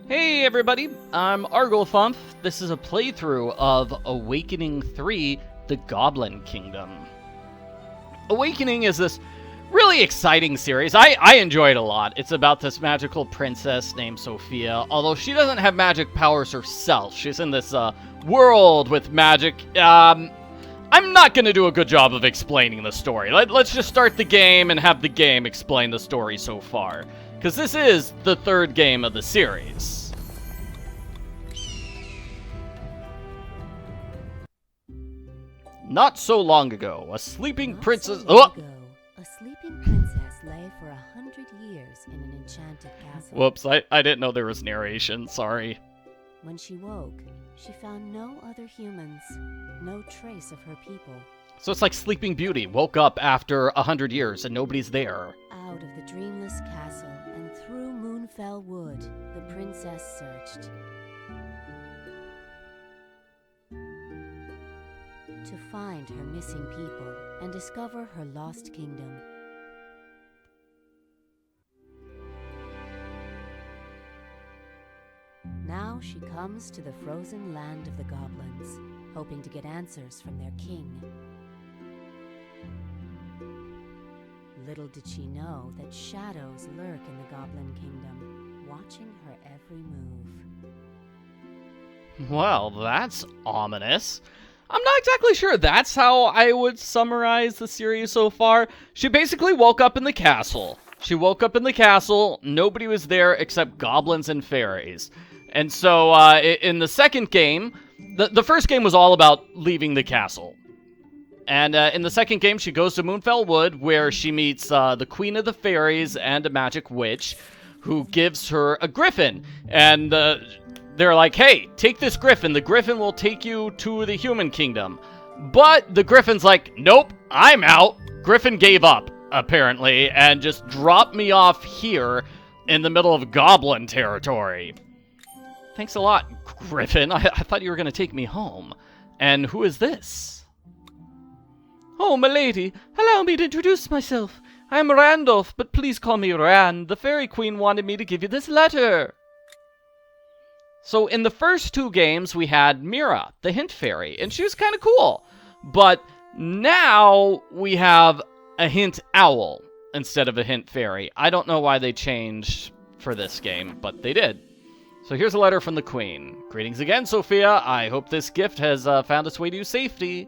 Hey everybody, I'm Argolfunf. This is a playthrough of Awakening 3, The Goblin Kingdom. Awakening is this really exciting series. I enjoy it a lot. It's about this magical princess named Sophia, although she doesn't have magic powers herself. She's in this world with magic. I'm not going to do a good job of explaining the story. Let's just start the game and have the game explain the story so far, because this is the third game of the series. Not so long ago, a sleeping princess... A sleeping princess lay for 100 years in an enchanted castle. Whoops, I didn't know there was narration, sorry. When she woke, she found no other humans, no trace of her people. So it's like Sleeping Beauty, woke up after 100 years and nobody's there. Out of the dreamless castle and through Moonfell Wood, the princess searched. To find her missing people and discover her lost kingdom. Now she comes to the frozen land of the goblins, hoping to get answers from their king. Little did she know that shadows lurk in the Goblin Kingdom, watching her every move. Well, that's ominous. I'm not exactly sure that's how I would summarize the series so far. She basically woke up in the castle. Nobody was there except goblins and fairies. And so in the second game, the first game was all about leaving the castle. And in the second game, she goes to Moonfell Wood, where she meets the Queen of the Fairies and a magic witch, who gives her a griffin. And they're like, hey, take this griffin. The griffin will take you to the human kingdom. But the griffin's like, nope, I'm out. Griffin gave up, apparently, and just dropped me off here in the middle of goblin territory. Thanks a lot, Griffin. I thought you were going to take me home. And who is this? Oh, milady, allow me to introduce myself. I am Randolph, but please call me Rand. The Fairy Queen wanted me to give you this letter. So in the first two games, we had Mira, the Hint Fairy, and she was kind of cool. But now we have a Hint Owl instead of a Hint Fairy. I don't know why they changed for this game, but they did. So here's a letter from the Queen. Greetings again, Sophia. I hope this gift has found its way to you safely.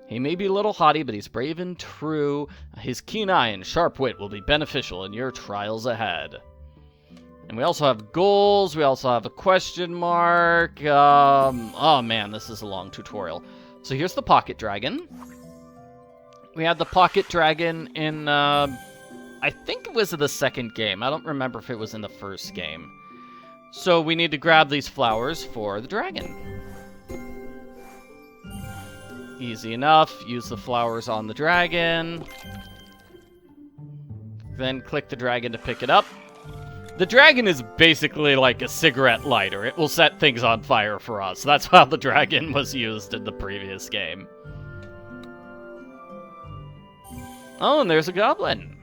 He may be a little haughty, but he's brave and true. His keen eye and sharp wit will be beneficial in your trials ahead. And we also have goals. We also have a question mark. Oh man, this is a long tutorial. So here's the pocket dragon. We had the pocket dragon in, I think it was the second game. I don't remember if it was in the first game. So we need to grab these flowers for the dragon. Easy enough. Use the flowers on the dragon. Then click the dragon to pick it up. The dragon is basically like a cigarette lighter. It will set things on fire for us. That's how the dragon was used in the previous game. Oh, and there's a goblin.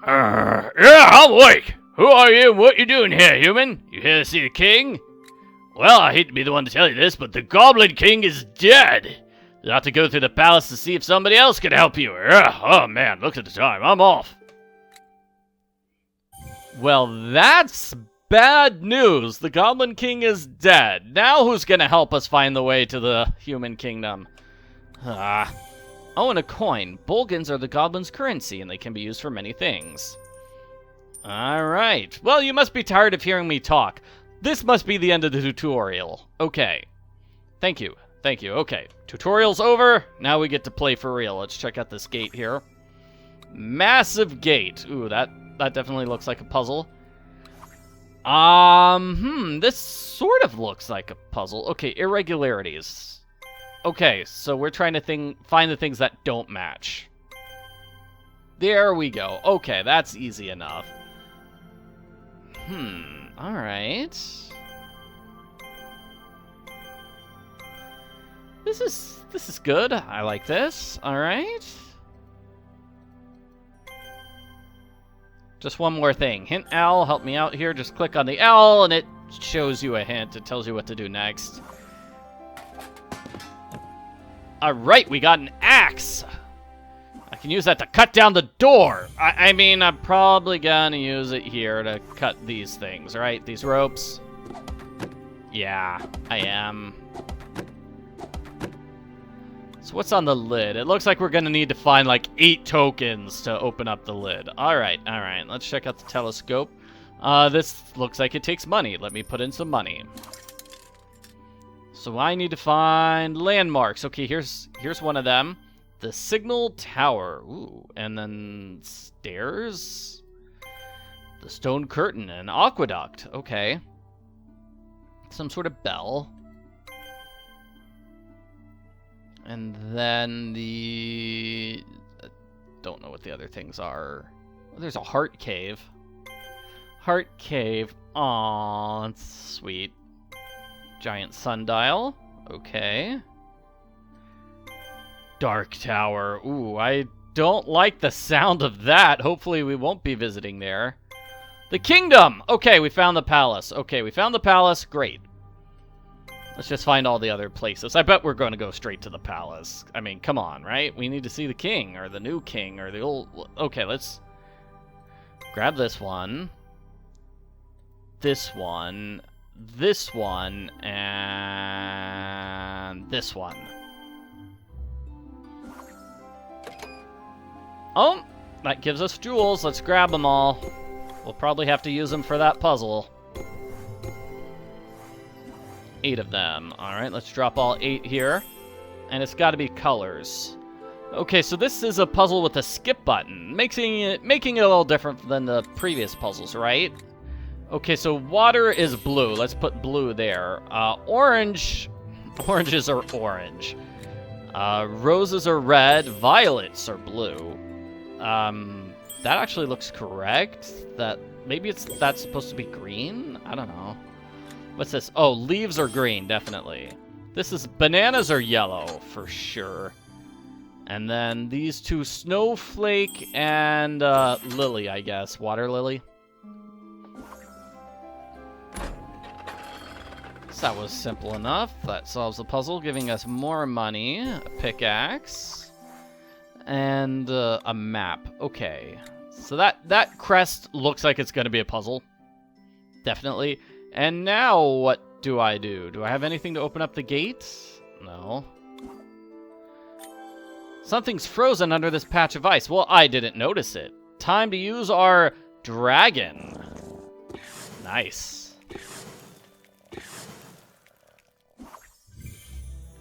Yeah, I'm awake. Who are you and what you doing here, human? You here to see the king? Well, I hate to be the one to tell you this, but the Goblin King is dead. You'll have to go through the palace to see if somebody else can help you. Oh man, look at the time. I'm off. Well, that's bad news. The Goblin King is dead. Now who's gonna help us find the way to the human kingdom? Oh, and a coin. Bolgans are the goblins' currency, and they can be used for many things. Alright. Well, you must be tired of hearing me talk. This must be the end of the tutorial. Okay. Thank you. Okay. Tutorial's over. Now we get to play for real. Let's check out this gate here. Massive gate. Ooh, that definitely looks like a puzzle. This sort of looks like a puzzle. Okay, irregularities. Okay, so we're trying to find the things that don't match. There we go. Okay, that's easy enough. Alright. This is good. I like this. Alright. Just one more thing. Hint owl, help me out here. Just click on the owl, and it shows you a hint. It tells you what to do next. Alright, we got an axe. I can use that to cut down the door. I mean, I'm probably gonna use it here to cut these things, right? These ropes. Yeah, I am. So what's on the lid? It looks like we're gonna need to find like 8 tokens to open up the lid. Alright, alright. Let's check out the telescope. This looks like it takes money. Let me put in some money. So I need to find landmarks. Okay, here's one of them. The signal tower. Ooh, and then stairs. The stone curtain, an aqueduct. Okay. Some sort of bell. And then the... I don't know what the other things are. Oh, there's a heart cave. Heart cave. Aw, sweet. Giant sundial. Okay. Dark tower. Ooh, I don't like the sound of that. Hopefully we won't be visiting there. The kingdom! Okay, we found the palace. Okay, we found the palace. Great. Let's just find all the other places. I bet we're going to go straight to the palace. I mean, come on, right? We need to see the king, or the new king, or the old... Okay, let's grab this one. This one. This one. And this one. Oh, that gives us jewels. Let's grab them all. We'll probably have to use them for that puzzle. 8 of them. Alright, let's drop all 8 here. And it's got to be colors. Okay, so this is a puzzle with a skip button, making it a little different than the previous puzzles, right? Okay, so water is blue. Let's put blue there. Oranges are orange. Roses are red. Violets are blue. That actually looks correct. Maybe that's supposed to be green? I don't know. What's this? Oh, leaves are green, definitely. Bananas are yellow, for sure. And then these 2, snowflake and lily, I guess. Water lily. So that was simple enough. That solves the puzzle, giving us more money. A pickaxe. And a map. Okay. So that crest looks like it's going to be a puzzle. Definitely. And now what do I do? Do I have anything to open up the gate? No. Something's frozen under this patch of ice. Well, I didn't notice it. Time to use our dragon. Nice.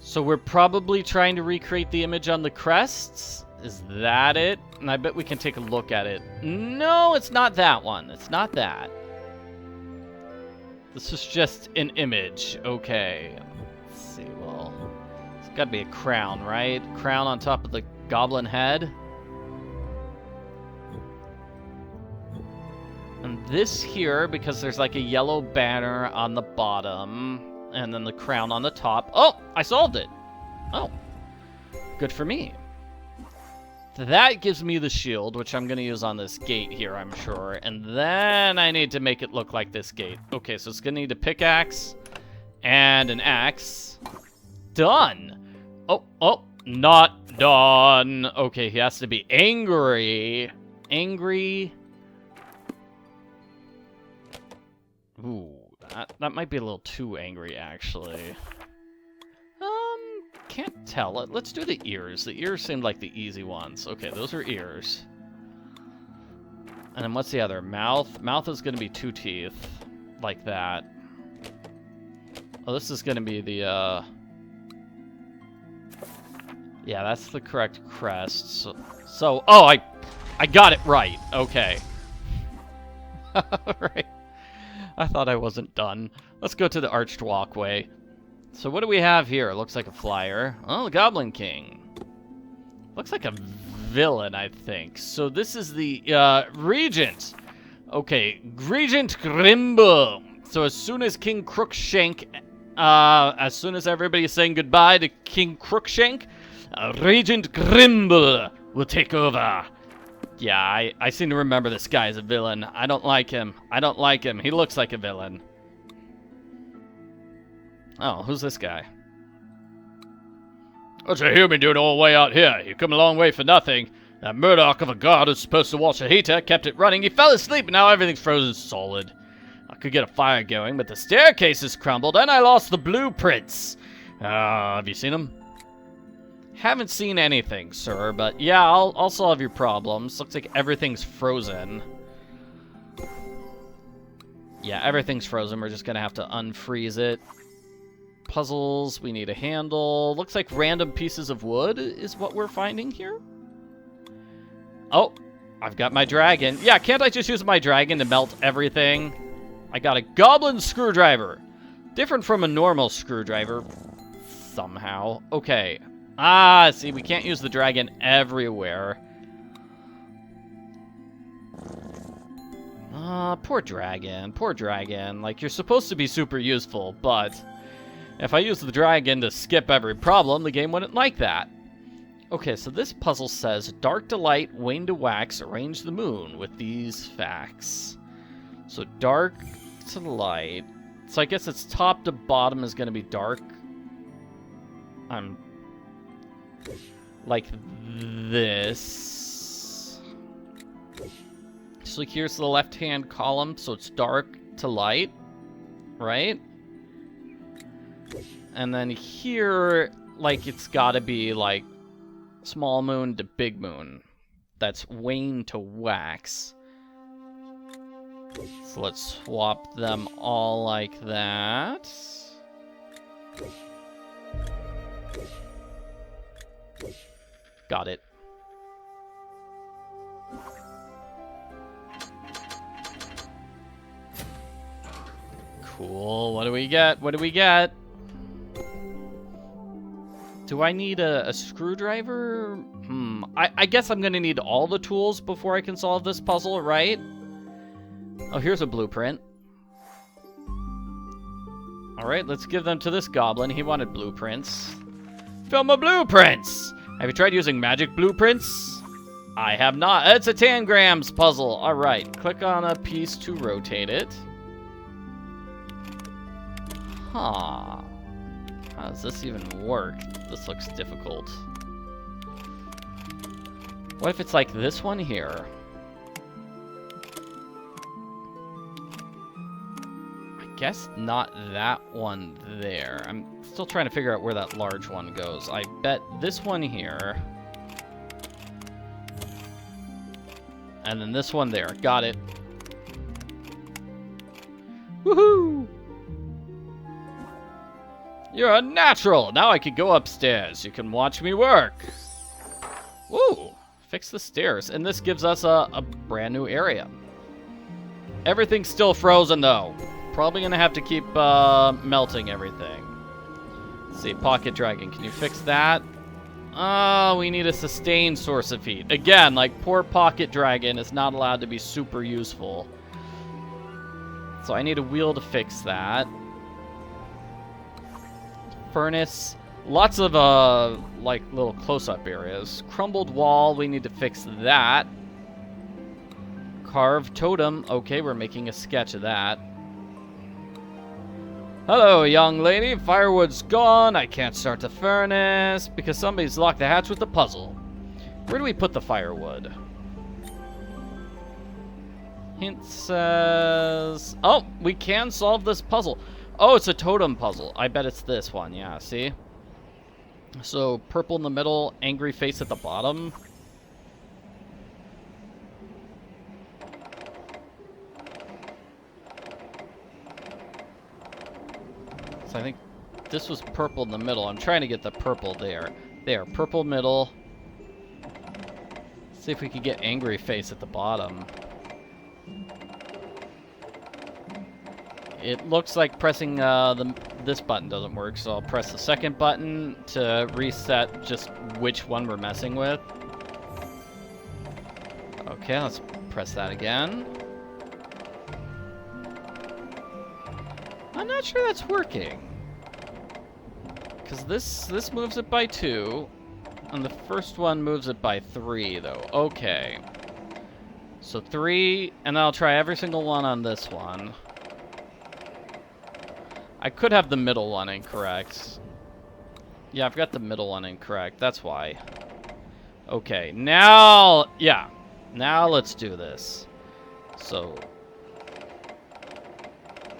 So we're probably trying to recreate the image on the crests? Is that it? And I bet we can take a look at it. No, it's not that one. It's not that. This is just an image. Okay. Let's see. Well, it's got to be a crown, right? Crown on top of the goblin head. And this here, because there's like a yellow banner on the bottom, and then the crown on the top. Oh, I solved it. Oh, good for me. That gives me the shield, which I'm going to use on this gate here, I'm sure. And then I need to make it look like this gate. Okay, so it's going to need a pickaxe and an axe. Done. Oh, not done. Okay, he has to be angry. Angry. Ooh, that might be a little too angry, actually. Can't tell. Let's do the ears. The ears seemed like the easy ones. Okay, those are ears. And then what's the other? Mouth. Mouth is going to be 2 teeth. Like that. Oh, this is going to be the, yeah, that's the correct crest. So oh, I got it right. Okay. Right. I thought I wasn't done. Let's go to the arched walkway. So what do we have here? Looks like a flyer. Oh, the Goblin King. Looks like a villain, I think. So this is the regent. Okay, Regent Grimble. So as soon as King Crookshank, as soon as everybody's saying goodbye to King Crookshank, Regent Grimble will take over. Yeah, I seem to remember this guy as a villain. I don't like him. I don't like him. He looks like a villain. Oh, who's this guy? What's a human doing all the way out here? You come a long way for nothing. That Murdoch of a god who's supposed to watch the heater kept it running. He fell asleep and now everything's frozen solid. I could get a fire going, but the staircase has crumbled and I lost the blueprints. Have you seen them? Haven't seen anything, sir, but yeah, I'll solve your problems. Looks like everything's frozen. Yeah, everything's frozen. We're just gonna have to unfreeze it. Puzzles, we need a handle. Looks like random pieces of wood is what we're finding here. Oh, I've got my dragon. Yeah, can't I just use my dragon to melt everything? I got a goblin screwdriver. Different from a normal screwdriver. Somehow. Okay. Ah, see, we can't use the dragon everywhere. Poor dragon. Poor dragon. Like, you're supposed to be super useful, but if I use the dragon to skip every problem, the game wouldn't like that. Okay, so this puzzle says, dark to light, wane to wax, arrange the moon with these facts. So dark to light. So I guess it's top to bottom is going to be dark. Like this. So here's the left-hand column, so it's dark to light, right? And then here, like, it's gotta be, like, small moon to big moon. That's wane to wax. So let's swap them all like that. Got it. Cool. What do we get? What do we get? Do I need a screwdriver? I guess I'm gonna need all the tools before I can solve this puzzle, right? Oh, here's a blueprint. Alright, let's give them to this goblin. He wanted blueprints. Film my blueprints! Have you tried using magic blueprints? I have not. It's a tangrams puzzle. Alright, click on a piece to rotate it. Huh. How does this even work? This looks difficult. What if it's like this one here? I guess not that one there. I'm still trying to figure out where that large one goes. I bet this one here. And then this one there. Got it. Woohoo! You're a natural! Now I can go upstairs. You can watch me work. Woo! Fix the stairs. And this gives us a brand new area. Everything's still frozen, though. Probably gonna have to keep melting everything. Let's see, Pocket Dragon, can you fix that? Oh, we need a sustained source of heat. Again, like, poor Pocket Dragon is not allowed to be super useful. So I need a wheel to fix that. Furnace. Lots of, like, little close-up areas. Crumbled wall, we need to fix that. Carved totem. Okay, we're making a sketch of that. Hello, young lady. Firewood's gone. I can't start the furnace because somebody's locked the hatch with the puzzle. Where do we put the firewood? Hint says... Oh, we can solve this puzzle. Oh, it's a totem puzzle. I bet it's this one. Yeah, see? So, purple in the middle, angry face at the bottom. So I think this was purple in the middle. I'm trying to get the purple there. There, purple middle. See if we can get angry face at the bottom. It looks like pressing this button doesn't work, so I'll press the second button to reset just which one we're messing with. Okay, let's press that again. I'm not sure that's working. Because this moves it by 2, and the first one moves it by 3, though. Okay. So 3, and then I'll try every single one on this one. I could have the middle one incorrect. Yeah, I've got the middle one incorrect. That's why. Okay, now... Yeah. Now let's do this. So...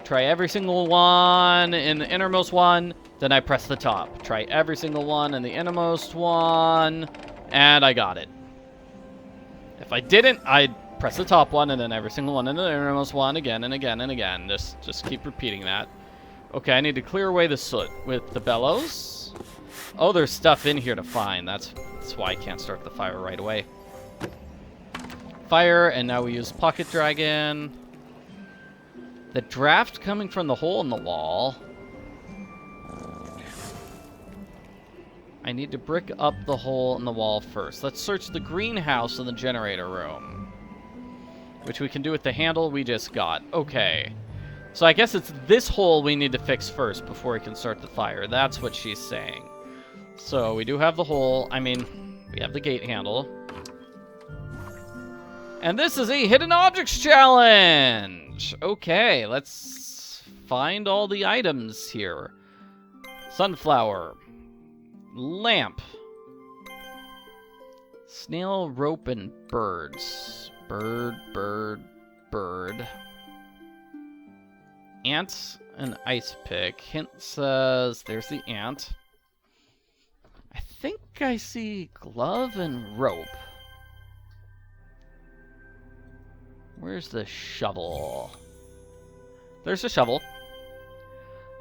Try every single one in the innermost one, then I press the top. Try every single one in the innermost one, and I got it. If I didn't, I'd press the top one, and then every single one in the innermost one again and again and again. Just keep repeating that. Okay, I need to clear away the soot with the bellows. Oh, there's stuff in here to find. That's why I can't start the fire right away. Fire, and now we use Pocket Dragon. The draft coming from the hole in the wall. I need to brick up the hole in the wall first. Let's search the greenhouse in the generator room, which we can do with the handle we just got. Okay. So I guess it's this hole we need to fix first before we can start the fire. That's what she's saying. So we do have the hole. I mean, we have the gate handle. And this is a hidden objects challenge. Okay, let's find all the items here. Sunflower. Lamp. Snail, rope, and birds. Bird, bird, bird. Ant and ice pick. Hint says there's the ant. I think I see glove and rope. Where's the shovel? There's a shovel.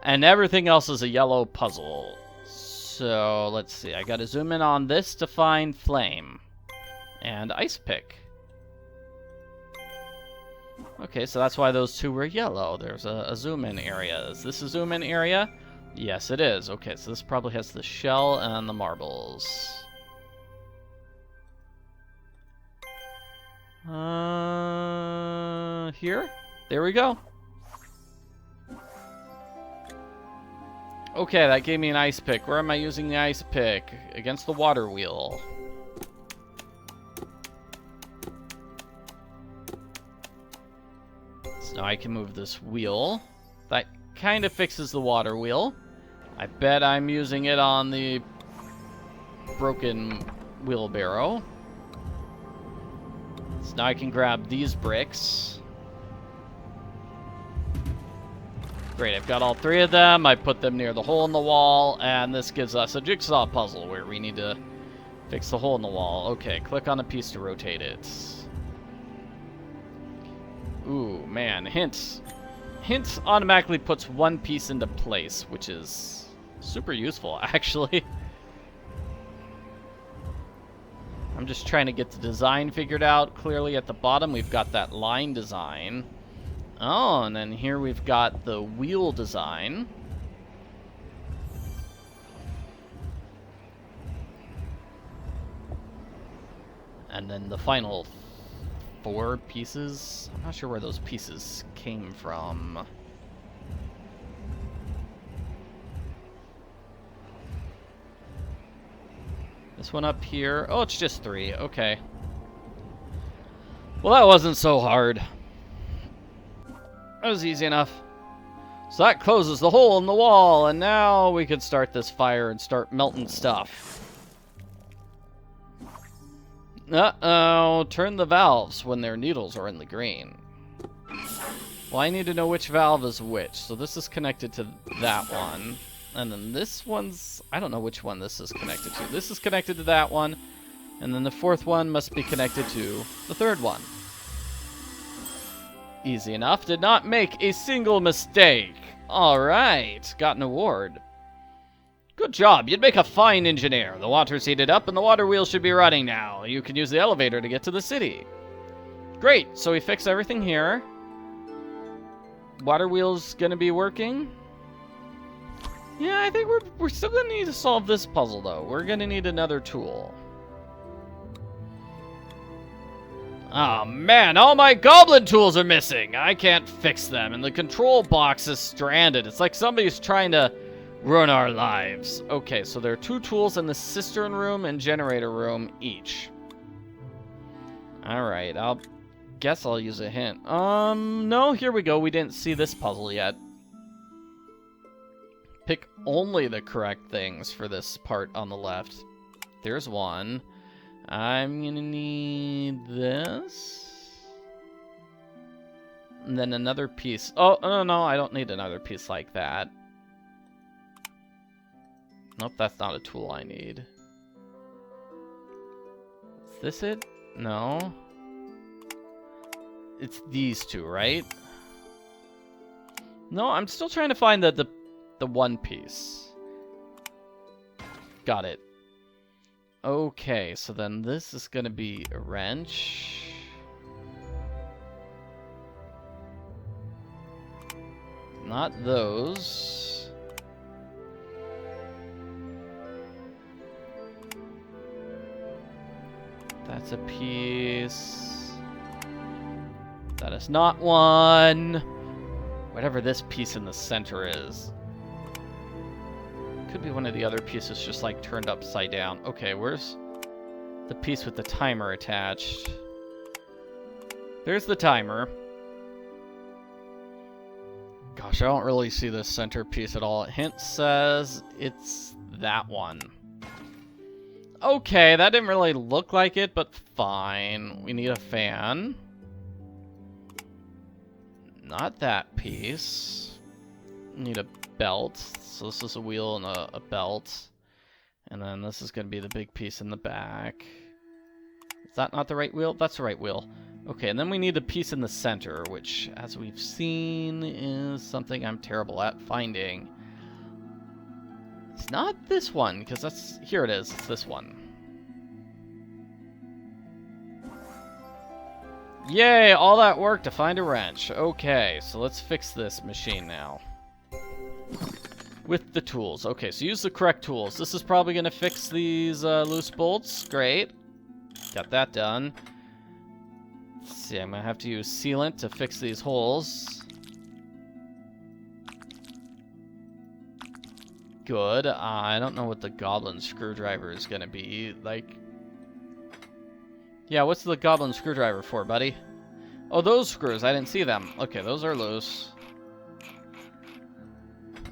And everything else is a yellow puzzle. So, let's see. I gotta zoom in on this to find flame. And ice pick. Okay, so that's why those two were yellow. There's a zoom in area. Is this a zoom in area? Yes, it is. Okay, so this probably has the shell and the marbles. Here? There we go. Okay, that gave me an ice pick. Where am I using the ice pick? Against the water wheel. So now I can move this wheel. That kind of fixes the water wheel. I bet I'm using it on the broken wheelbarrow. So now I can grab these bricks. Great, I've got all 3 of them. I put them near the hole in the wall, and this gives us a jigsaw puzzle where we need to fix the hole in the wall. Okay, click on a piece to rotate it. Ooh, man, hint. Hint automatically puts 1 piece into place, which is super useful, actually. I'm just trying to get the design figured out. Clearly at the bottom we've got that line design. Oh, and then here we've got the wheel design. And then the final 4 pieces. I'm not sure where those pieces came from. This one up here. Oh, it's just 3. Okay. Well, that wasn't so hard. That was easy enough. So that closes the hole in the wall, and now we can start this fire and start melting stuff. Uh-oh. Turn the valves when their needles are in the green. Well, I need to know which valve is which. So this is connected to that one. And then this one's... I don't know which one this is connected to. This is connected to that one. And then the 4th one must be connected to the 3rd one. Easy enough. Did not make a single mistake. Alright. Got an award. Good job. You'd make a fine engineer. The water's heated up and the water wheel should be running now. You can use the elevator to get to the city. Great. So we fixed everything here. Water wheel's gonna be working. Yeah, I think we're still gonna need to solve this puzzle, though. We're gonna need another tool. Oh, man, all my goblin tools are missing. I can't fix them, and the control box is stranded. It's like somebody's trying to ruin our lives. Okay, so there are 2 tools in the cistern room and generator room each. Alright, I'll guess I'll use a hint. No, here we go. We didn't see this puzzle yet. Pick only the correct things for this part on the left. There's one. I'm gonna need this. And then another piece. Oh, no, I don't need another piece like that. Nope, that's not a tool I need. Is this it? No. It's these two, right? No, I'm still trying to find the one piece. Got it. Okay, so then this is gonna be a wrench. Not those. That's a piece. That is not one. Whatever this piece in the center is. Could be one of the other pieces just like turned upside down. Okay, where's the piece with the timer attached? There's the timer. Gosh, I don't really see the centerpiece at all. Hint says it's that one. Okay, that didn't really look like it, but fine. We need a fan. Not that piece. Need a belt. So this is a wheel and a belt. And then this is going to be the big piece in the back. Is that not the right wheel? That's the right wheel. Okay, and then we need a piece in the center, which, as we've seen, is something I'm terrible at finding. It's not this one, because that's... Here it is. It's this one. Yay! All that work to find a wrench. Okay, so let's fix this machine now. With the tools. Okay, so use the correct tools. This is probably going to fix these loose bolts. Great. Got that done. Let's see, I'm going to have to use sealant to fix these holes. Good. I don't know what the goblin screwdriver is going to be. Like... Yeah, what's the goblin screwdriver for, buddy? Oh, those screws. I didn't see them. Okay, those are loose.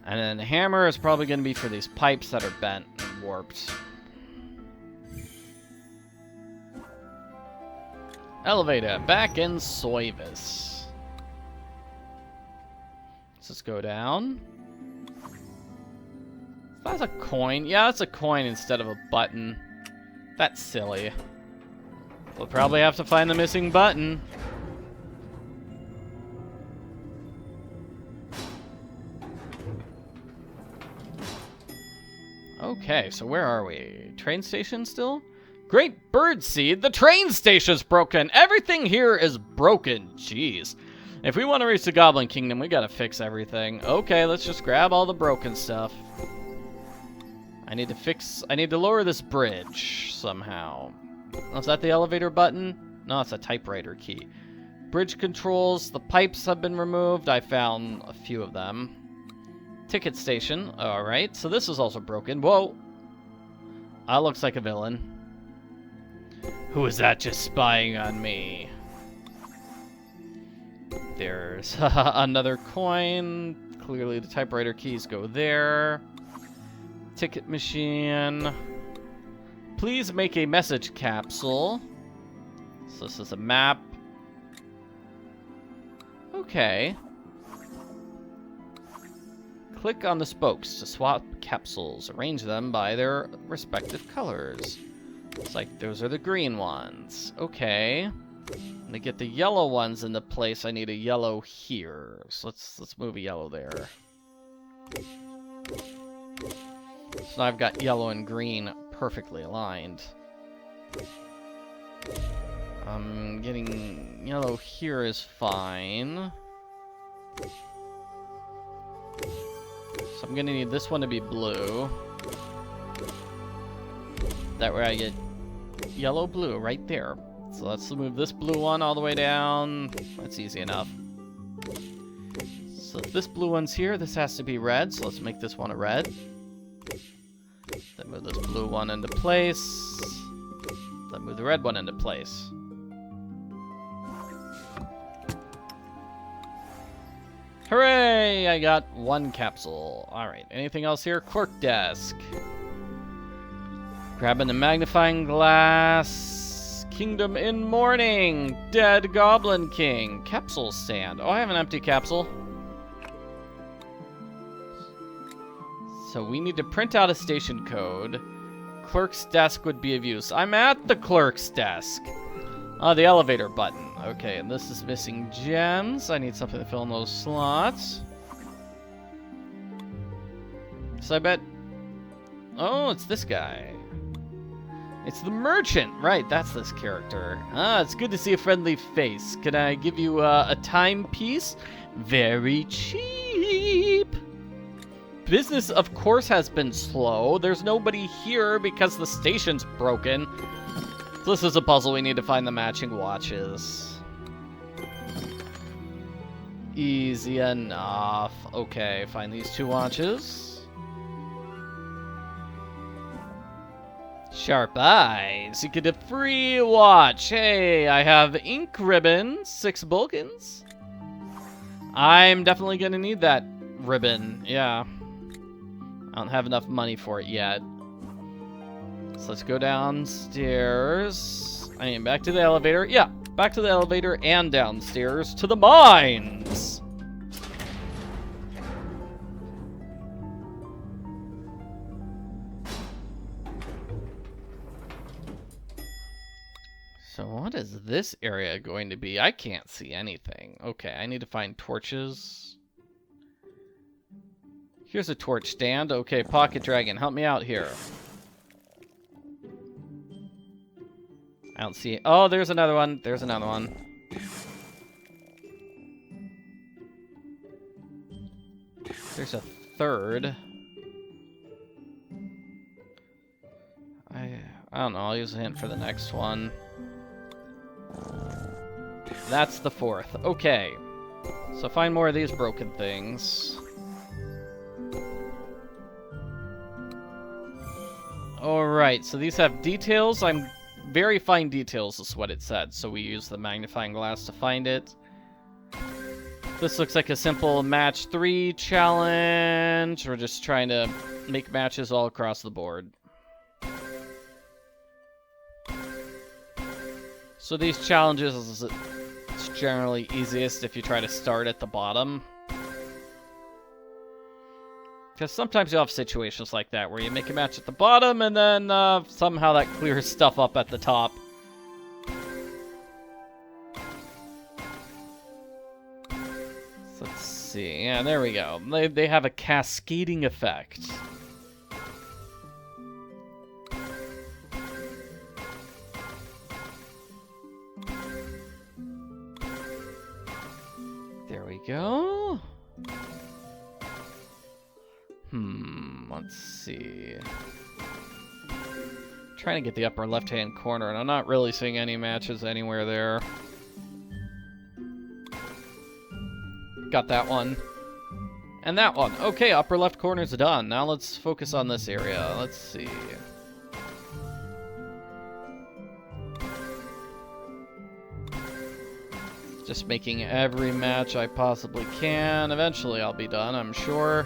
And then the hammer is probably going to be for these pipes that are bent and warped. Elevator, back in Soyvis. Let's just go down. That's a coin. Yeah, that's a coin instead of a button. That's silly. We'll probably have to find the missing button. Okay, so where are we? Train station still? Great bird seed! The train station's broken! Everything here is broken! Jeez. If we want to reach the Goblin Kingdom, we gotta fix everything. Okay, let's just grab all the broken stuff. I need to lower this bridge somehow. Oh, is that the elevator button? No, it's a typewriter key. Bridge controls. The pipes have been removed. I found a few of them. Ticket station. Alright, so this is also broken. Whoa! That looks like a villain. Who is that just spying on me? There's another coin. Clearly the typewriter keys go there. Ticket machine. Please make a message capsule. So this is a map. Okay. Click on the spokes to swap capsules. Arrange them by their respective colors. It's like those are the green ones. Okay. To get the yellow ones into place, I need a yellow here. So let's move a yellow there. So now I've got yellow and green perfectly aligned. Getting yellow here is fine. So I'm gonna need this one to be blue. That way I get yellow, blue right there. So let's move this blue one all the way down. That's easy enough. So if this blue one's here, this has to be red. So let's make this one a red. Then move this blue one into place. Then move the red one into place. Hooray! I got 1 capsule. Alright, anything else here? Clerk desk. Grabbing the magnifying glass. Kingdom in mourning. Dead Goblin King. Capsule stand. Oh, I have an empty capsule. So we need to print out a station code. Clerk's desk would be of use. I'm at the clerk's desk. Oh, the elevator button. Okay, and this is missing gems. I need something to fill in those slots. So I bet... Oh, it's this guy. It's the merchant. Right, that's this character. Ah, it's good to see a friendly face. Can I give you a timepiece? Very cheap. Business, of course, has been slow. There's nobody here because the station's broken. This is a puzzle. We need to find the matching watches. Easy enough. Okay, find these 2 watches. Sharp eyes. You get a free watch. Hey, I have ink ribbon, 6 bulkins. I'm definitely gonna need that ribbon. Yeah. I don't have enough money for it yet. So let's go downstairs. I mean, back to the elevator. Yeah, back to the elevator and downstairs to the mines. So what is this area going to be? I can't see anything. Okay, I need to find torches. Here's a torch stand. Okay, Pocket Dragon, help me out here. I don't see it. Oh, there's another one. There's another one. There's a third. I don't know. I'll use a hint for the next one. That's the 4th. Okay. So find more of these broken things. Alright, so these have details. Very fine details is what it said, so we use the magnifying glass to find it. This looks like a simple match 3 challenge. We're just trying to make matches all across the board. So these challenges, it's generally easiest if you try to start at the bottom. Because sometimes you'll have situations like that where you make a match at the bottom and then somehow that clears stuff up at the top. So let's see. Yeah, there we go. They have a cascading effect. There we go. Let's see. Trying to get the upper left-hand corner, and I'm not really seeing any matches anywhere there. Got that one. And that one. Okay, upper left corner's done. Now let's focus on this area. Let's see. Just making every match I possibly can. Eventually I'll be done, I'm sure.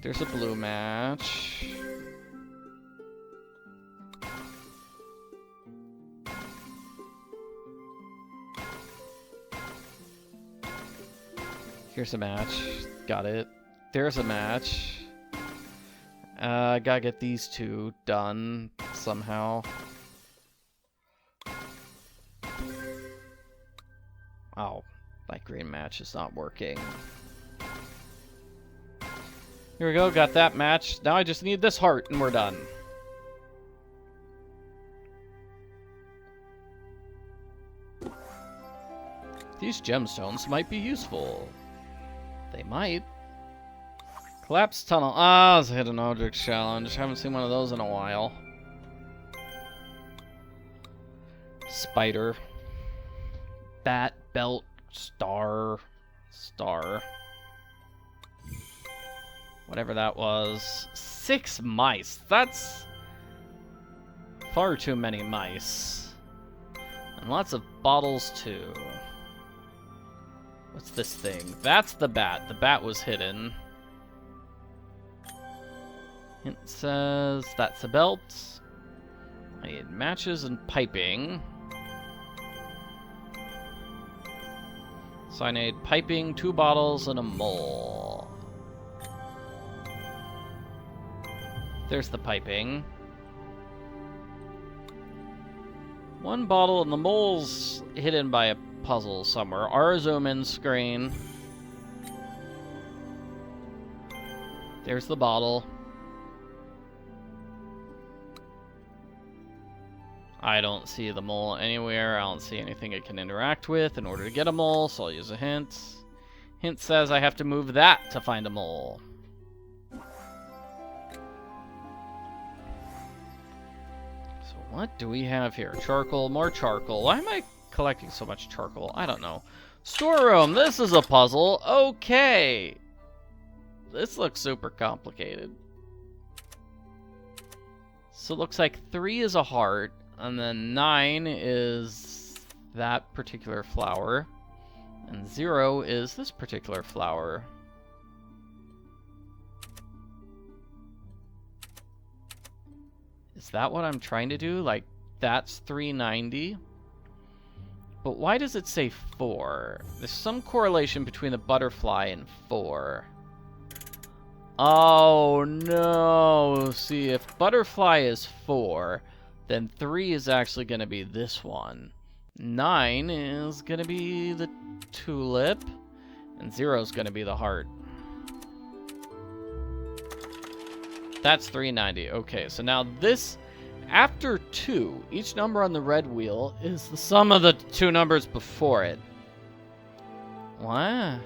There's a blue match. Here's a match. Got it. There's a match. Gotta get these 2 done somehow. Oh, that green match is not working. Here we go, got that match. Now I just need this heart and we're done. These gemstones might be useful. They might. Collapsed tunnel. Ah, it's a hidden object challenge. Haven't seen one of those in a while. Spider. Bat, belt, star. Whatever that was. 6 mice. That's far too many mice. And lots of bottles, too. What's this thing? That's the bat. The bat was hidden. It says that's a belt. I need matches and piping. So I need piping, 2 bottles, and a mole. There's the piping. 1 bottle, and the mole's hidden by a puzzle somewhere. Our zoom in screen. There's the bottle. I don't see the mole anywhere. I don't see anything it can interact with in order to get a mole, so I'll use a hint. Hint says I have to move that to find a mole. So what do we have here? Charcoal, more charcoal. Why am I collecting so much charcoal? I don't know. Storeroom, this is a puzzle. Okay. This looks super complicated. So it looks like 3 is a heart. And then 9 is that particular flower. And 0 is this particular flower. Is that what I'm trying to do? Like, that's 390? But why does it say 4? There's some correlation between the butterfly and 4. Oh, no. See, if butterfly is 4... then 3 is actually going to be this one. 9 is going to be the tulip. And 0 is going to be the heart. That's 390. Okay, so now this, after 2, each number on the red wheel is the sum of the 2 numbers before it. What?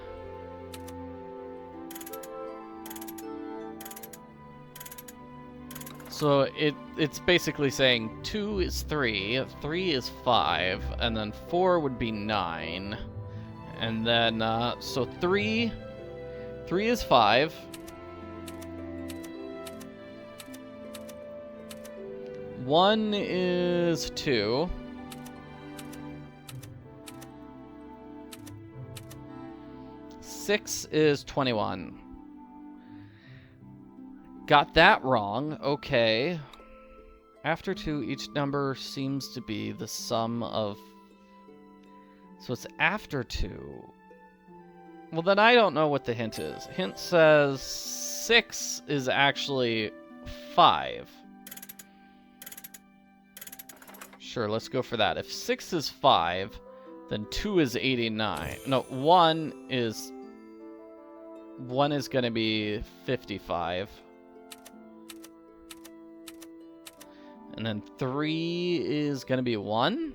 So it's basically saying 2 is 3, 3 is 5, and then 4 would be 9. And then, so 3 is 5. 1 is 2. 6 is 21. Got that wrong. Okay. After 2, each number seems to be the sum of... So it's after 2. Well, then I don't know what the hint is. Hint says 6 is actually 5. Sure, let's go for that. If 6 is 5, then 2 is 89. No, 1 is going to be 55. And then 3 is going to be 1?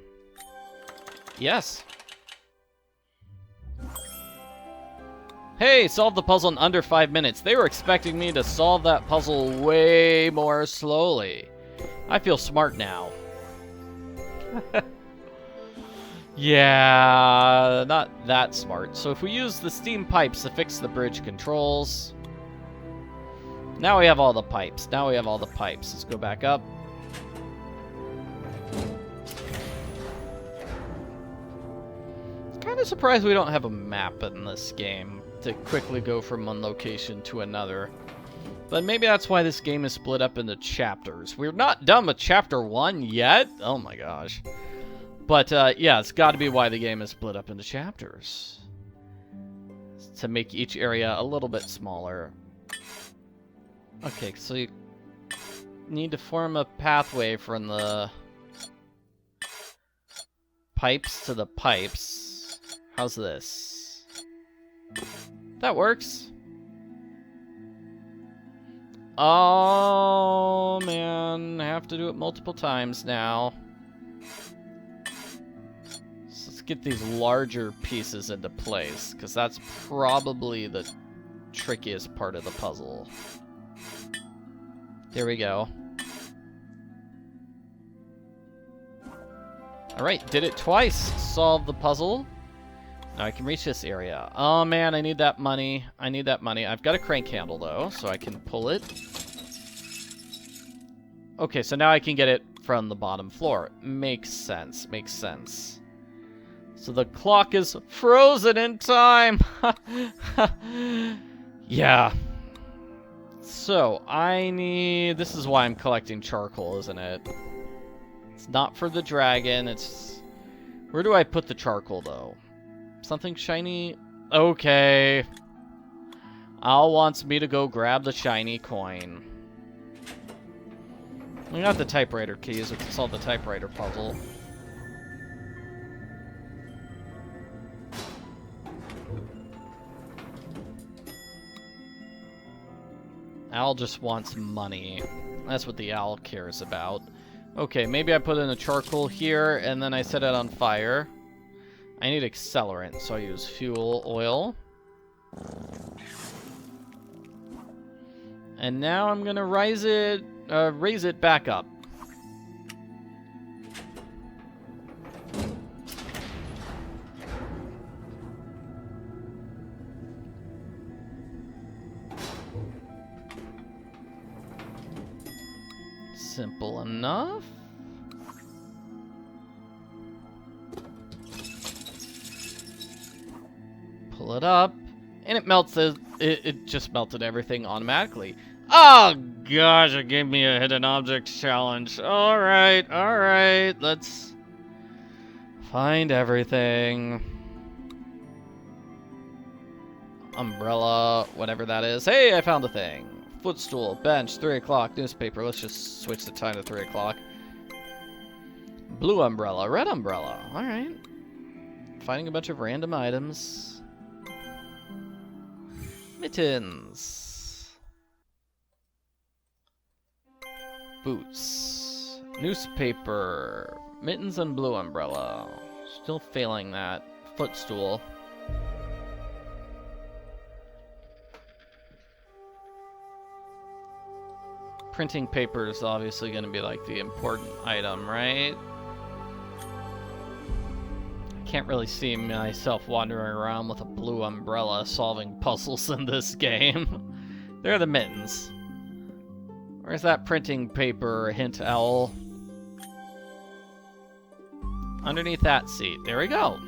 Yes. Hey, solved the puzzle in under 5 minutes. They were expecting me to solve that puzzle way more slowly. I feel smart now. Yeah, not that smart. So if we use the steam pipes to fix the bridge controls... Now we have all the pipes. Let's go back up. Kind of surprised we don't have a map in this game to quickly go from one location to another. But maybe that's why this game is split up into chapters. We're not done with chapter 1 yet. Oh my gosh. But yeah, it's got to be why the game is split up into chapters. To make each area a little bit smaller. Okay, so you need to form a pathway from the pipes to the pipes. How's this? That works. Oh, man. I have to do it multiple times now. So let's get these larger pieces into place, because that's probably the trickiest part of the puzzle. There we go. Alright, did it twice. Solved the puzzle. Now I can reach this area. Oh man, I need that money. I've got a crank handle though, so I can pull it. Okay, so now I can get it from the bottom floor. Makes sense. So the clock is frozen in time. Yeah. So I need... This is why I'm collecting charcoal, isn't it? It's not for the dragon. It's... Where do I put the charcoal, though? Something shiny? Okay. Al wants me to go grab the shiny coin. We got the typewriter keys. We can solve the typewriter puzzle. Al just wants money. That's what the owl cares about. Okay, maybe I put in a charcoal here, and then I set it on fire. I need accelerant, so I use fuel oil. And now I'm gonna raise it back up. Simple enough. Pull it up, and it melts. It just melted everything automatically. Oh gosh, it gave me a hidden object challenge. All right, let's find everything. Umbrella, whatever that is. Hey, I found a thing. Footstool, bench, 3 o'clock, newspaper. Let's just switch the time to 3 o'clock. Blue umbrella, red umbrella. All right. Finding a bunch of random items. Mittens. Boots. Newspaper. Mittens and blue umbrella. Still failing that. Footstool. Printing paper is obviously going to be like the important item, right? I can't really see myself wandering around with a blue umbrella solving puzzles in this game. There are the mittens. Where's that printing paper, hint owl? Underneath that seat. There we go.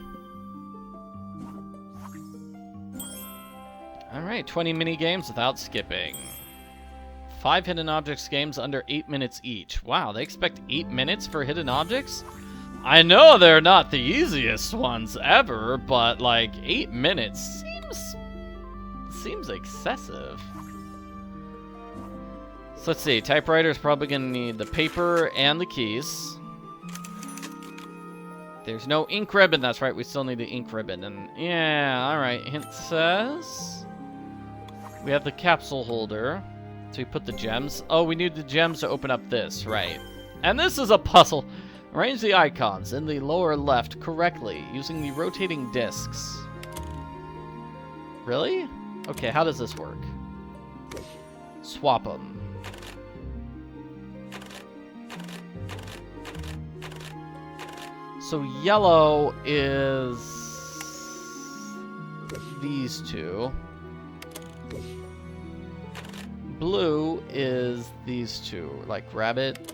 Alright, 20 mini games without skipping. 5 hidden objects games under 8 minutes each. Wow, they expect 8 minutes for hidden objects? I know they're not the easiest ones ever, but like 8 minutes seems excessive. So let's see, typewriter's probably gonna need the paper and the keys. There's no ink ribbon, that's right, we still need the ink ribbon. And yeah, alright, hint says we have the capsule holder. So we put the gems. Oh, we need the gems to open up this, right. And this is a puzzle. Arrange the icons in the lower left correctly using the rotating discs. Really? Okay, how does this work? Swap them. So yellow is these two. Blue is these two, like rabbit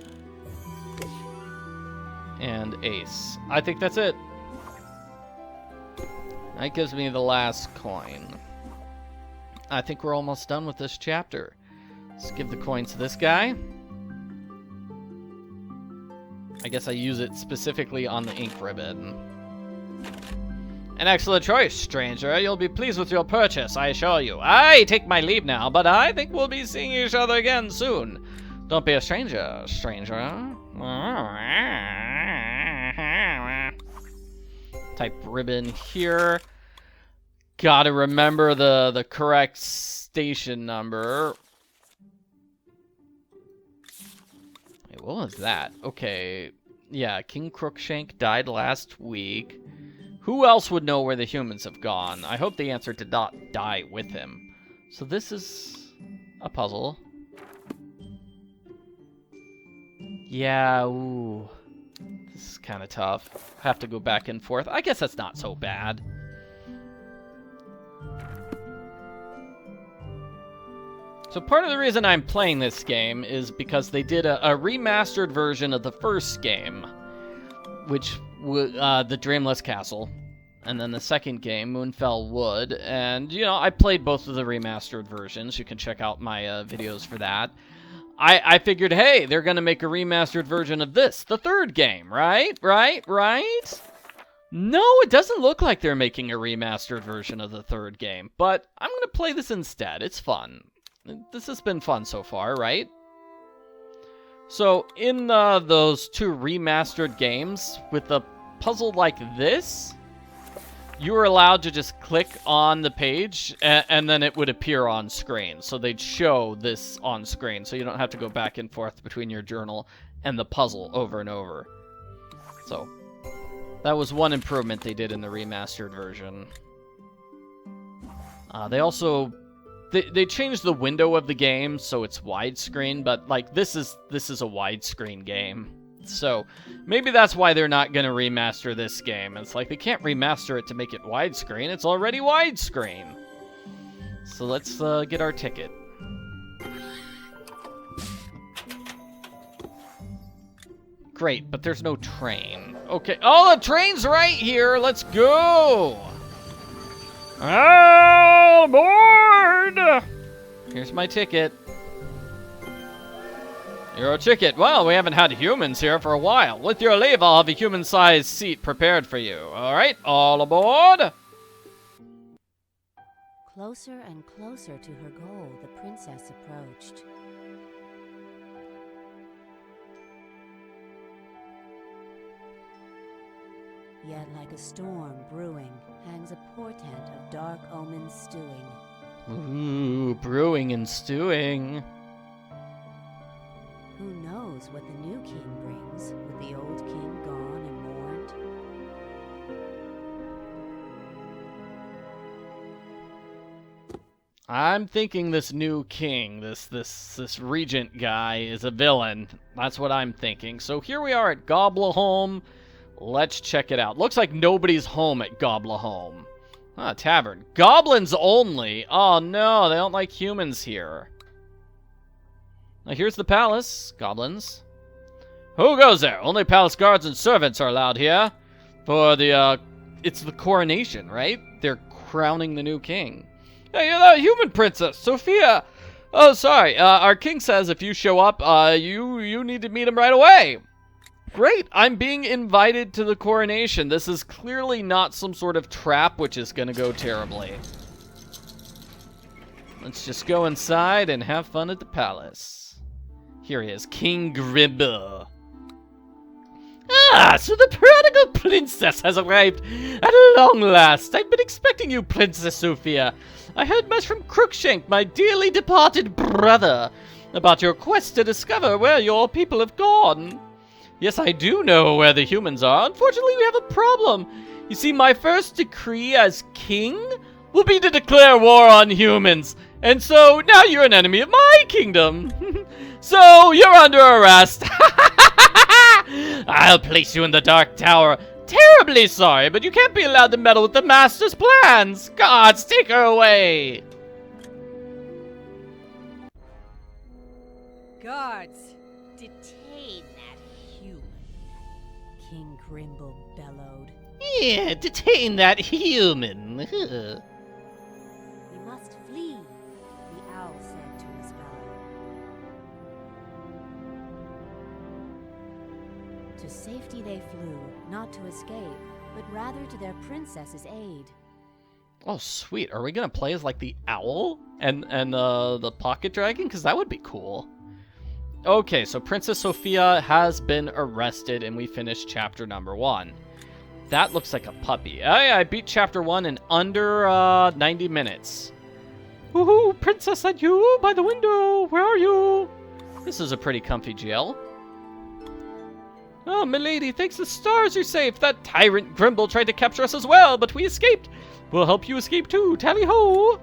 and ace. I think that's it. That gives me the last coin. I think we're almost done with this chapter. Let's give the coin to this guy. I guess I use it specifically on the ink ribbon. An excellent choice, stranger. You'll be pleased with your purchase, I assure you. I take my leave now, but I think we'll be seeing each other again soon. Don't be a stranger, stranger. Type ribbon here. Gotta remember the correct station number. Wait, what was that? Okay. Yeah, King Crookshank died last week. Who else would know where the humans have gone? I hope the answer did not die with him. So this is a puzzle. Yeah, ooh. This is kind of tough. Have to go back and forth. I guess that's not so bad. So part of the reason I'm playing this game is because they did a remastered version of the first game, which the Dreamless Castle, And then the second game, Moonfell Wood. And, you know, I played both of the remastered versions. You can check out my videos for that. I figured, hey, they're going to make a remastered version of this, the third game, right? No, it doesn't look like they're making a remastered version of the third game, but I'm going to play this instead. It's fun. This has been fun so far, right? So, in those two remastered games, with a puzzle like this, you were allowed to just click on the page, and then it would appear on screen. So they'd show this on screen, so you don't have to go back and forth between your journal and the puzzle over and over. So, that was one improvement they did in the remastered version. They also... They changed the window of the game, so it's widescreen, but, like, this is a widescreen game. So, maybe that's why they're not going to remaster this game. It's like, they can't remaster it to make it widescreen. It's already widescreen. So let's get our ticket. Great, but there's no train. Okay. Oh, the train's right here. Let's go. All aboard. Here's my ticket. Your ticket. Well, we haven't had humans here for a while. With your leave, I'll have a human-sized seat prepared for you. All right, all aboard. Closer and closer to her goal, the princess approached. Yet like a storm brewing hangs a portent of dark omens stewing. Ooh, brewing and stewing. Who knows what the new king brings, with the old king gone and mourned? I'm thinking this new king, this regent guy, is a villain. That's what I'm thinking. So here we are at Goblin. Let's check it out. Looks like nobody's home at Goblin. Ah, tavern. Goblins only. Oh no, they don't like humans here. Now here's the palace. Goblins. Who goes there? Only palace guards and servants are allowed here. For the, it's the coronation, right? They're crowning the new king. Hey, you're that human princess, Sophia. Oh, sorry. Our king says if you show up, you need to meet him right away. Great. I'm being invited to the coronation. This is clearly not some sort of trap, which is going to go terribly. Let's just go inside and have fun at the palace. Here he is, King Grimble. Ah, so the prodigal princess has arrived at long last. I've been expecting you, Princess Sophia. I heard much from Crookshank, my dearly departed brother, about your quest to discover where your people have gone. Yes, I do know where the humans are. Unfortunately, we have a problem. You see, my first decree as king will be to declare war on humans. And so, now you're an enemy of my kingdom. So, you're under arrest. I'll place you in the Dark Tower. Terribly sorry, but you can't be allowed to meddle with the Master's plans. Gods, take her away. Guards, detain that human. King Grimble bellowed. Yeah, detain that human. We must flee, the owl said to his fellow. To safety they flew, not to escape, but rather to their princess's aid. Oh, sweet. Are we going to play as, like, the owl and the pocket dragon? Because that would be cool. Okay, so Princess Sophia has been arrested, and we finished chapter number 1. That looks like a puppy. I beat chapter 1 in under 90 minutes. Woohoo, princess, and you by the window. Where are you? This is a pretty comfy jail. Oh, milady, thanks to the stars you're safe. That tyrant Grimble tried to capture us as well, but we escaped. We'll help you escape too. Tally-ho!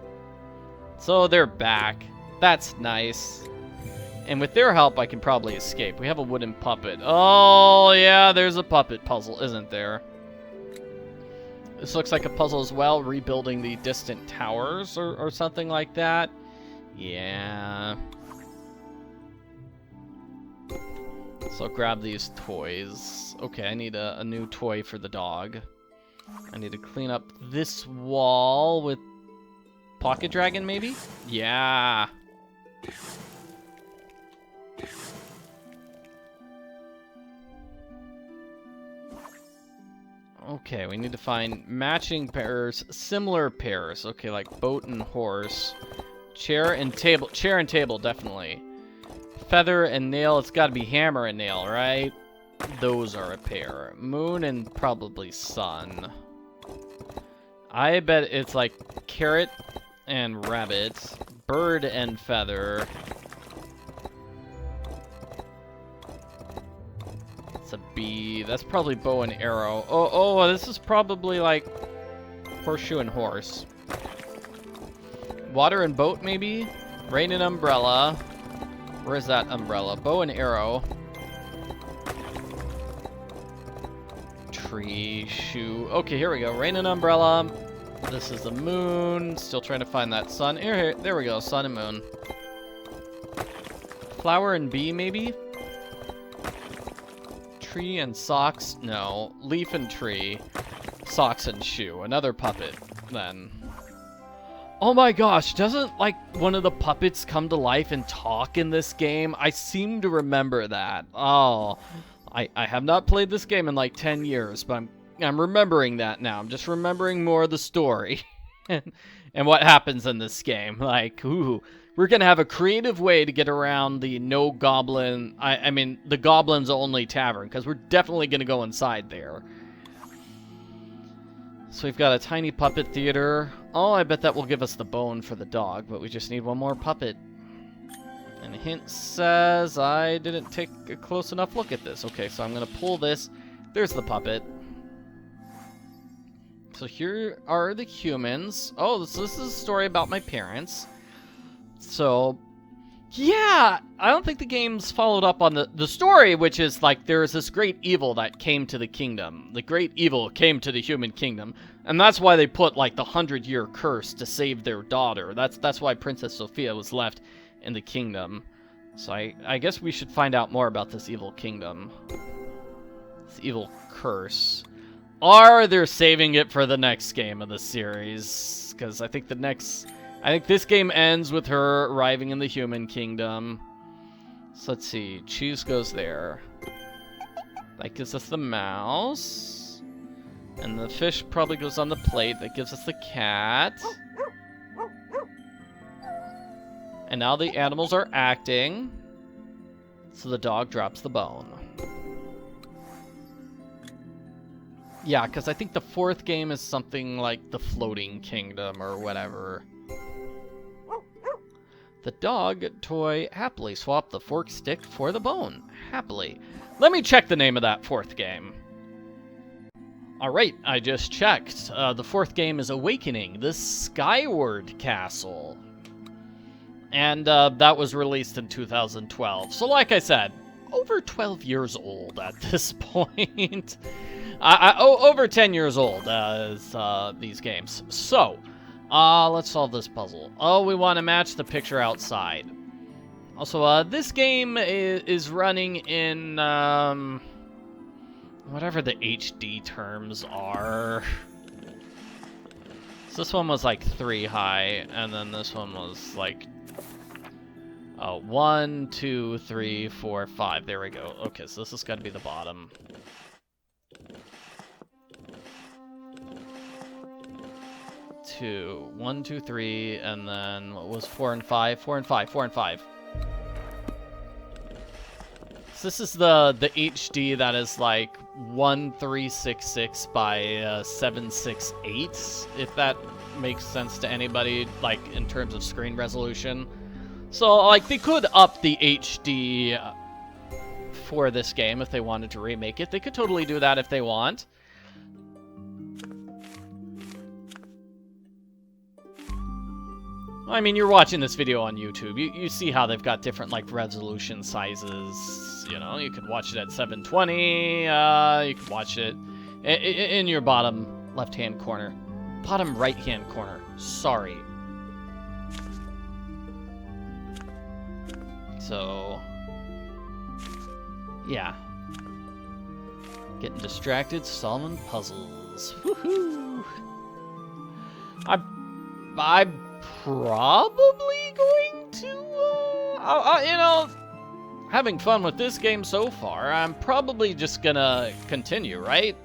So they're back. That's nice. And with their help, I can probably escape. We have a wooden puppet. Oh, yeah, there's a puppet puzzle, isn't there? This looks like a puzzle as well, rebuilding the distant towers or something like that. Yeah. So grab these toys. Okay, I need a new toy for the dog. I need to clean up this wall with Pocket Dragon, maybe? Yeah. Okay, we need to find matching pairs, similar pairs. Okay, like boat and horse. Chair and table. Chair and table, definitely. Feather and nail. It's got to be hammer and nail, right? Those are a pair. Moon and probably sun. I bet it's like carrot and rabbit. Bird and feather. It's a bee. That's probably bow and arrow. Oh, this is probably like horseshoe and horse. Water and boat, maybe? Rain and umbrella. Where's that umbrella? Bow and arrow. Tree, shoe. Okay, here we go. Rain and umbrella. This is the moon. Still trying to find that sun. Here, there we go. Sun and moon. Flower and bee, maybe? Tree and socks? No. Leaf and tree. Socks and shoe. Another puppet, then. Oh my gosh, doesn't, like, one of the puppets come to life and talk in this game? I seem to remember that. Oh, I have not played this game in, like, 10 years, but I'm remembering that now. I'm just remembering more of the story and what happens in this game. Like, ooh, we're gonna have a creative way to get around the no goblin, I mean, the goblins only tavern, because we're definitely gonna go inside there. So we've got a tiny puppet theater. Oh, I bet that will give us the bone for the dog, but we just need one more puppet. And hint says I didn't take a close enough look at this. Okay, so I'm going to pull this. There's the puppet. So here are the humans. Oh, so this is a story about my parents. So, yeah, I don't think the game's followed up on the story, which is like there is this great evil that came to the kingdom. The great evil came to the human kingdom, and that's why they put like the 100-year curse to save their daughter. That's why Princess Sophia was left in the kingdom. So I guess we should find out more about this evil kingdom. This evil curse. Or they're saving it for the next game of the series, because I think this game ends with her arriving in the human kingdom. So let's see. Cheese goes there. That gives us the mouse. And the fish probably goes on the plate. That gives us the cat. And now the animals are acting. So the dog drops the bone. Yeah, because I think the fourth game is something like the Floating Kingdom or whatever. The dog toy happily swapped the fork stick for the bone. Happily. Let me check the name of that fourth game. Alright, I just checked. The fourth game is Awakening, the Skyward Castle. And that was released in 2012. So like I said, over 12 years old at this point. Over 10 years old as these games. So, let's solve this puzzle. Oh, we want to match the picture outside. Also, this game is running in, whatever the HD terms are. So this one was like 3 high, and then this one was like 1, 2, 3, 4, 5. There we go. Okay, so this has got to be the bottom. Two. 1, 2, 3, and then what was 4 and 5? 4 and 5. 4 and 5. So this is the HD that is like 1366 by 768, if that makes sense to anybody, like in terms of screen resolution. So like they could up the HD for this game if they wanted to remake it. They could totally do that if they want. I mean, you're watching this video on YouTube. You see how they've got different, like, resolution sizes. You know, you could watch it at 720. You could watch it in your bottom left-hand corner. Bottom right-hand corner. Sorry. So, yeah. Getting distracted, solving puzzles. puzzles. Woohoo! I'm probably going to, you know, having fun with this game so far, I'm probably just gonna continue, right?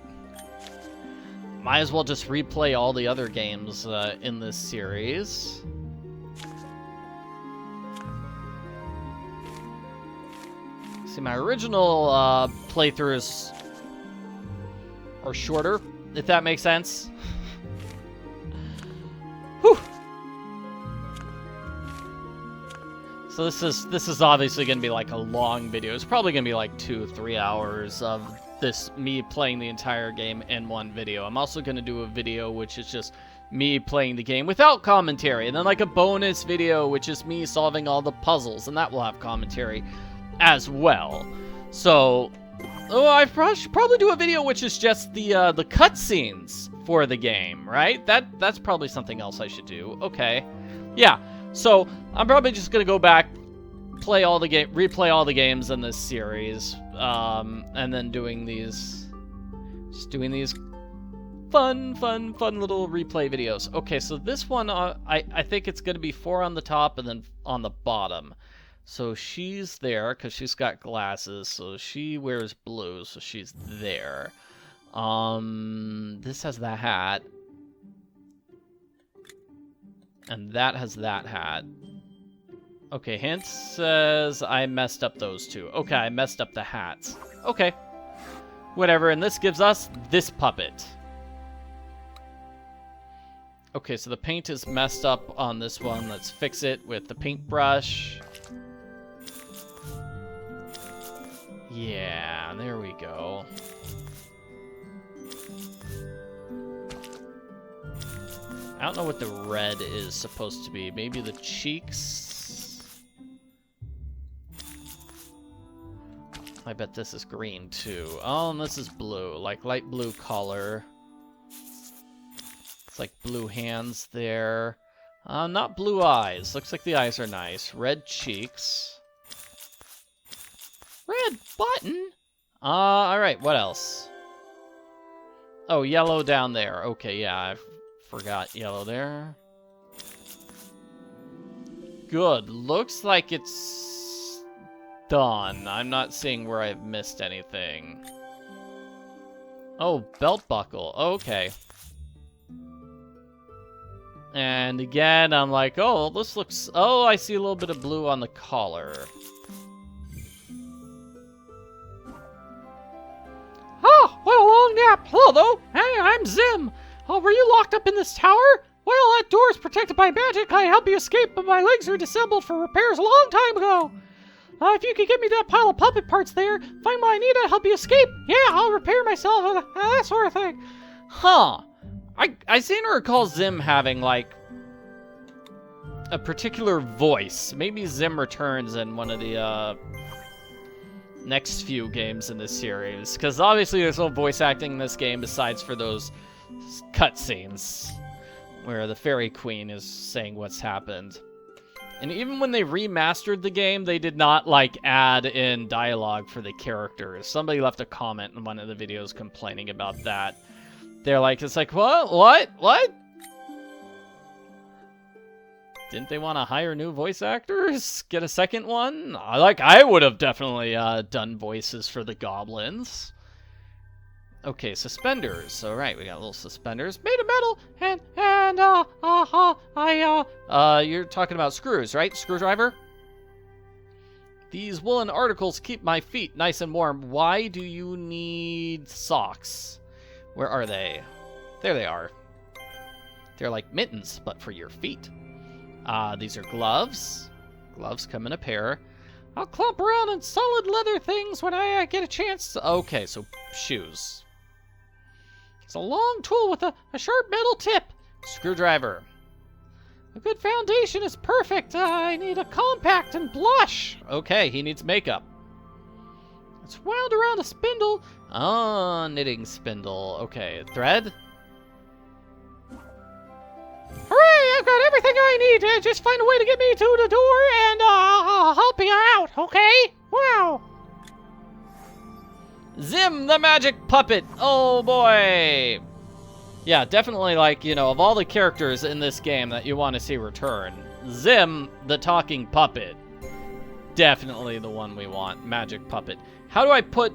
Might as well just replay all the other games in this series. See, my original playthroughs are shorter, if that makes sense. Whew. So this is obviously going to be like a long video. It's probably going to be like 2-3 hours of this, me playing the entire game in one video. I'm also going to do a video which is just me playing the game without commentary, and then like a bonus video which is me solving all the puzzles, and that will have commentary as well. So, I should probably do a video which is just the cutscenes for the game, right? That's probably something else I should do. Okay, yeah. So I'm probably just gonna go back, replay all the games in this series, and then doing these fun little replay videos. Okay, so this one, I think it's gonna be 4 on the top and then on the bottom. So she's there because she's got glasses, so she wears blue, so she's there. This has the hat. And that has that hat. Okay, hint says I messed up those two. Okay, I messed up the hats. Okay. Whatever, and this gives us this puppet. Okay, so the paint is messed up on this one. Let's fix it with the paintbrush. Yeah, there we go. I don't know what the red is supposed to be. Maybe the cheeks? I bet this is green too. Oh, and this is blue, like light blue color. It's like blue hands there. Not blue eyes. Looks like the eyes are nice. Red cheeks. Red button? Alright, what else? Oh, yellow down there. Okay, yeah, I forgot yellow there. Good. Looks like it's done. I'm not seeing where I've missed anything. Oh, belt buckle. Okay. And again, I'm like, oh, this looks... Oh, I see a little bit of blue on the collar. Oh, what a long nap. Hello, though. Hey, I'm Zim. Oh, were you locked up in this tower? Well, that door is protected by magic. I helped you escape, but my legs were disassembled for repairs a long time ago. If you could get me that pile of puppet parts there, find what I need to help you escape. Yeah, I'll repair myself, that sort of thing. Huh. I seem to recall Zim having, like, a particular voice. Maybe Zim returns in one of the, next few games in this series. Because obviously there's no voice acting in this game besides for those cutscenes where the Fairy Queen is saying what's happened. And even when they remastered the game, they did not, like, add in dialogue for the characters. Somebody left a comment in one of the videos complaining about that. They're like, it's like, what? Didn't they want to hire new voice actors? Get a second one? I would have definitely done voices for the goblins. Okay, suspenders. All right, we got little suspenders made of metal, you're talking about screws, right? Screwdriver? These woolen articles keep my feet nice and warm. Why do you need socks? Where are they? There they are. They're like mittens, but for your feet. These are gloves. Gloves come in a pair. I'll clomp around in solid leather things when I get a chance. Okay, so shoes. It's a long tool with a sharp metal tip. Screwdriver. A good foundation is perfect. I need a compact and blush. Okay, he needs makeup. It's wound around a spindle. Oh, knitting spindle. Okay, thread? Hooray, I've got everything I need. Just find a way to get me to the door and I'll help you out, okay? Wow. Zim, the magic puppet. Oh, boy. Yeah, definitely, like, you know, of all the characters in this game that you want to see return, Zim, the talking puppet, definitely the one we want. Magic puppet. How do I put...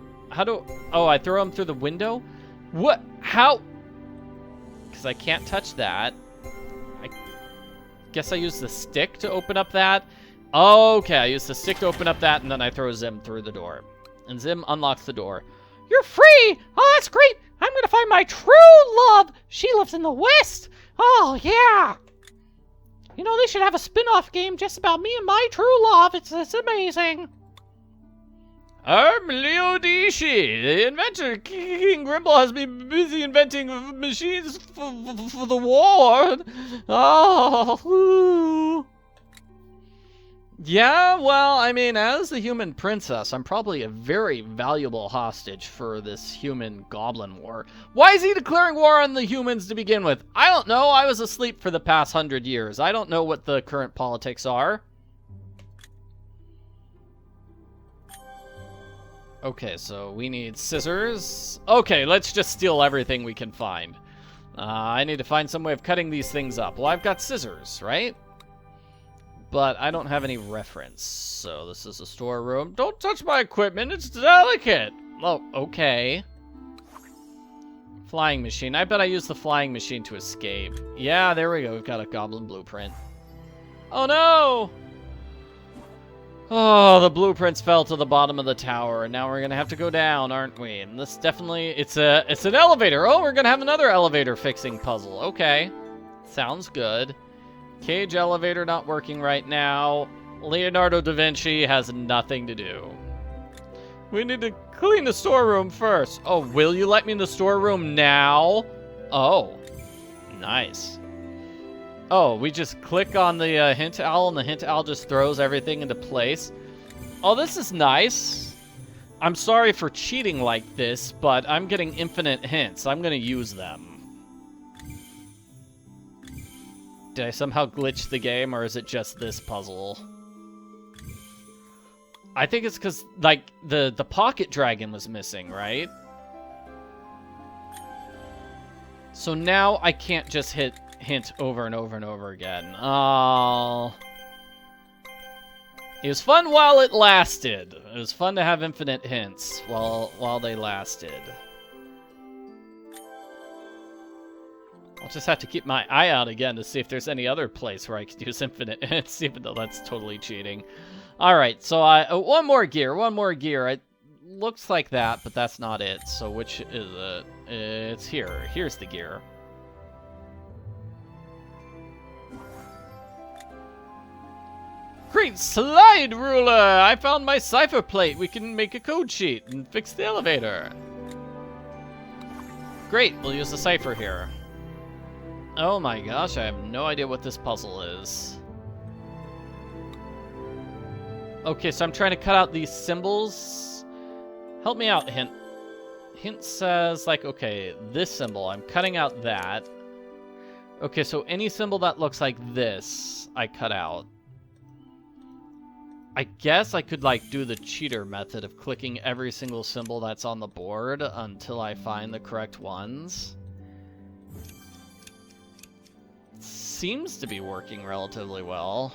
Oh, I throw him through the window? What? How? Because I can't touch that. I guess I use the stick to open up that. Okay, I use the stick to open up that, and then I throw Zim through the door. And Zim unlocks the door. You're free! Oh, that's great! I'm gonna find my true love! She lives in the West! Oh, yeah! You know, they should have a spin-off game just about me and my true love. It's amazing. I'm Leo Dishi, the inventor. King Grimble has been busy inventing machines for the war. Oh. Yeah, well, I mean, as the human princess, I'm probably a very valuable hostage for this human goblin war. Why is he declaring war on the humans to begin with? I don't know. I was asleep for the past 100 years. I don't know what the current politics are. Okay, so we need scissors. Okay, let's just steal everything we can find. I need to find some way of cutting these things up. Well, I've got scissors, right? But I don't have any reference. So this is a storeroom. Don't touch my equipment, it's delicate. Oh, okay. Flying machine. I bet I used the flying machine to escape. Yeah, there we go. We've got a goblin blueprint. Oh no! Oh, the blueprints fell to the bottom of the tower, and now we're gonna have to go down, aren't we? And this definitely, it's an elevator. Oh, we're gonna have another elevator fixing puzzle. Okay, sounds good. Cage elevator not working right now. Leonardo da Vinci has nothing to do. We need to clean the storeroom first. Oh, will you let me in the storeroom now? Oh, nice. Oh, we just click on the hint owl, and the hint owl just throws everything into place. Oh, this is nice. I'm sorry for cheating like this, but I'm getting infinite hints. I'm going to use them. Did I somehow glitch the game, or is it just this puzzle? I think it's because, like, the pocket dragon was missing, right? So now I can't just hit hint over and over and over again. Oh. It was fun while it lasted. It was fun to have infinite hints while they lasted. I'll just have to keep my eye out again to see if there's any other place where I could use infinite hints, even though that's totally cheating. Alright, so one more gear. It looks like that, but that's not it. So which is it? It's here. Here's the gear. Great slide ruler! I found my cipher plate. We can make a code sheet and fix the elevator. Great, we'll use the cipher here. Oh my gosh, I have no idea what this puzzle is. Okay, so I'm trying to cut out these symbols. Help me out, Hint. Hint says, like, okay, this symbol, I'm cutting out that. Okay, so any symbol that looks like this, I cut out. I guess I could, like, do the cheater method of clicking every single symbol that's on the board until I find the correct ones. Seems to be working relatively well.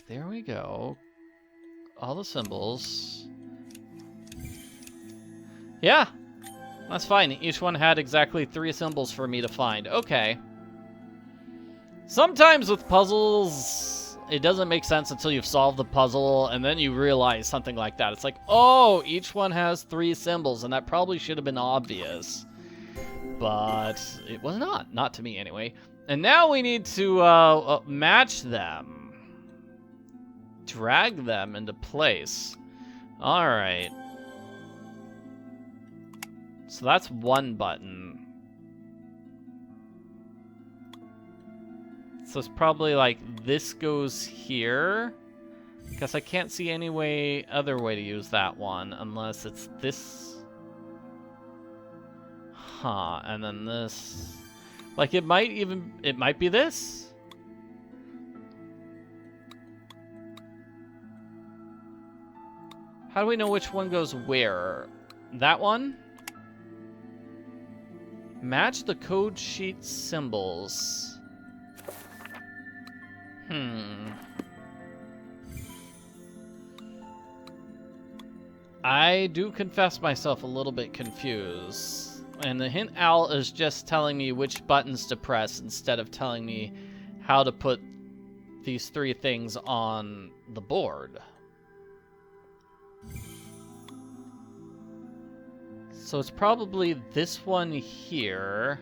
There we go. All the symbols. Yeah, that's fine. Each one had exactly 3 symbols for me to find. Okay. Sometimes with puzzles, it doesn't make sense until you've solved the puzzle, and then you realize something like that. It's like, oh, each one has 3 symbols, and that probably should have been obvious. But it was not. Not to me, anyway. And now we need to match them. Drag them into place. Alright. So that's one button. So it's probably like this goes here. Because I can't see any other way to use that one unless it's this. Huh, and then this. Like it might be this. How do we know which one goes where? That one? Match the code sheet symbols. I do confess myself a little bit confused. And the hint owl is just telling me which buttons to press instead of telling me how to put these 3 things on the board. So it's probably this one here.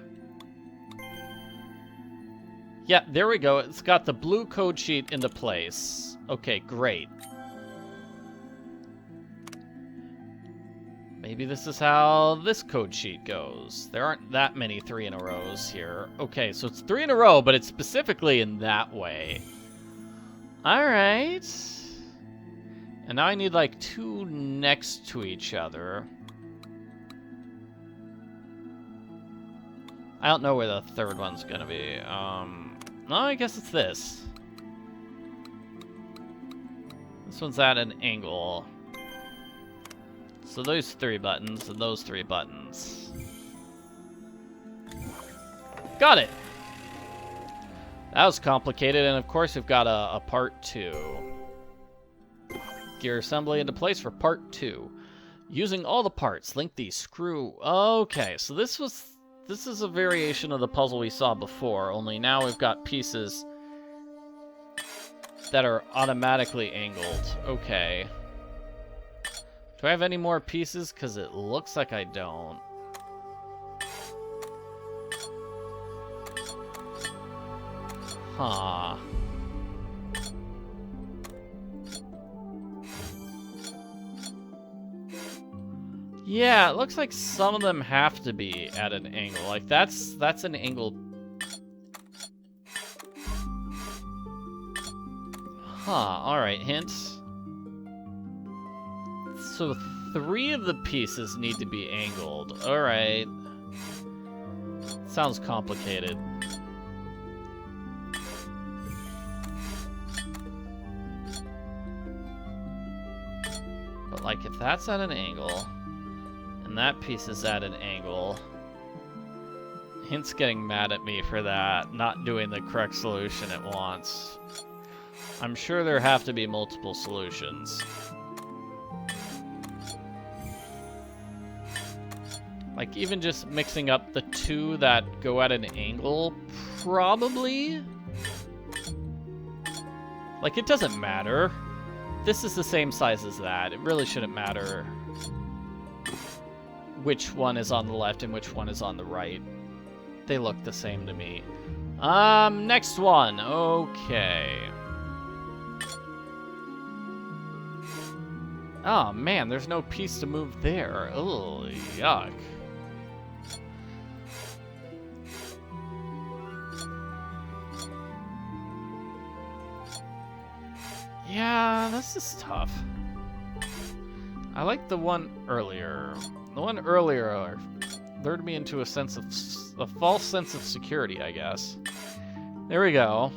Yeah, there we go. It's got the blue code sheet into place. Okay, great. Maybe this is how this code sheet goes. There aren't that many 3 in a rows here. Okay, so it's 3 in a row, but it's specifically in that way. Alright. And now I need like 2 next to each other. I don't know where the 3rd one's gonna be. No, I guess it's this. This one's at an angle. So those 3 buttons and those 3 buttons. Got it! That was complicated, and of course we've got a part 2. Gear assembly into place for part 2. Using all the parts, link the screw. Okay, so this is a variation of the puzzle we saw before, only now we've got pieces that are automatically angled. Okay. Do I have any more pieces? Because it looks like I don't. Huh. Yeah, it looks like some of them have to be at an angle. Like, that's an angle. Huh, alright, hints. So 3 of the pieces need to be angled. Alright. Sounds complicated. But, like, if that's at an angle, and that piece is at an angle, Hint's getting mad at me for that, not doing the correct solution it wants. I'm sure there have to be multiple solutions. Like, even just mixing up the 2 that go at an angle, probably? Like, it doesn't matter. This is the same size as that. It really shouldn't matter which one is on the left and which one is on the right. They look the same to me. Next one. Okay. Oh, man, there's no piece to move there. Oh, yuck. Yeah, this is tough. I like the one earlier. The one earlier lured me into a false sense of security, I guess. There we go.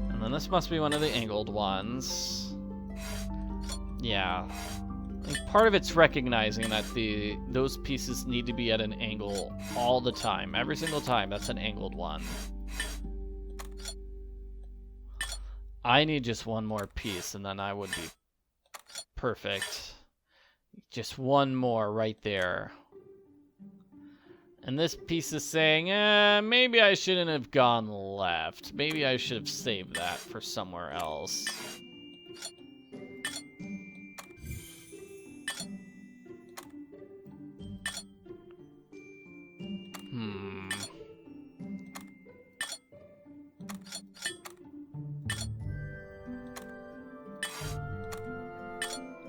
And then this must be one of the angled ones. Yeah. I think part of it's recognizing that those pieces need to be at an angle all the time. Every single time, that's an angled one. I need just one more piece, and then I would be perfect. Just one more right there. And this piece is saying, maybe I shouldn't have gone left. Maybe I should have saved that for somewhere else.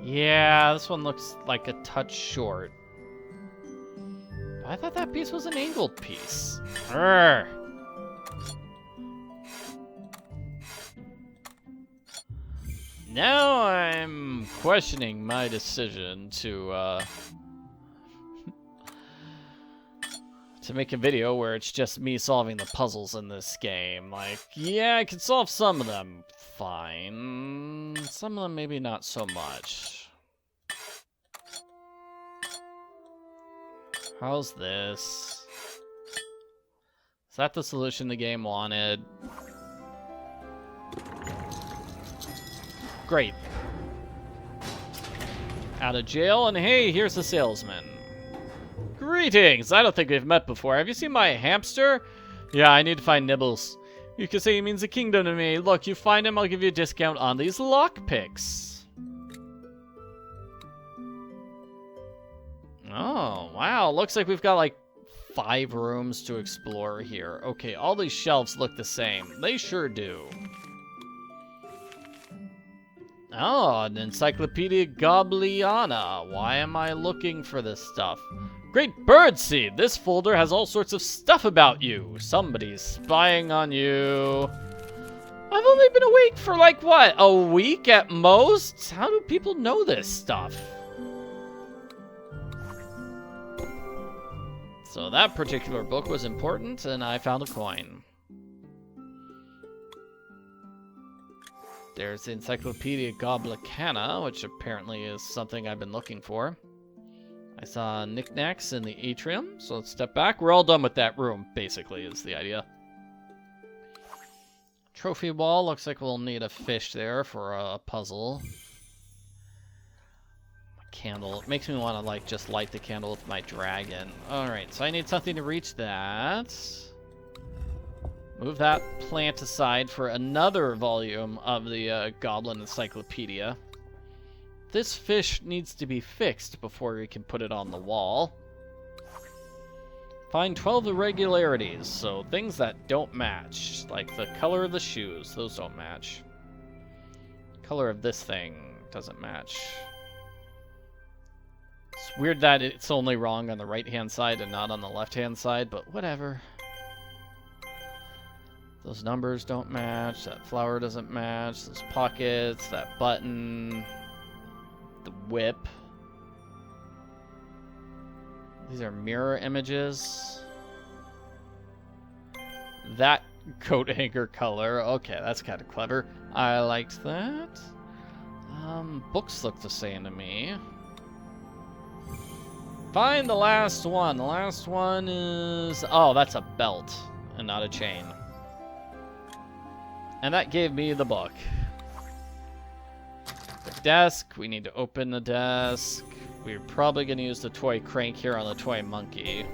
Yeah, this one looks like a touch short. I thought that piece was an angled piece. Urgh. Now I'm questioning my decision to to make a video where it's just me solving the puzzles in this game. Like, yeah, I can solve some of them fine. Some of them maybe not so much. How's this? Is that the solution the game wanted? Great. Out of jail, and hey, here's the salesman. Greetings! I don't think we've met before. Have you seen my hamster? Yeah, I need to find Nibbles. You can say he means the kingdom to me. Look, you find him, I'll give you a discount on these lockpicks. Oh, wow. Looks like we've got like 5 rooms to explore here. Okay, all these shelves look the same. They sure do. Oh, an Encyclopedia Gobliana. Why am I looking for this stuff? Great birdseed! This folder has all sorts of stuff about you. Somebody's spying on you. I've only been awake for like, what, a week at most? How do people know this stuff? So that particular book was important, and I found a coin. There's the Encyclopedia Goblicana, which apparently is something I've been looking for. I saw knickknacks in the atrium, so let's step back. We're all done with that room, basically, is the idea. Trophy wall, looks like we'll need a fish there for a puzzle. Candle, it makes me want to, like, just light the candle with my dragon. Alright, so I need something to reach that. Move that plant aside for another volume of the Goblin Encyclopedia. This fish needs to be fixed before we can put it on the wall. Find 12 irregularities, so things that don't match. Like the color of the shoes, those don't match. Color of this thing doesn't match. It's weird that it's only wrong on the right-hand side and not on the left-hand side, but whatever. Those numbers don't match, that flower doesn't match, those pockets, that button, the whip. These are mirror images. That coat hanger color, okay, that's kind of clever. I liked that. Books look the same to me. Find the last one. The last one is... oh, that's a belt and not a chain. And that gave me the book. The desk. We need to open the desk. We're probably going to use the toy crank here on the toy monkey.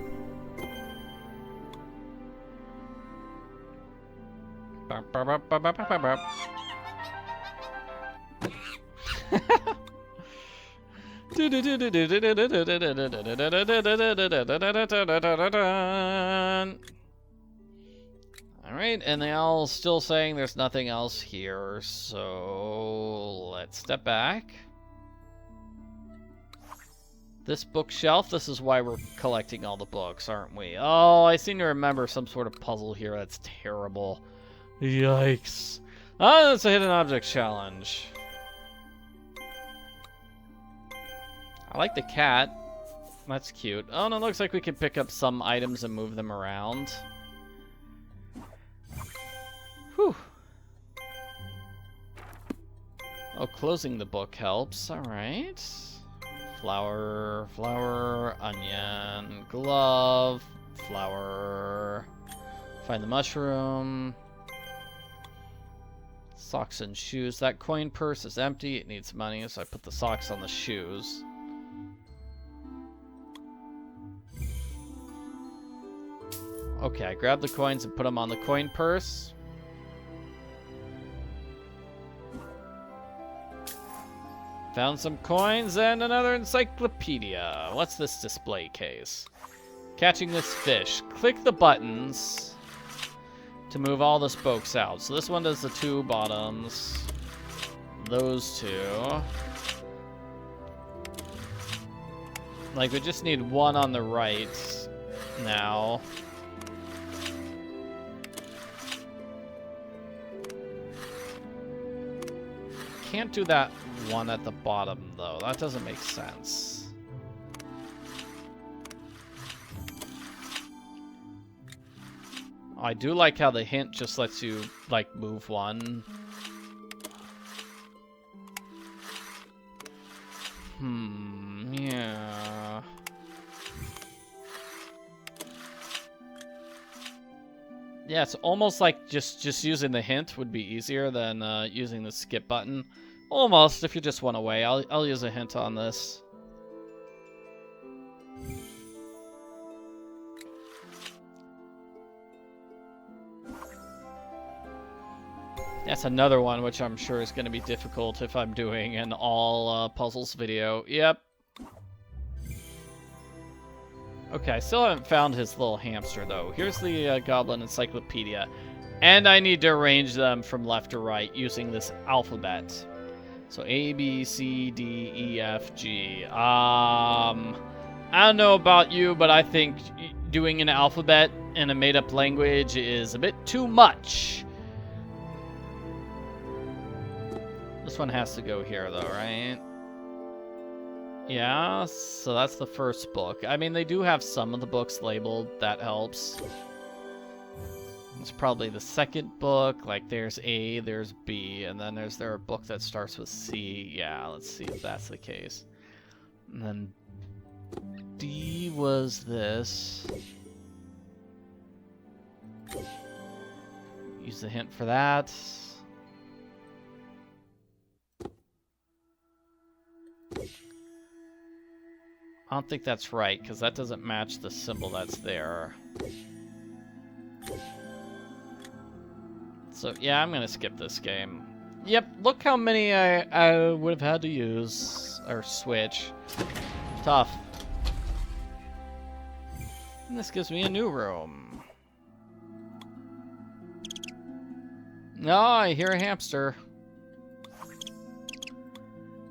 Alright, and they all still saying there's nothing else here, so let's step back. This bookshelf, this is why we're collecting all the books, aren't we? Oh, I seem to remember some sort of puzzle here that's terrible. Yikes. Oh, that's a hidden object challenge. I like the cat. That's cute. Oh, and it looks like we can pick up some items and move them around. Whew. Oh, closing the book helps. Alright. Flower, flower, onion, glove, flower. Find the mushroom. Socks and shoes. That coin purse is empty. It needs money, so I put the socks on the shoes. Okay, I grabbed the coins and put them on the coin purse. Found some coins and another encyclopedia. What's this display case? Catching this fish. Click the buttons to move all the spokes out. So this one does the 2 bottoms. Those 2. Like, we just need 1 on the right now. Can't do that 1 at the bottom, though. That doesn't make sense. I do like how the hint just lets you, like, move one. Yeah. Yeah, it's almost like just using the hint would be easier than using the skip button. Almost, if you just want to wait. I'll use a hint on this. That's another one which I'm sure is going to be difficult if I'm doing an all puzzles video. Yep. Okay, I still haven't found his little hamster, though. Here's the Goblin Encyclopedia. And I need to arrange them from left to right using this alphabet. So A, B, C, D, E, F, G. I don't know about you, but I think doing an alphabet in a made-up language is a bit too much. This one has to go here, though, right? Yeah, so that's the first book. I mean, they do have some of the books labeled. That helps. It's probably the second book. Like, there's A, there's B, and then there's a book that starts with C. Yeah, let's see if that's the case. And then D was this. Use the hint for that. I don't think that's right, because that doesn't match the symbol that's there. So, yeah, I'm going to skip this game. Yep, look how many I would have had to use, or switch. Tough. And this gives me a new room. No, I hear a hamster.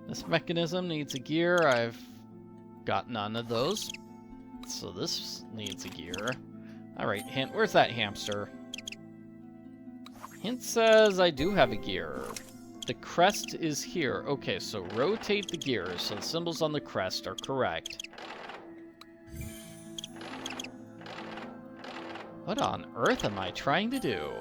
This mechanism needs a gear. I've got none of those. So this needs a gear. Alright, hint. Where's that hamster? Hint says I do have a gear. The crest is here. Okay, so rotate the gears so the symbols on the crest are correct. What on earth am I trying to do?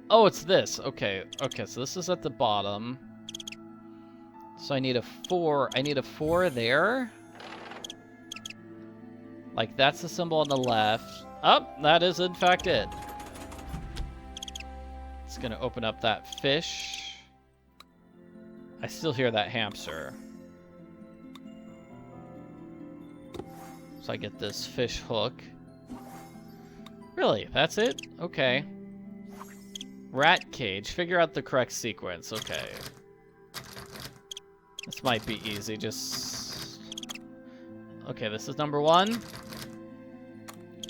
Oh, it's this. Okay, okay, so this is at the bottom. So I need a 4. I need a 4 there. Like, that's the symbol on the left. Oh, that is in fact it. It's gonna open up that fish. I still hear that hamster. So I get this fish hook. Really? That's it? Okay. Rat cage. Figure out the correct sequence. Okay. This might be easy. Just... Okay, this is number 1.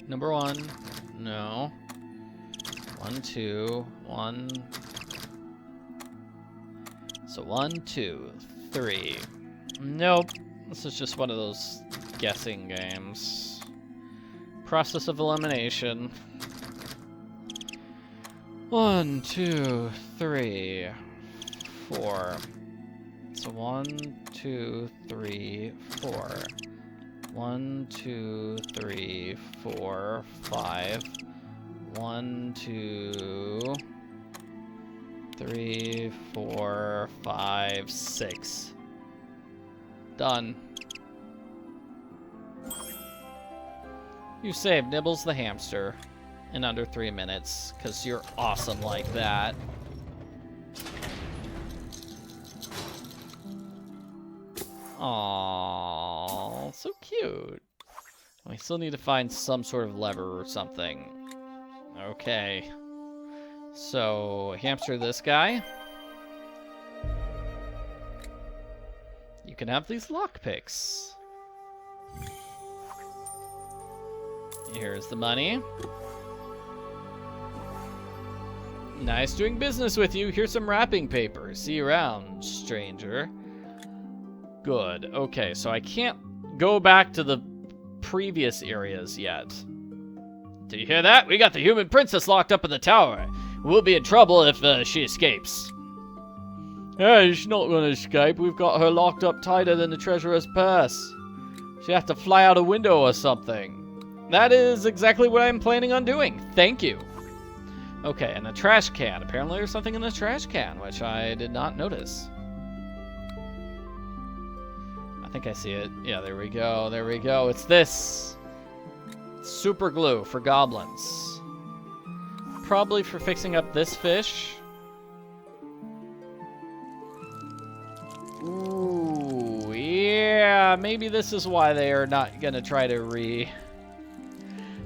Number 1. No. 1, 2. 1. So 1, 2, 3. Nope. This is just one of those guessing games. Process of elimination. 1, 2, 3, 4. So 1, 2, 3, 4. 1, 2, 3, 4, 5. 1, 2, 3, 4, 5, 6. Done. You saved Nibbles the hamster in under 3 minutes, because you're awesome like that. Aww, so cute. We still need to find some sort of lever or something. Okay. So, hamster this guy. You can have these lockpicks. Here's the money. Nice doing business with you. Here's some wrapping paper. See you around, stranger. Good. Okay, so I can't go back to the previous areas yet. Did you hear that? We got the human princess locked up in the tower. We'll be in trouble if she escapes. Hey, she's not gonna escape. We've got her locked up tighter than the treasurer's purse. She have to fly out a window or something. That is exactly what I'm planning on doing. Thank you. Okay, and a trash can. Apparently there's something in the trash can, which I did not notice. I think I see it. Yeah, there we go. There we go. It's this. Super glue for goblins. Probably for fixing up this fish. Ooh, yeah. Maybe this is why they are not going to try to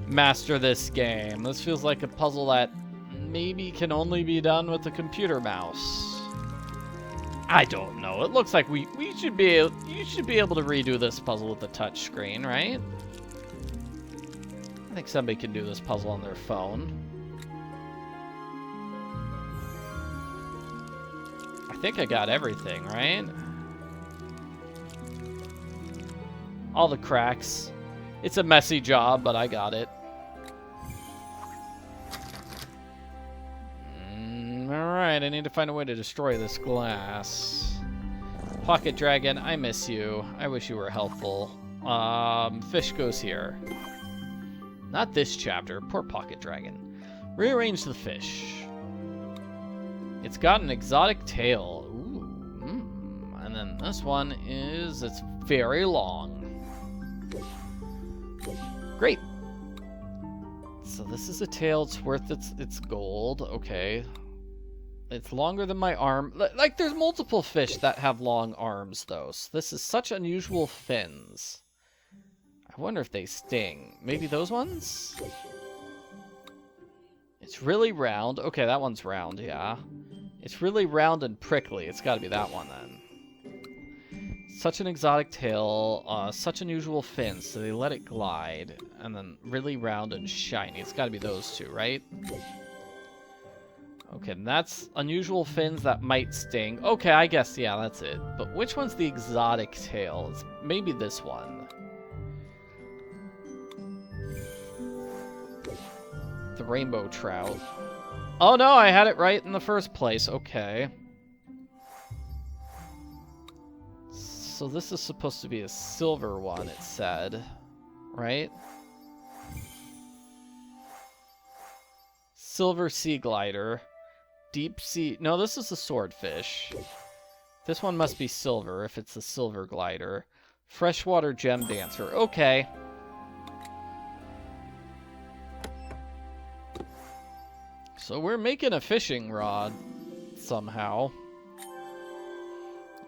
master this game. This feels like a puzzle that maybe can only be done with a computer mouse. I don't know. It looks like you should be able to redo this puzzle with a touch screen, right? I think somebody can do this puzzle on their phone. I think I got everything, right? All the cracks. It's a messy job, but I got it. Alright, I need to find a way to destroy this glass. Pocket Dragon, I miss you. I wish you were helpful. Fish goes here. Not this chapter. Poor Pocket Dragon. Rearrange the fish. It's got an exotic tail. Ooh. And then this one is... it's very long. Great. So this is a tail. It's worth its gold. Okay. It's longer than my arm. Like, there's multiple fish that have long arms, though. So this is such unusual fins. I wonder if they sting. Maybe those ones? It's really round. Okay, that one's round, yeah. It's really round and prickly. It's got to be that one, then. Such an exotic tail. Such unusual fins. So they let it glide. And then really round and shiny. It's got to be those two, right? Okay, and that's unusual fins that might sting. Okay, I guess, yeah, that's it. But which one's the exotic tail? It's maybe this one. The rainbow trout. Oh no, I had it right in the first place. Okay. So this is supposed to be a silver one, it said. Right? Silver sea glider. Deep sea... no, this is a swordfish. This one must be silver if it's a silver glider. Freshwater gem dancer. Okay. So we're making a fishing rod somehow.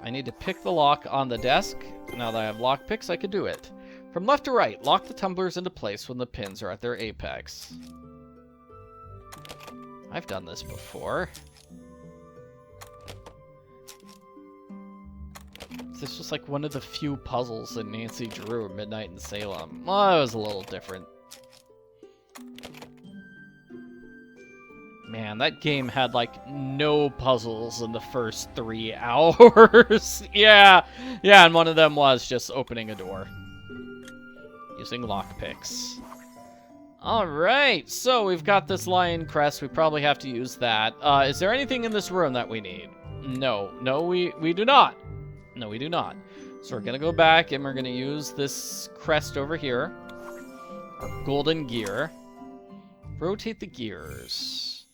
I need to pick the lock on the desk. Now that I have lock picks, I can do it. From left to right, lock the tumblers into place when the pins are at their apex. I've done this before. This was like one of the few puzzles in Nancy Drew Midnight in Salem. Well, it was a little different. Man, that game had like no puzzles in the first 3 hours. Yeah, and one of them was just opening a door. Using lockpicks. Alright, so we've got this lion crest. We probably have to use that. Is there anything in this room that we need? No, we do not. No, we do not. So we're going to go back and we're going to use this crest over here. Our golden gear. Rotate the gears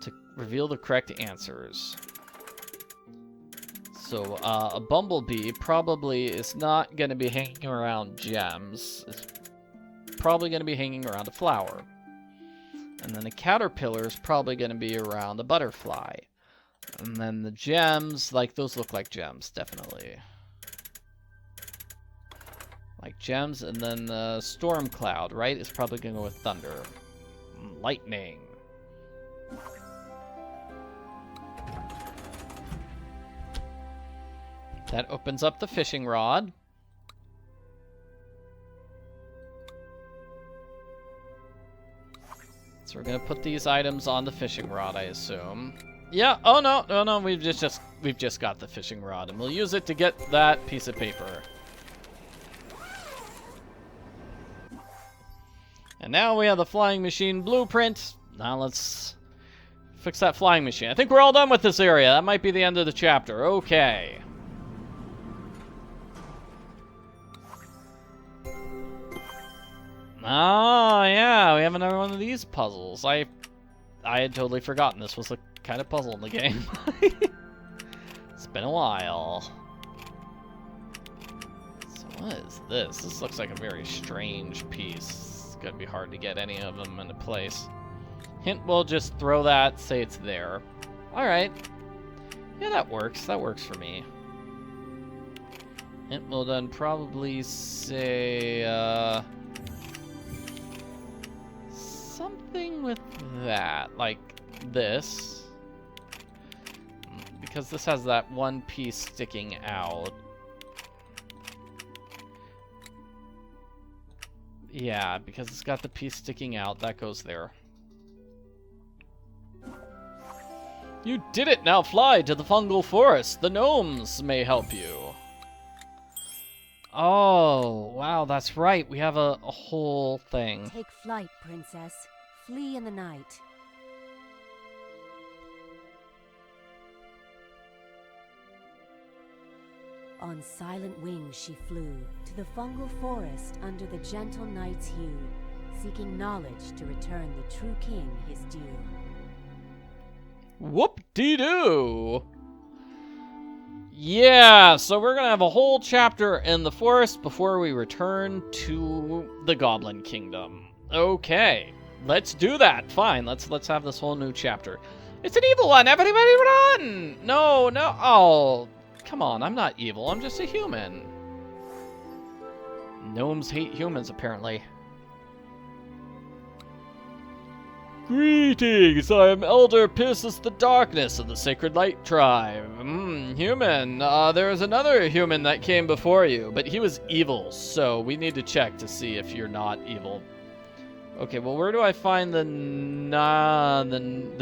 to reveal the correct answers. So a bumblebee probably is not going to be hanging around gems. It's probably going to be hanging around a flower. And then a caterpillar is probably going to be around a butterfly. And then the gems, like those look like gems, definitely. Like gems, and then the storm cloud, right? It's probably going to go with thunder. Lightning. That opens up the fishing rod. So we're gonna put these items on the fishing rod, I assume. Yeah. Oh no, we've just got the fishing rod, and we'll use it to get that piece of paper. And now we have the flying machine blueprint. Now let's fix that flying machine. I think we're all done with this area. That might be the end of the chapter. Okay. Oh, yeah, we have another one of these puzzles. I had totally forgotten this was a kind of puzzle in the game. It's been a while. So what is this? This looks like a very strange piece. It's gonna be hard to get any of them into place. Hint, we'll just throw that, say it's there. Alright. Yeah, that works. That works for me. Hint, we'll then probably say, something with that, like this. Because this has that one piece sticking out. Yeah, because it's got the piece sticking out, that goes there. You did it! Now fly to the fungal forest. The gnomes may help you. Oh, wow, that's right. We have a whole thing. Take flight, princess. Flee in the night. On silent wings she flew to the fungal forest under the gentle night's hue, seeking knowledge to return the true king his due. Whoop-dee-doo! Yeah, so we're gonna have a whole chapter in the forest before we return to the Goblin Kingdom. Okay, let's do that. Fine, let's have this whole new chapter. It's an evil one! Everybody run! No, no, oh, come on, I'm not evil, I'm just a human. Gnomes hate humans, apparently. Greetings, I am Elder Pisces the Darkness of the Sacred Light Tribe. Human, there is another human that came before you, but he was evil, so we need to check to see if you're not evil. Okay, well, where do I find the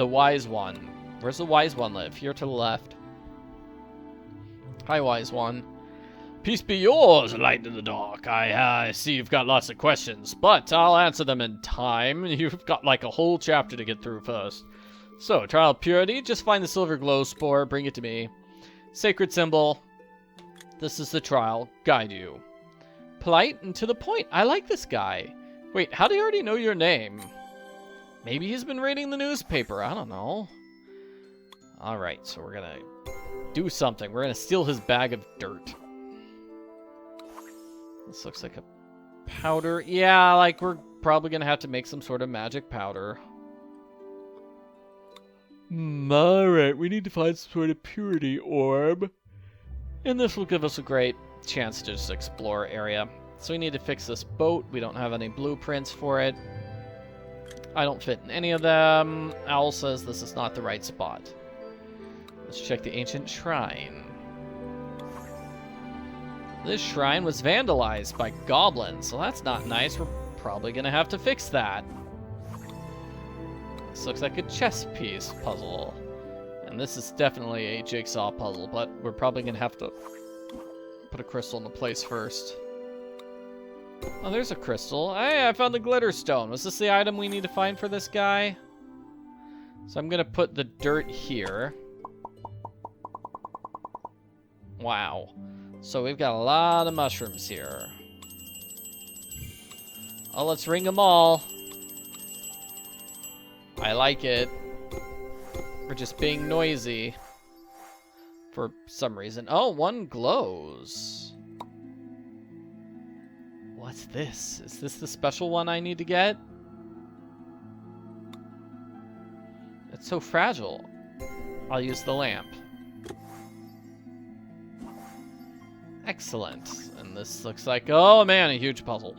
wise one? Where's the wise one live? Here to the left. Hi, wise one. Peace be yours, light in the dark. I see you've got lots of questions, but I'll answer them in time. You've got like a whole chapter to get through first. So, trial of purity, just find the silver glow spore, bring it to me. Sacred symbol. This is the trial. Guide you. Polite and to the point. I like this guy. Wait, how do you already know your name? Maybe he's been reading the newspaper. I don't know. Alright, so we're gonna do something. We're gonna steal his bag of dirt. This looks like a powder. Yeah, like we're probably gonna have to make some sort of magic powder. Alright, we need to find some sort of purity orb. And this will give us a great chance to just explore area. So we need to fix this boat. We don't have any blueprints for it. I don't fit in any of them. Owl says this is not the right spot. Let's check the ancient shrine. This shrine was vandalized by goblins, so that's not nice. We're probably gonna have to fix that. This looks like a chess piece puzzle. And this is definitely a jigsaw puzzle, but we're probably gonna have to put a crystal into place first. Oh, there's a crystal. Hey, I found the glitter stone. Was this the item we need to find for this guy? So I'm gonna put the dirt here. Wow. So we've got a lot of mushrooms here. Oh, let's ring them all. I like it. We're just being noisy. For some reason. Oh, one glows. What's this? Is this the special one I need to get? It's so fragile. I'll use the lamp. Excellent. And this looks like, oh man, a huge puzzle.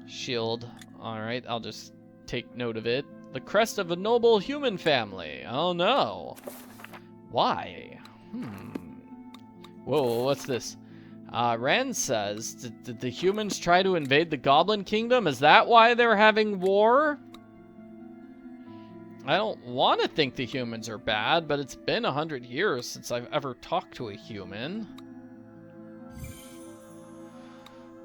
Shield. Alright, I'll just take note of it. The crest of a noble human family. Oh no. Why? Whoa, what's this? Ren says, did the humans try to invade the Goblin Kingdom? Is that why they're having war? I don't want to think the humans are bad, but it's been 100 years since I've ever talked to a human.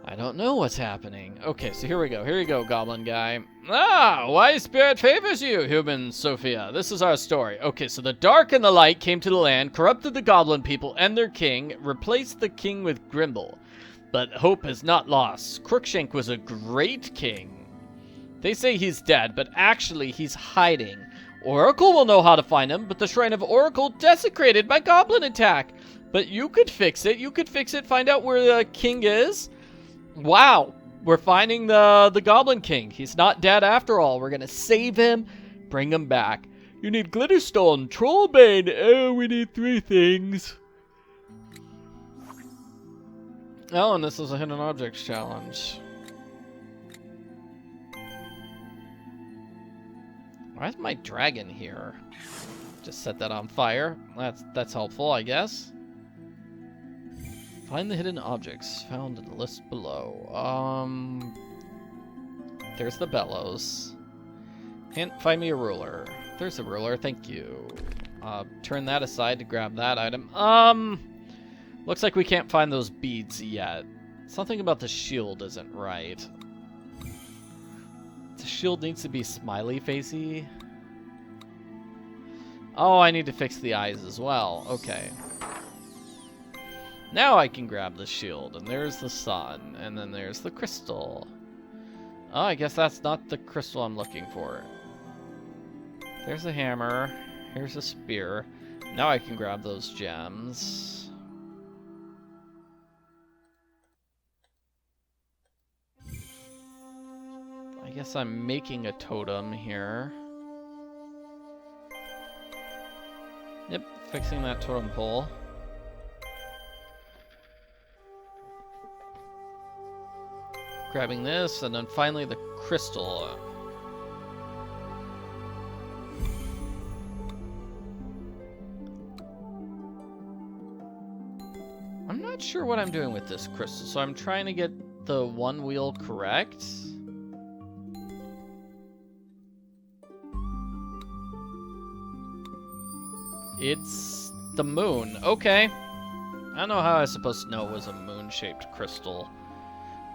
I don't know what's happening. Okay, so here we go. Here you go, goblin guy. Ah, wise spirit favors you, human Sophia. This is our story. Okay, so the dark and the light came to the land, corrupted the goblin people and their king, replaced the king with Grimble. But hope is not lost. Crookshank was a great king. They say he's dead, but actually he's hiding. Oracle will know how to find him, but the Shrine of Oracle desecrated by goblin attack. But you could fix it. You could fix it, find out where the king is. Wow. We're finding the Goblin King. He's not dead after all. We're going to save him, bring him back. You need Glitterstone, Trollbane. Oh, we need 3 things. Oh, and this is a Hidden Objects challenge. Why is my dragon here? Just set that on fire. That's helpful, I guess. Find the hidden objects found in the list below. There's the bellows. Hint, find me a ruler. There's a ruler, thank you. Turn that aside to grab that item. Looks like we can't find those beads yet. Something about the shield isn't right. The shield needs to be smiley facey. Oh, I need to fix the eyes as well. Okay. Now I can grab the shield, and there's the sun, and then there's the crystal. Oh, I guess that's not the crystal I'm looking for. There's a hammer. Here's a spear. Now I can grab those gems. I guess I'm making a totem here. Yep, fixing that totem pole. Grabbing this, and then finally the crystal. I'm not sure what I'm doing with this crystal, so I'm trying to get the one wheel correct. It's the moon. Okay. I don't know how I was supposed to know it was a moon-shaped crystal.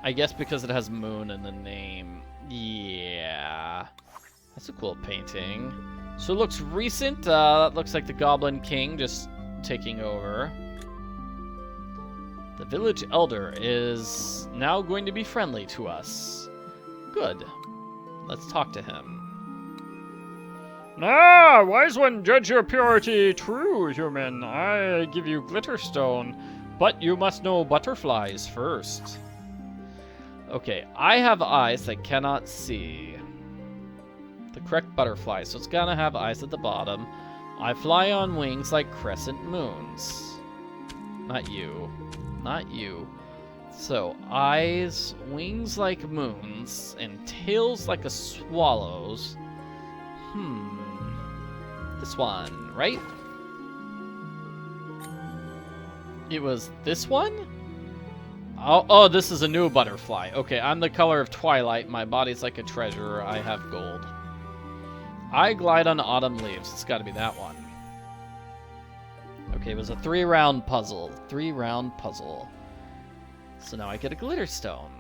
I guess because it has moon in the name. Yeah. That's a cool painting. So it looks recent. That looks like the Goblin King just taking over. The village elder is now going to be friendly to us. Good. Let's talk to him. Ah, wise one, judge your purity true, human. I give you glitterstone, but you must know butterflies first. Okay, I have eyes that cannot see. The correct butterfly, so it's gonna have eyes at the bottom. I fly on wings like crescent moons. Not you. Not you. So, eyes, wings like moons, and tails like a swallow's. This one, right? It was this one? Oh, this is a new butterfly. Okay, I'm the color of twilight. My body's like a treasure. I have gold. I glide on autumn leaves. It's got to be that one. Okay, it was a 3-round puzzle. 3-round puzzle. So now I get a glitter stone.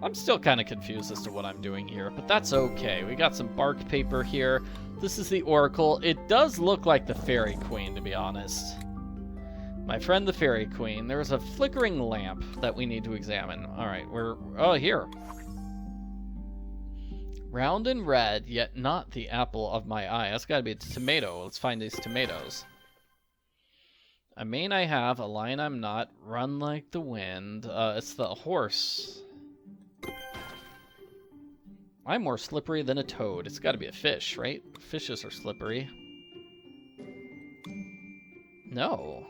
I'm still kind of confused as to what I'm doing here, but that's okay. We got some bark paper here. This is the Oracle. It does look like the Fairy Queen, to be honest. My friend the Fairy Queen. There is a flickering lamp that we need to examine. Alright, oh, here. Round and red, yet not the apple of my eye. That's gotta be a tomato. Let's find these tomatoes. A mane I have, a lion I'm not, run like the wind. It's the horse. I'm more slippery than a toad. It's gotta be a fish, right? Fishes are slippery. No.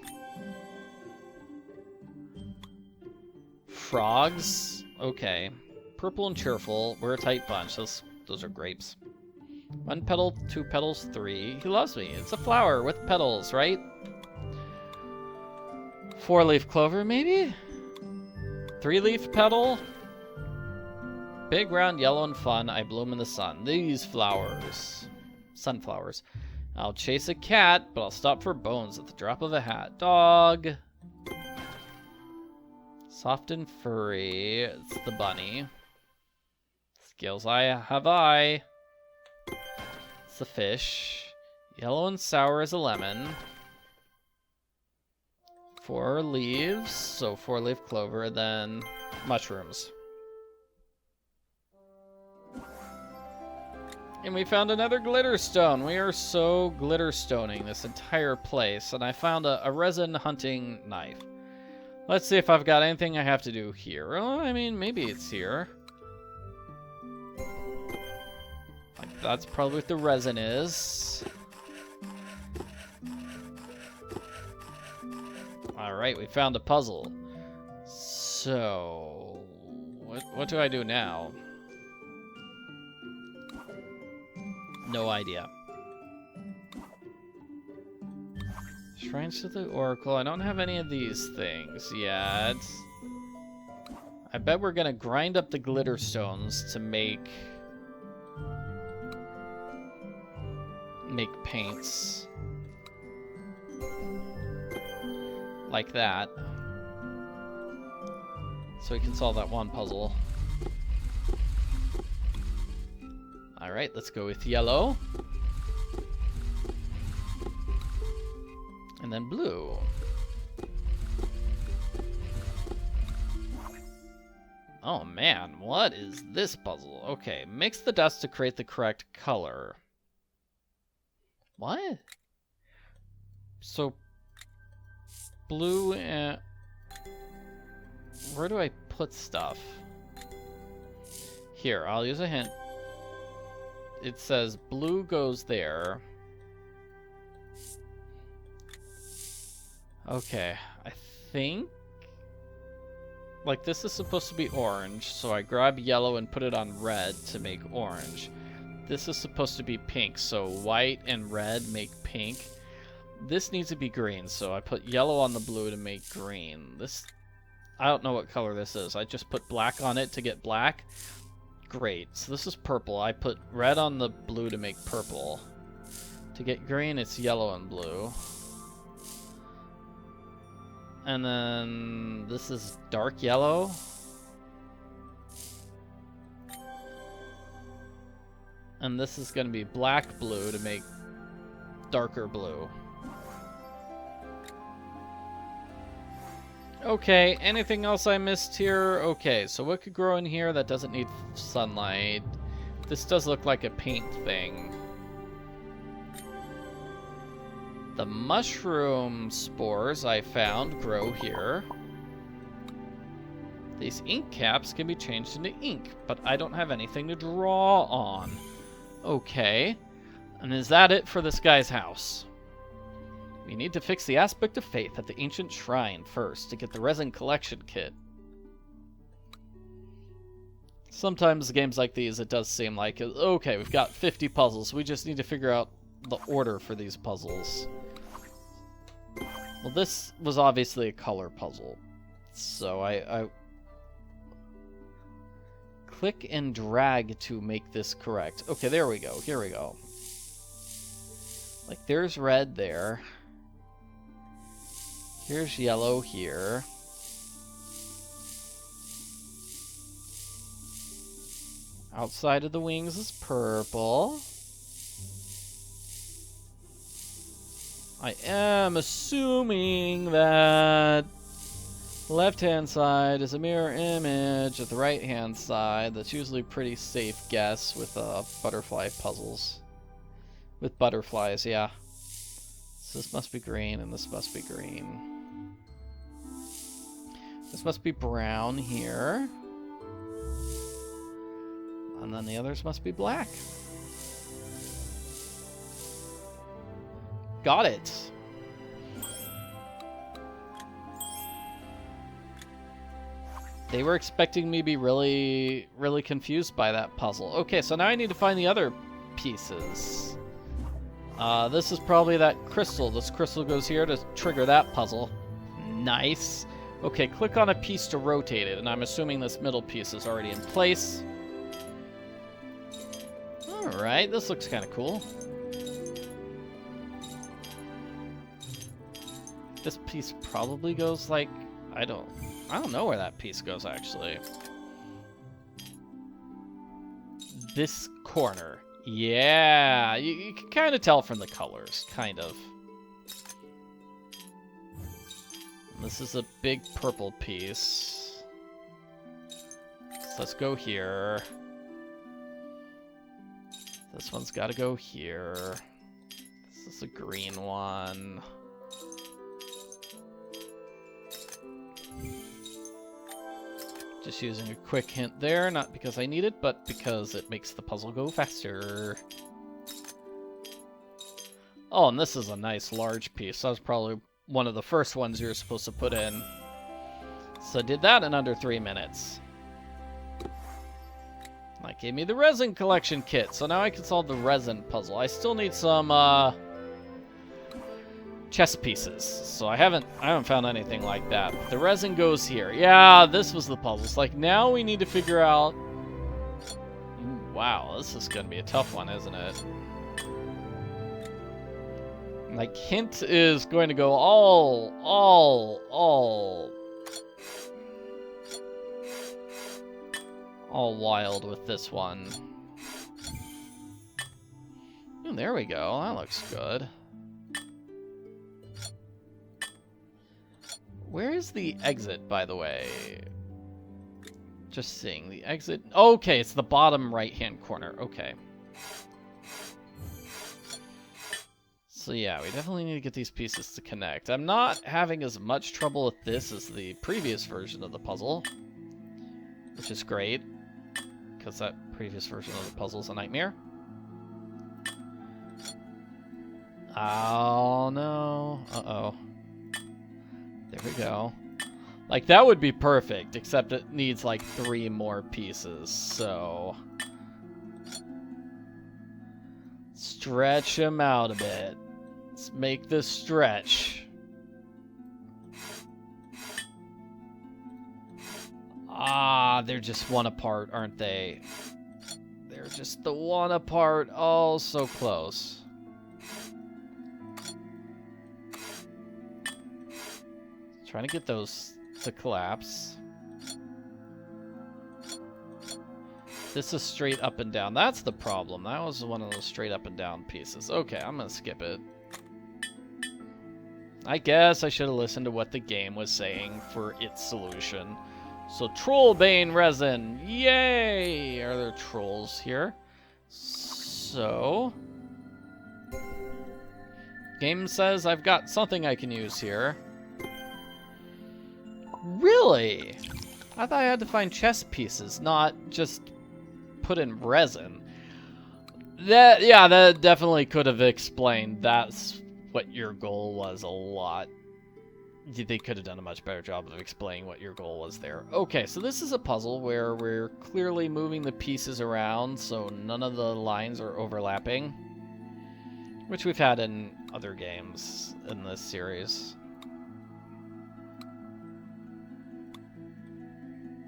Frogs? Okay. Purple and cheerful. We're a tight bunch. Those are grapes. 1 petal, 2 petals, 3. He loves me. It's a flower with petals, right? 4-leaf clover, maybe? 3-leaf petal? Big, round, yellow, and fun. I bloom in the sun. These flowers. Sunflowers. I'll chase a cat, but I'll stop for bones at the drop of a hat. Dog. Soft and furry. It's the bunny. Scales I have I. It's the fish. Yellow and sour as a lemon. 4 leaves, so 4-leaf clover, then mushrooms. And we found another glitter stone. We are so glitter stoning this entire place. And I found a resin hunting knife. Let's see if I've got anything I have to do here. Well, I mean, maybe it's here. Like, that's probably what the resin is. Alright, we found a puzzle. So, what do I do now? No idea. Shrines to the Oracle. I don't have any of these things yet. I bet we're gonna grind up the glitter stones to make paints. Like that. So we can solve that one puzzle. Alright, let's go with yellow. And then blue. Oh man, what is this puzzle? Okay, mix the dust to create the correct color. What? So, blue and... Where do I put stuff? Here, I'll use a hint. It says blue goes there. Okay, I think... Like, this is supposed to be orange, so I grab yellow and put it on red to make orange. This is supposed to be pink, so white and red make pink. This needs to be green, so I put yellow on the blue to make green. This... I don't know what color this is. I just put black on it to get black. Great, so this is purple. I put red on the blue to make purple. To get green, it's yellow and blue. And then this is dark yellow. And this is going to be black blue to make darker blue. Okay, anything else I missed here? Okay, so what could grow in here that doesn't need sunlight? This does look like a paint thing. The mushroom spores I found grow here. These ink caps can be changed into ink, but I don't have anything to draw on. Okay, and is that it for this guy's house? We need to fix the aspect of faith at the ancient shrine first to get the resin collection kit. Sometimes games like these, it does seem like, okay, we've got 50 puzzles. We just need to figure out the order for these puzzles. Well, this was obviously a color puzzle. So I click and drag to make this correct. Okay, there we go. Here we go. Like, there's red there. Here's yellow here. Outside of the wings is purple. I am assuming that the left-hand side is a mirror image of the right-hand side. That's usually a pretty safe guess with butterfly puzzles. With butterflies, yeah. So this must be green, and this must be green. This must be brown here. And then the others must be black. Got it. They were expecting me to be really, really confused by that puzzle. Okay, so now I need to find the other pieces. This is probably that crystal. This crystal goes here to trigger that puzzle. Nice. Okay, click on a piece to rotate it, and I'm assuming this middle piece is already in place. Alright, this looks kind of cool. This piece probably goes like... I don't know where that piece goes, actually. This corner. Yeah, you can kind of tell from the colors, kind of. This is a big purple piece. So let's go here. This one's got to go here. This is a green one. Just using a quick hint there, not because I need it, but because it makes the puzzle go faster. Oh, and this is a nice large piece. That was probably one of the first ones you were supposed to put in. So I did that in under 3 minutes. That gave me the resin collection kit, so now I can solve the resin puzzle. I still need some chess pieces, so I haven't found anything like that. But the resin goes here. Yeah, this was the puzzle. It's like now we need to figure out. Ooh, wow, this is gonna be a tough one, isn't it? Like, hint is going to go all wild with this one. Ooh, there we go. That looks good. Where is the exit, by the way? Just seeing the exit. Okay, it's the bottom right-hand corner. Okay. So yeah, we definitely need to get these pieces to connect. I'm not having as much trouble with this as the previous version of the puzzle, which is great, because that previous version of the puzzle is a nightmare. Oh no. Uh-oh. There we go. Like, that would be perfect, except it needs like 3 more pieces, so stretch them out a bit. Let's make this stretch. Ah, they're just one apart, aren't they? They're just the one apart. Oh, so close. Trying to get those to collapse. This is straight up and down. That's the problem. That was one of those straight up and down pieces. Okay, I'm gonna skip it. I guess I should have listened to what the game was saying for its solution. So, Trollbane resin. Yay! Are there trolls here? So, game says I've got something I can use here. Really? I thought I had to find chess pieces, not just put in resin. That definitely could have explained that's what your goal was a lot. They could have done a much better job of explaining what your goal was there. Okay, so this is a puzzle where we're clearly moving the pieces around so none of the lines are overlapping, which we've had in other games in this series.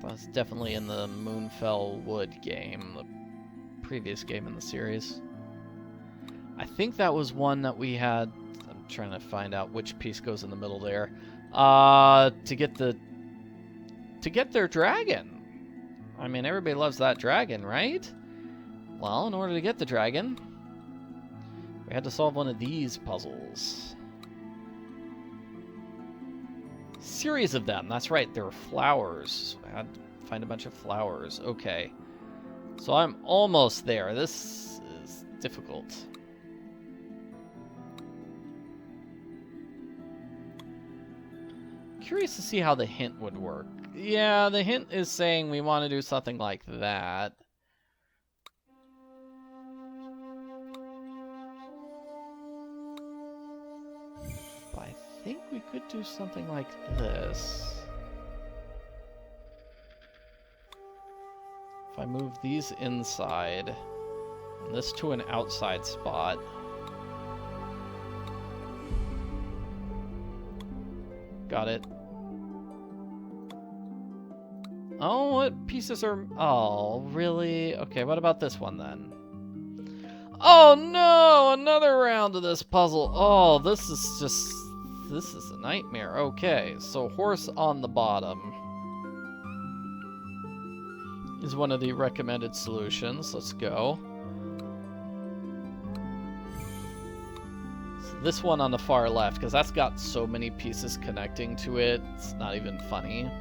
That's definitely in the Moonfell Wood game, the previous game in the series. I think that was one that we had. I'm trying to find out which piece goes in the middle there. To get their dragon. I mean, everybody loves that dragon, right? Well, in order to get the dragon, we had to solve one of these puzzles. Series of them. That's right. There were flowers. I had to find a bunch of flowers. Okay. So I'm almost there. This is difficult. Curious to see how the hint would work. Yeah, the hint is saying we want to do something like that. But I think we could do something like this. If I move these inside, and this to an outside spot. Got it. Oh, what pieces are... Oh, really? Okay, what about this one then? Oh no! Another round of this puzzle. Oh, this is just... This is a nightmare. Okay, so horse on the bottom is one of the recommended solutions. Let's go. So this one on the far left, because that's got so many pieces connecting to it, it's not even funny.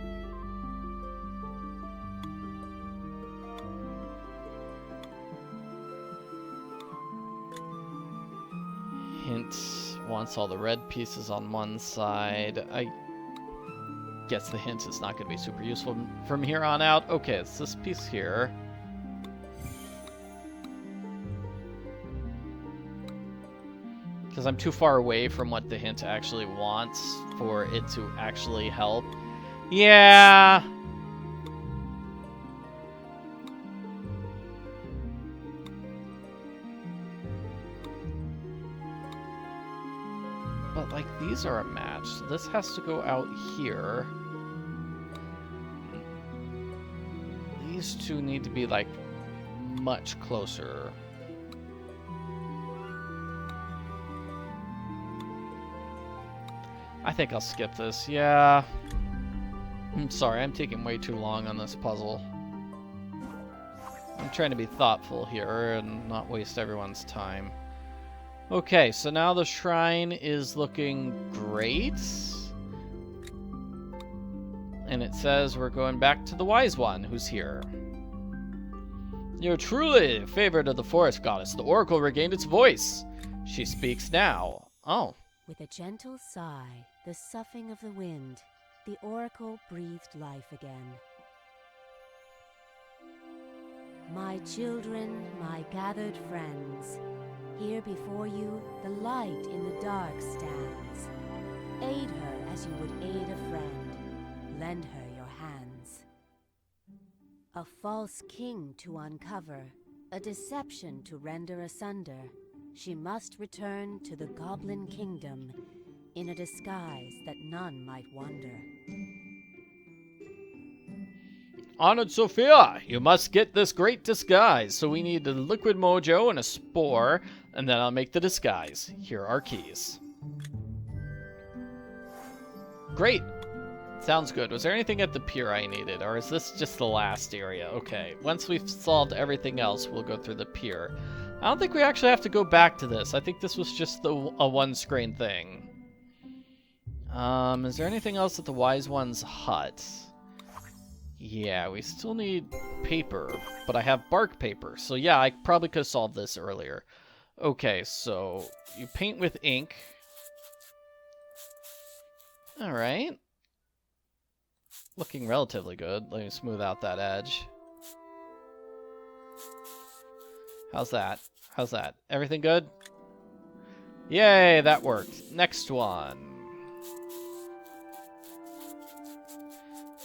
Hint wants all the red pieces on one side. I guess the hint is not going to be super useful from here on out. Okay, it's this piece here. Because I'm too far away from what the hint actually wants for it to actually help. Yeah. But, like, these are a match. So this has to go out here. These two need to be, like, much closer. I think I'll skip this. Yeah. I'm sorry, I'm taking way too long on this puzzle. I'm trying to be thoughtful here and not waste everyone's time. Okay, so now the shrine is looking great. And it says we're going back to the Wise One, who's here. You're truly a favorite of the forest goddess. The oracle regained its voice. She speaks now. Oh. With a gentle sigh, the soughing of the wind, the oracle breathed life again. My children, my gathered friends, here before you, the light in the dark stands. Aid her as you would aid a friend. Lend her your hands. A false king to uncover, a deception to render asunder. She must return to the Goblin Kingdom in a disguise that none might wonder. Honored Sophia, you must get this great disguise. So we need a liquid mojo and a spore, and then I'll make the disguise. Here are keys. Great. Sounds good. Was there anything at the pier I needed, or is this just the last area? Okay, once we've solved everything else, we'll go through the pier. I don't think we actually have to go back to this. I think this was just a one-screen thing. Is there anything else at the Wise One's hut? Yeah, we still need paper, but I have bark paper. So yeah, I probably could have solved this earlier. Okay, so you paint with ink. Alright. Looking relatively good. Let me smooth out that edge. How's that? How's that? Everything good? Yay, that worked. Next one.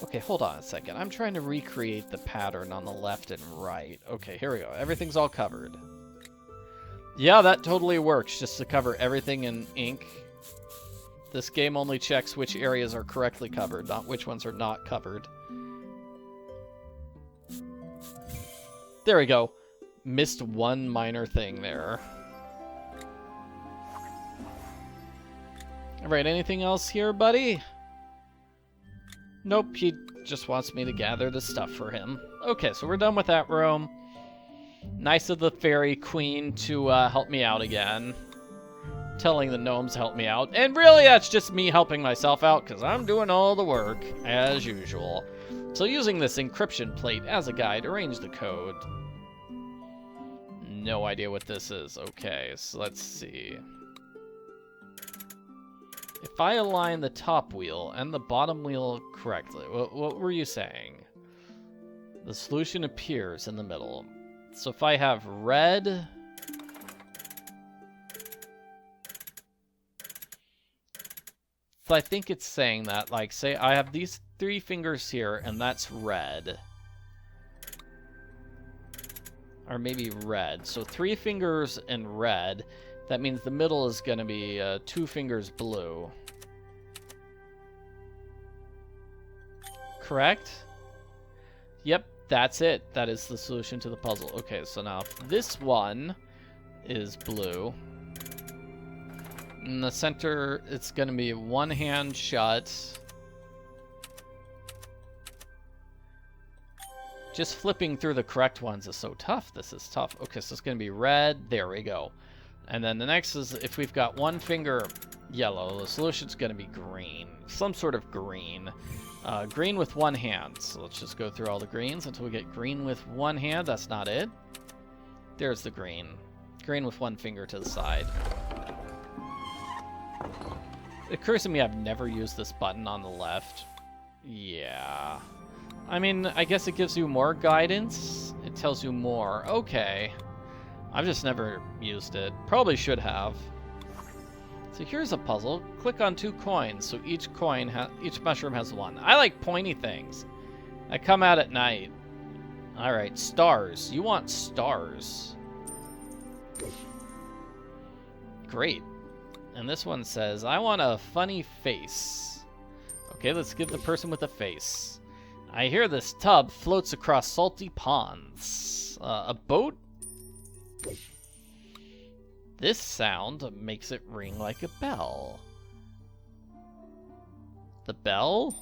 Okay, hold on a second. I'm trying to recreate the pattern on the left and right. Okay, here we go. Everything's all covered. Yeah, that totally works, just to cover everything in ink. This game only checks which areas are correctly covered, not which ones are not covered. There we go. Missed one minor thing there. Alright, anything else here, buddy? Nope, he just wants me to gather the stuff for him. Okay, so we're done with that room. Nice of the fairy queen to help me out again. Telling the gnomes to help me out. And really, that's just me helping myself out, because I'm doing all the work, as usual. So using this encryption plate as a guide, arrange the code. No idea what this is. Okay, so let's see. If I align the top wheel and the bottom wheel correctly, what were you saying? The solution appears in the middle. So if I have red... So I think it's saying that, like, say I have these 3 fingers here, and that's red. Or maybe red. So 3 fingers and red. That means the middle is going to be 2 fingers blue. Correct? Yep, that's it. That is the solution to the puzzle. Okay, so now this one is blue. In the center, it's going to be one hand shut. Just flipping through the correct ones is so tough. This is tough. Okay, so it's going to be red. There we go. And then the next is if we've got one finger yellow, the solution's going to be green. Some sort of green. Green with one hand. So let's just go through all the greens until we get green with one hand. That's not it. There's the green. Green with one finger to the side. It occurs to me I've never used this button on the left. Yeah. I mean, I guess it gives you more guidance. It tells you more. Okay. I've just never used it. Probably should have. So here's a puzzle. Click on 2 coins, so each mushroom has 1. I like pointy things. I come out at night. Alright, stars. You want stars. Great. And this one says, I want a funny face. Okay, let's give the person with a face. I hear this tub floats across salty ponds. A boat? This sound makes it ring like a bell. The bell?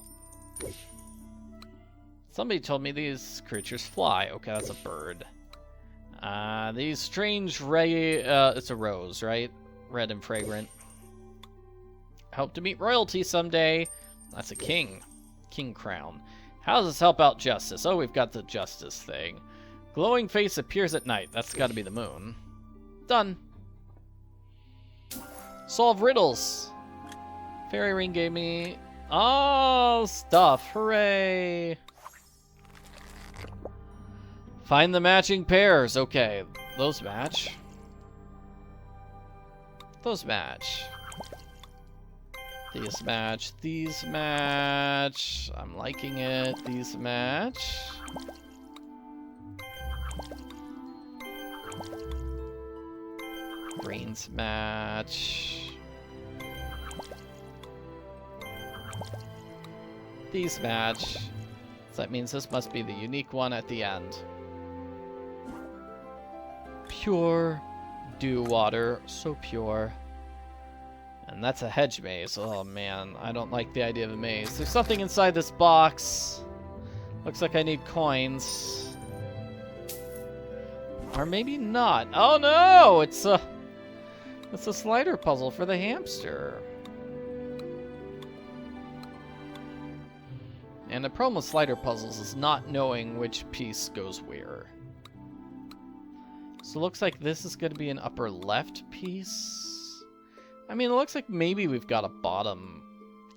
Somebody told me these creatures fly. Okay, that's a bird. These strange it's a rose, right? Red and fragrant. Hope to meet royalty someday. That's a king. King crown. How does this help out justice? Oh, we've got the justice thing. Glowing face appears at night. That's got to be the moon. Done. Solve riddles. Fairy ring gave me... Oh, stuff. Hooray. Find the matching pairs. Okay, those match. Those match. These match. These match. I'm liking it. These match. Greens match. These match. So that means this must be the unique one at the end. Pure dew water. So pure. And that's a hedge maze. Oh man, I don't like the idea of a maze. There's something inside this box. Looks like I need coins. Or maybe not. Oh no! It's a slider puzzle for the hamster. And the problem with slider puzzles is not knowing which piece goes where. So it looks like this is going to be an upper left piece. I mean, it looks like maybe we've got a bottom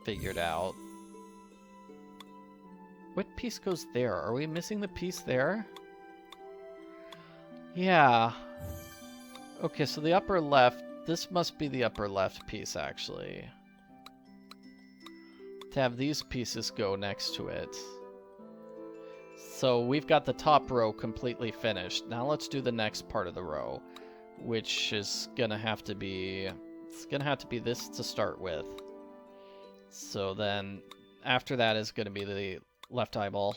figured out. What piece goes there? Are we missing the piece there? Yeah. Okay, so the upper left, this must be the upper left piece, actually. To have these pieces go next to it. So we've got the top row completely finished. Now let's do the next part of the row, which is gonna have to be... It's gonna have to be this to start with. So then, after that is gonna be the left eyeball.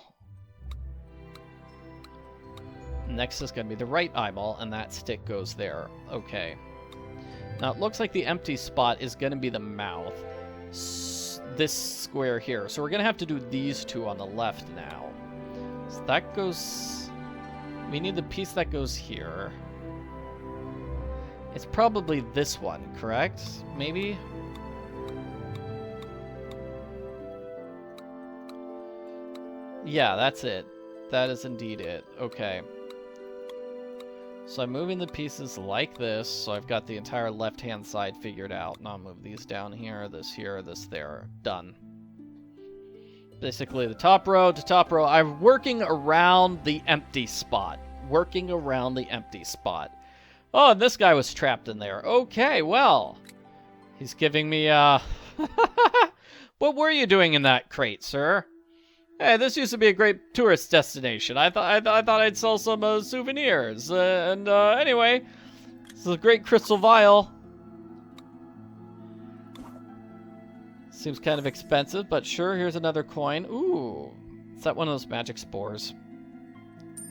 Next is gonna be the right eyeball, and that stick goes there. Okay. Now it looks like the empty spot is gonna be the mouth. This square here. So we're gonna have to do these two on the left now. So that goes... We need the piece that goes here. It's probably this one, correct? Maybe? Yeah, that's it. That is indeed it. Okay. So I'm moving the pieces like this, so I've got the entire left-hand side figured out. Now I'll move these down here, this there. Done. Basically, the top row to top row. I'm working around the empty spot. Working around the empty spot. Oh, and this guy was trapped in there. Okay, well. He's giving me, What were you doing in that crate, sir? Hey, this used to be a great tourist destination. I thought I'd sell some souvenirs. Anyway, this is a great crystal vial. Seems kind of expensive, but sure. Here's another coin. Ooh, is that one of those magic spores?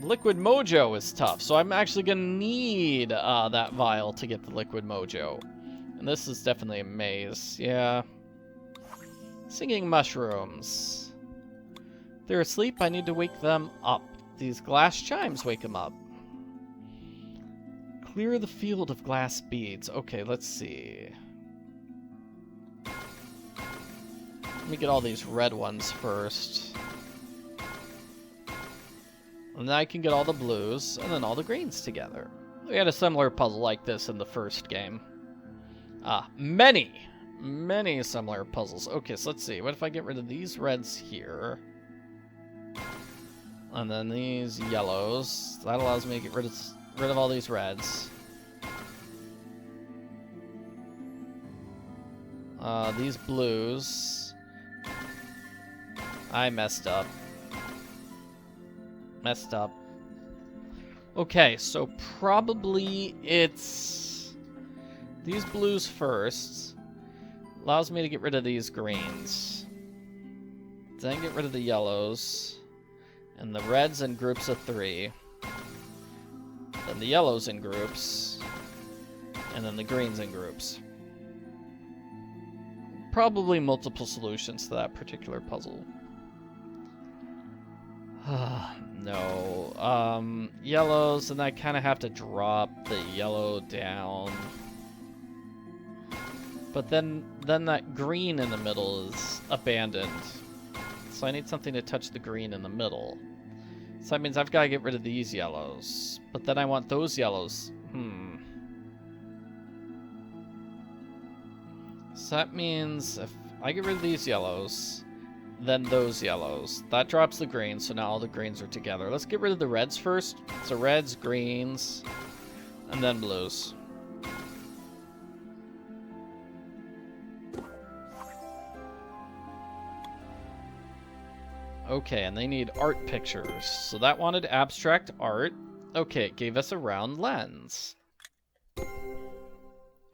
Liquid Mojo is tough, so I'm actually gonna need that vial to get the Liquid Mojo. And this is definitely a maze. Yeah. Singing mushrooms. They're asleep, I need to wake them up. These glass chimes wake them up. Clear the field of glass beads. Okay, let's see. Let me get all these red ones first. And then I can get all the blues and then all the greens together. We had a similar puzzle like this in the first game. Many similar puzzles. Okay, so let's see. What if I get rid of these reds here? And then these yellows. That allows me to get rid of all these reds. These blues. I messed up. Okay, so probably it's these blues first. Allows me to get rid of these greens. Then get rid of the yellows. And the reds in groups of 3. Then the yellows in groups. And then the greens in groups. Probably multiple solutions to that particular puzzle. No. Yellows, and I kind of have to drop the yellow down. But then that green in the middle is abandoned. So I need something to touch the green in the middle. So that means I've got to get rid of these yellows. But then I want those yellows. So that means if I get rid of these yellows, then those yellows. That drops the greens, so now all the greens are together. Let's get rid of the reds first. So reds, greens, and then blues. Okay, and they need art pictures. So that wanted abstract art. Okay, it gave us a round lens.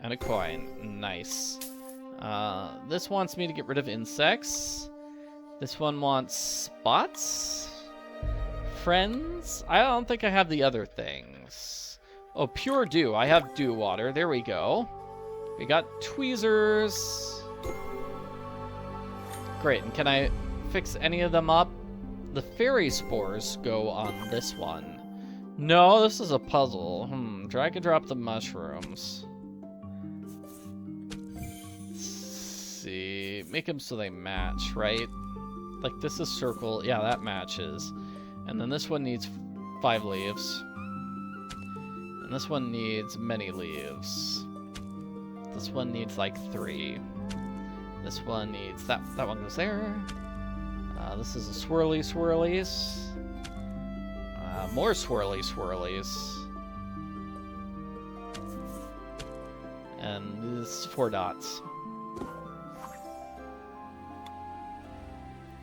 And a coin. Nice. This wants me to get rid of insects. This one wants spots. Friends. I don't think I have the other things. Oh, pure dew. I have dew water. There we go. We got tweezers. Great. And can I fix any of them up? The fairy spores go on this one. No, this is a puzzle. Drag and drop the mushrooms. Let's see. Make them so they match, right? Like this is circle. Yeah, that matches. And then this one needs 5 leaves. And this one needs many leaves. This one needs like 3. This one needs that one goes there. This is a swirlies. More swirlies. And this is 4 dots.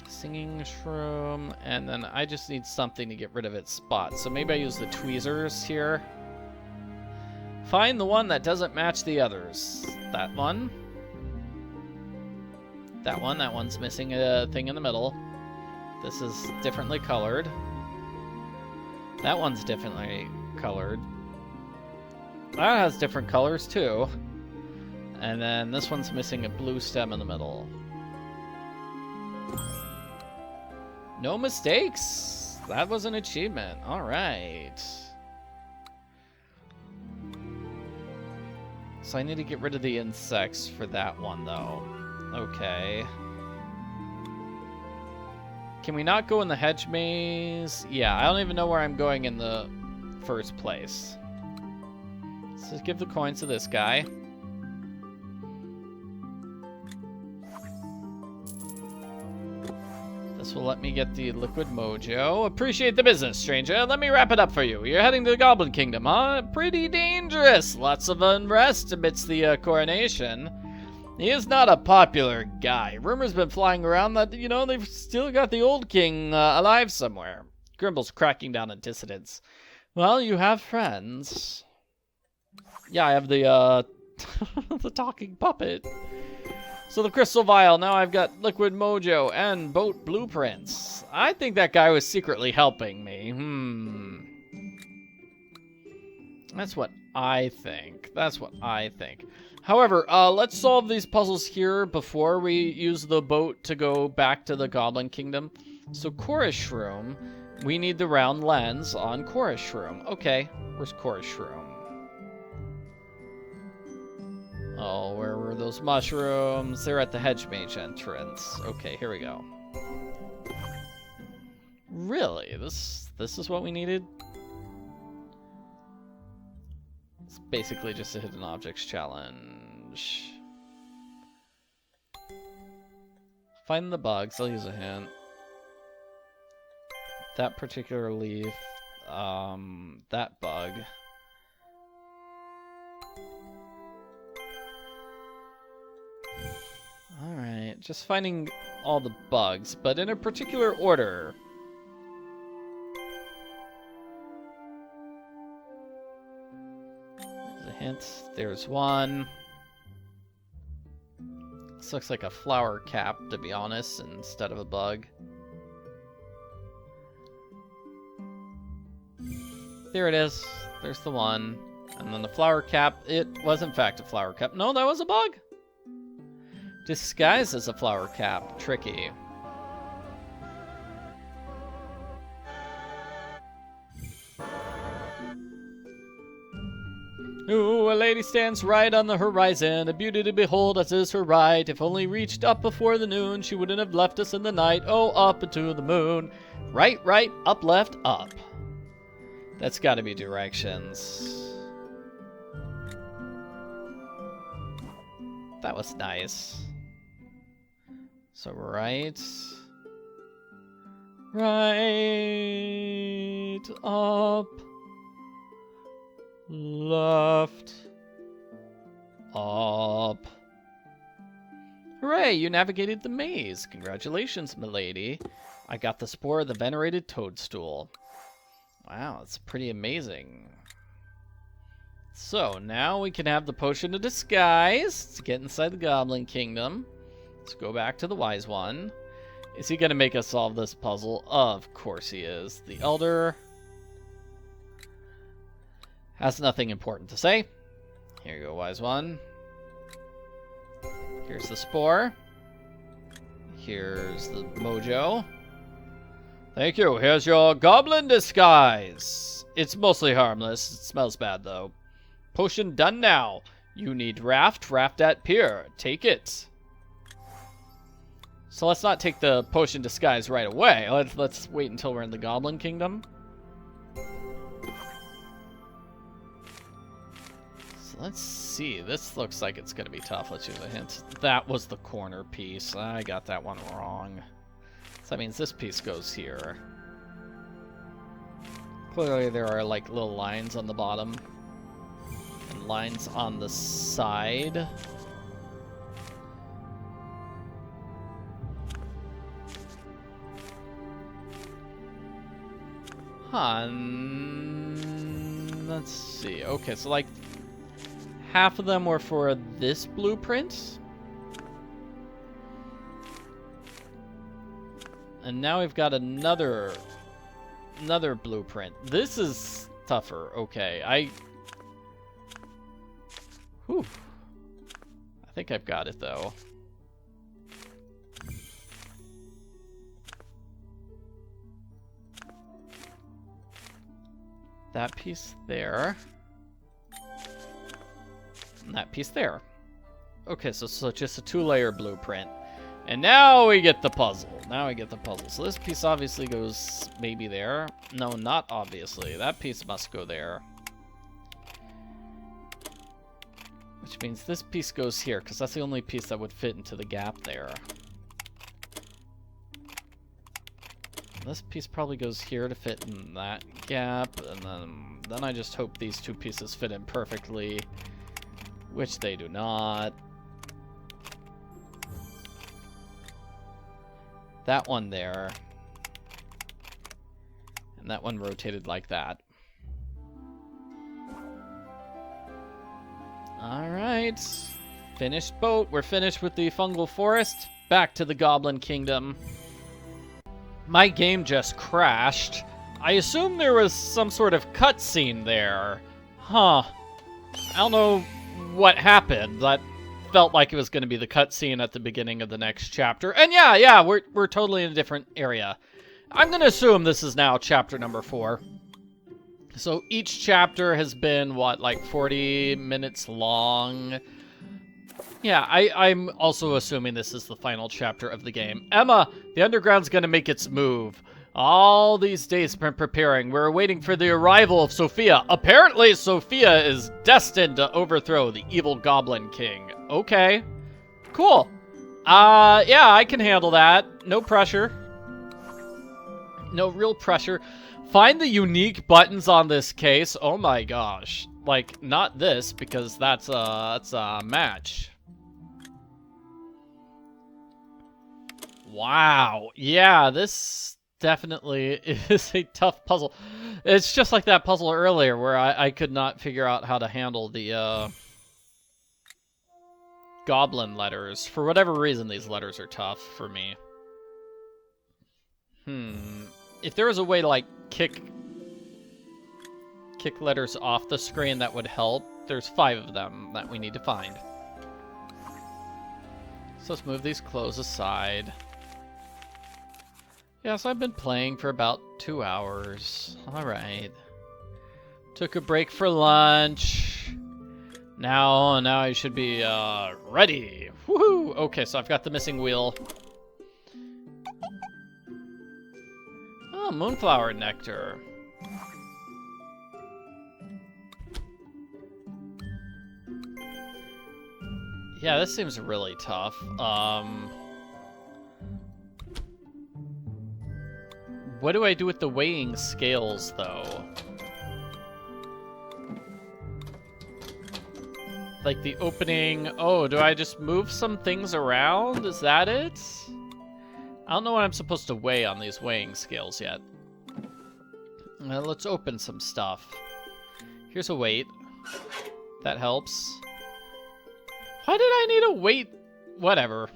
Singing shroom, and then I just need something to get rid of its spots. So maybe I use the tweezers here. Find the one that doesn't match the others. That one. That one's missing a thing in the middle. This is differently colored. That one's differently colored. That has different colors too. And then this one's missing a blue stem in the middle. No mistakes. That was an achievement. All right. So I need to get rid of the insects for that one, though. Okay. Can we not go in the hedge maze? Yeah, I don't even know where I'm going in the first place. Let's just give the coins to this guy. This will let me get the liquid mojo. Appreciate the business, stranger. Let me wrap it up for you. You're heading to the Goblin Kingdom, huh? Pretty dangerous. Lots of unrest amidst the coronation. He is not a popular guy. Rumors been flying around that, they've still got the old king alive somewhere. Grimble's cracking down on dissidents. Well, you have friends. Yeah, I have the, the talking puppet. So the crystal vial, now I've got liquid mojo and boat blueprints. I think that guy was secretly helping me. That's what I think. However, let's solve these puzzles here before we use the boat to go back to the Goblin Kingdom. So Chorus Shroom, we need the round lens on Chorus Shroom. Okay, where's Chorus Shroom? Oh, where were those mushrooms? They're at the hedge mage entrance. Okay, here we go. Really? This is what we needed? It's basically just a hidden objects challenge. Find the bugs. I'll use a hint. That particular leaf. That bug. Alright, just finding all the bugs, but in a particular order. There's a hint. There's one. This looks like a flower cap, to be honest, instead of a bug. There it is. There's the one. And then the flower cap. It was, in fact, a flower cap. No, that was a bug. Disguised as a flower cap. Tricky. Ooh, a lady stands right on the horizon, a beauty to behold as is her right. If only reached up before the noon, she wouldn't have left us in the night. Oh, up into the moon. Right, right, up, left, up. That's gotta be directions. That was nice. So right. Right, up. Left. Up. Hooray, you navigated the maze. Congratulations, milady. I got the spore of the venerated toadstool. Wow, that's pretty amazing. So, now we can have the potion of disguise to get inside the Goblin Kingdom. Let's go back to the wise one. Is he going to make us solve this puzzle? Of course he is. The elder has nothing important to say. Here you go, wise one. Here's the spore. Here's the mojo. Thank you. Here's your goblin disguise. It's mostly harmless. It smells bad, though. Potion done now. You need raft. Raft at pier. Take it. So let's not take the potion disguise right away. Let's wait until we're in the Goblin Kingdom. So let's see. This looks like it's going to be tough. Let's use a hint. That was the corner piece. I got that one wrong. So that means this piece goes here. Clearly there are like little lines on the bottom. And lines on the side. Let's see. Okay, so like half of them were for this blueprint. And now we've got another blueprint. This is tougher. Okay, I think I've got it though. That piece there. And that piece there. Okay, so just a two-layer blueprint. And now we get the puzzle. So this piece obviously goes maybe there. No, not obviously. That piece must go there. Which means this piece goes here, because that's the only piece that would fit into the gap there. This piece probably goes here to fit in that gap, and then I just hope these two pieces fit in perfectly, which they do not. That one there, and that one rotated like that. Alright, finished boat. We're finished with the fungal forest. Back to the Goblin Kingdom. My game just crashed. I assume there was some sort of cutscene there. Huh. I don't know what happened. That felt like it was going to be the cutscene at the beginning of the next chapter. And yeah, we're totally in a different area. I'm going to assume this is now chapter number 4. So each chapter has been, what, like 40 minutes long? Yeah, I'm also assuming this is the final chapter of the game. Emma, the underground's gonna make its move. All these days been preparing. We're waiting for the arrival of Sophia. Apparently, Sophia is destined to overthrow the evil Goblin King. Okay. Cool. Yeah, I can handle that. No pressure. No real pressure. Find the unique buttons on this case. Oh my gosh. Like, not this, because that's a match. Wow. Yeah, this definitely is a tough puzzle. It's just like that puzzle earlier where I could not figure out how to handle the goblin letters. For whatever reason, these letters are tough for me. If there was a way to, like, kick letters off the screen, that would help. There's 5 of them that we need to find. So let's move these clothes aside. Yes, I've been playing for about 2 hours. Alright. Took a break for lunch. Now I should be ready. Woohoo! Okay, so I've got the missing wheel. Oh, moonflower nectar. Yeah, this seems really tough. What do I do with the weighing scales, though? Like the opening... Oh, do I just move some things around? Is that it? I don't know what I'm supposed to weigh on these weighing scales yet. Let's open some stuff. Here's a weight. That helps. Why did I need a weight? Whatever.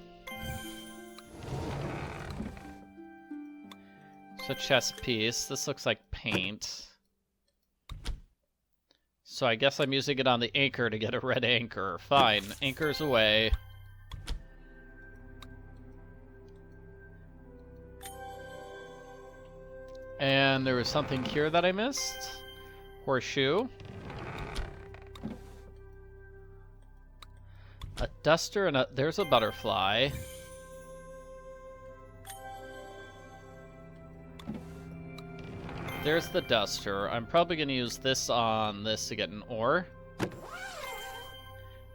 It's a chess piece. This looks like paint. So I guess I'm using it on the anchor to get a red anchor. Fine. Anchor's away. And there was something here that I missed. Horseshoe. A duster and there's a butterfly. There's the duster. I'm probably going to use this on this to get an ore.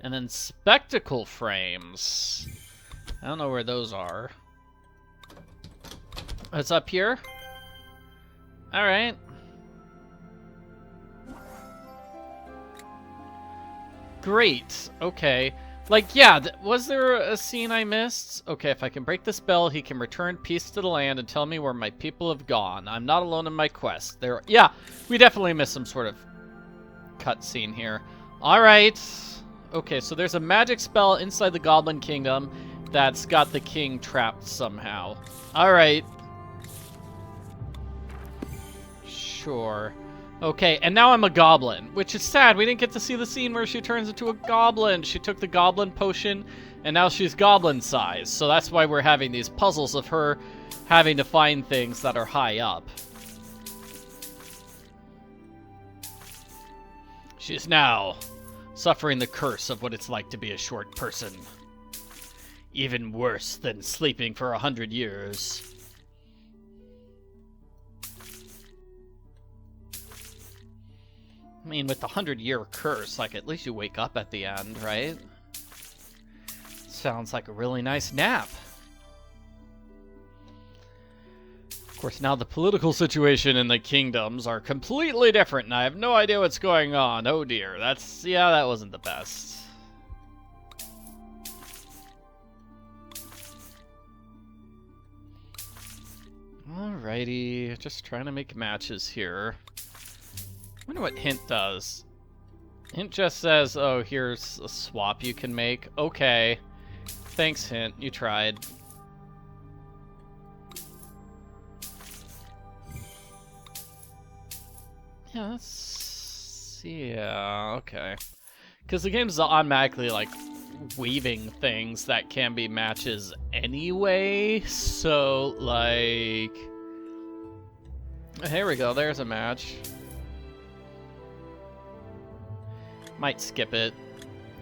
And then spectacle frames. I don't know where those are. It's up here. Alright. Great. Okay. Like, yeah, was there a scene I missed? Okay, if I can break this bell, he can return peace to the land and tell me where my people have gone. I'm not alone in my quest. Yeah, we definitely missed some sort of cutscene here. Alright. Okay, so there's a magic spell inside the Goblin Kingdom that's got the king trapped somehow. Alright. Sure. Okay, and now I'm a goblin, which is sad. We didn't get to see the scene where she turns into a goblin. She took the goblin potion, and now she's goblin size. So that's why we're having these puzzles of her having to find things that are high up. She is now suffering the curse of what it's like to be a short person. Even worse than sleeping for 100 years. I mean, with the 100-year curse, like, at least you wake up at the end, right? Sounds like a really nice nap. Of course, now the political situation in the kingdoms are completely different, and I have no idea what's going on. Oh dear, yeah, that wasn't the best. Alrighty, just trying to make matches here. I wonder what hint does. Hint just says, oh, here's a swap you can make. Okay. Thanks, hint. You tried. Yeah, okay. Because the game's automatically, like, weaving things that can be matches anyway. So, like... Here we go. There's a match. Might skip it.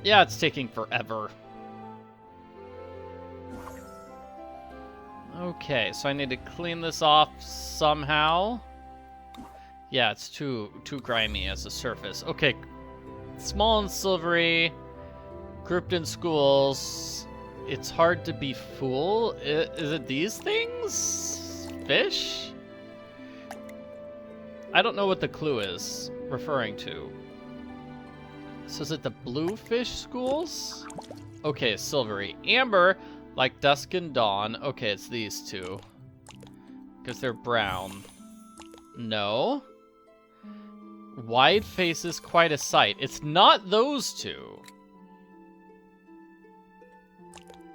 Yeah, it's taking forever. Okay, so I need to clean this off somehow. Yeah, it's too grimy as a surface. Okay, small and silvery, grouped in schools. It's hard to be fooled. Is it these things? Fish? I don't know what the clue is referring to. So is it the blue fish schools? Okay, silvery. Amber, like dusk and dawn. Okay, it's these two. Because they're brown. No. Wide faces, quite a sight. It's not those two.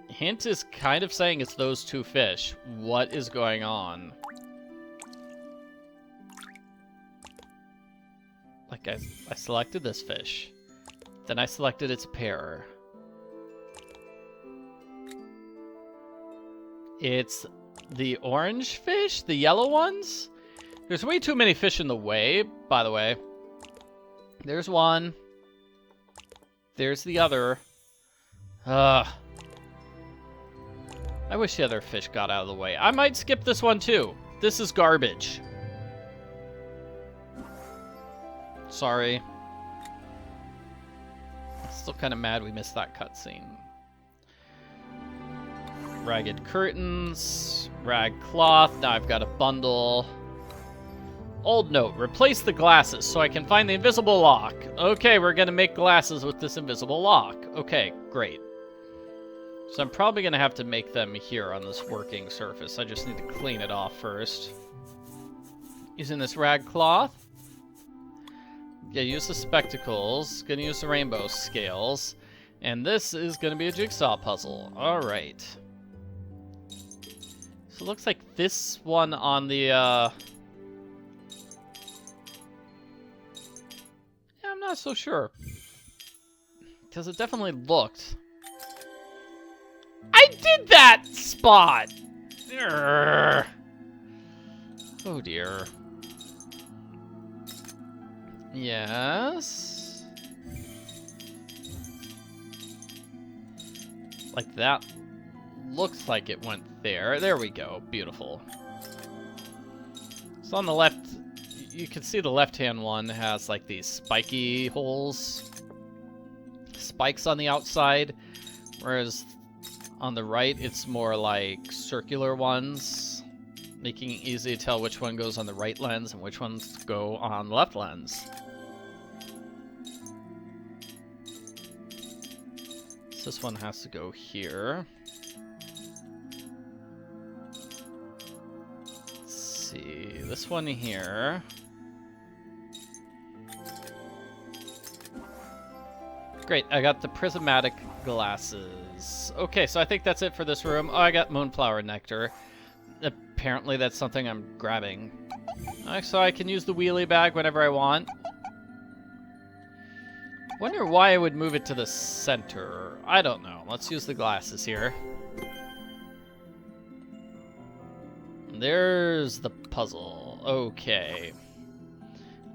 Hint is kind of saying it's those two fish. What is going on? Like, I selected this fish. Then I selected its pair. It's the orange fish? The yellow ones? There's way too many fish in the way, by the way. There's one. There's the other. I wish the other fish got out of the way. I might skip this one too. This is garbage. Sorry. Still kind of mad we missed that cutscene. Ragged curtains. Rag cloth. Now I've got a bundle. Old note. Replace the glasses so I can find the invisible lock. Okay, we're going to make glasses with this invisible lock. Okay, great. So I'm probably going to have to make them here on this working surface. I just need to clean it off first. Using this rag cloth. Yeah, use the spectacles. Gonna use the rainbow scales. And this is gonna be a jigsaw puzzle. Alright. So it looks like this one on the, yeah, I'm not so sure. Because it definitely looked... I did that spot! Urgh. Oh dear. Yes. Like that. Looks like it went there. There we go. Beautiful. So on the left, you can see the left-hand one has like these spiky holes. Spikes on the outside. Whereas on the right, it's more like circular ones. Making it easy to tell which one goes on the right lens and which ones go on the left lens. So this one has to go here. Let's see, this one here. Great, I got the prismatic glasses. Okay, so I think that's it for this room. Oh, I got moonflower nectar. Apparently that's something I'm grabbing. So I can use the wheelie bag whenever I want. Wonder why I would move it to the center. I don't know. Let's use the glasses here. There's the puzzle. Okay.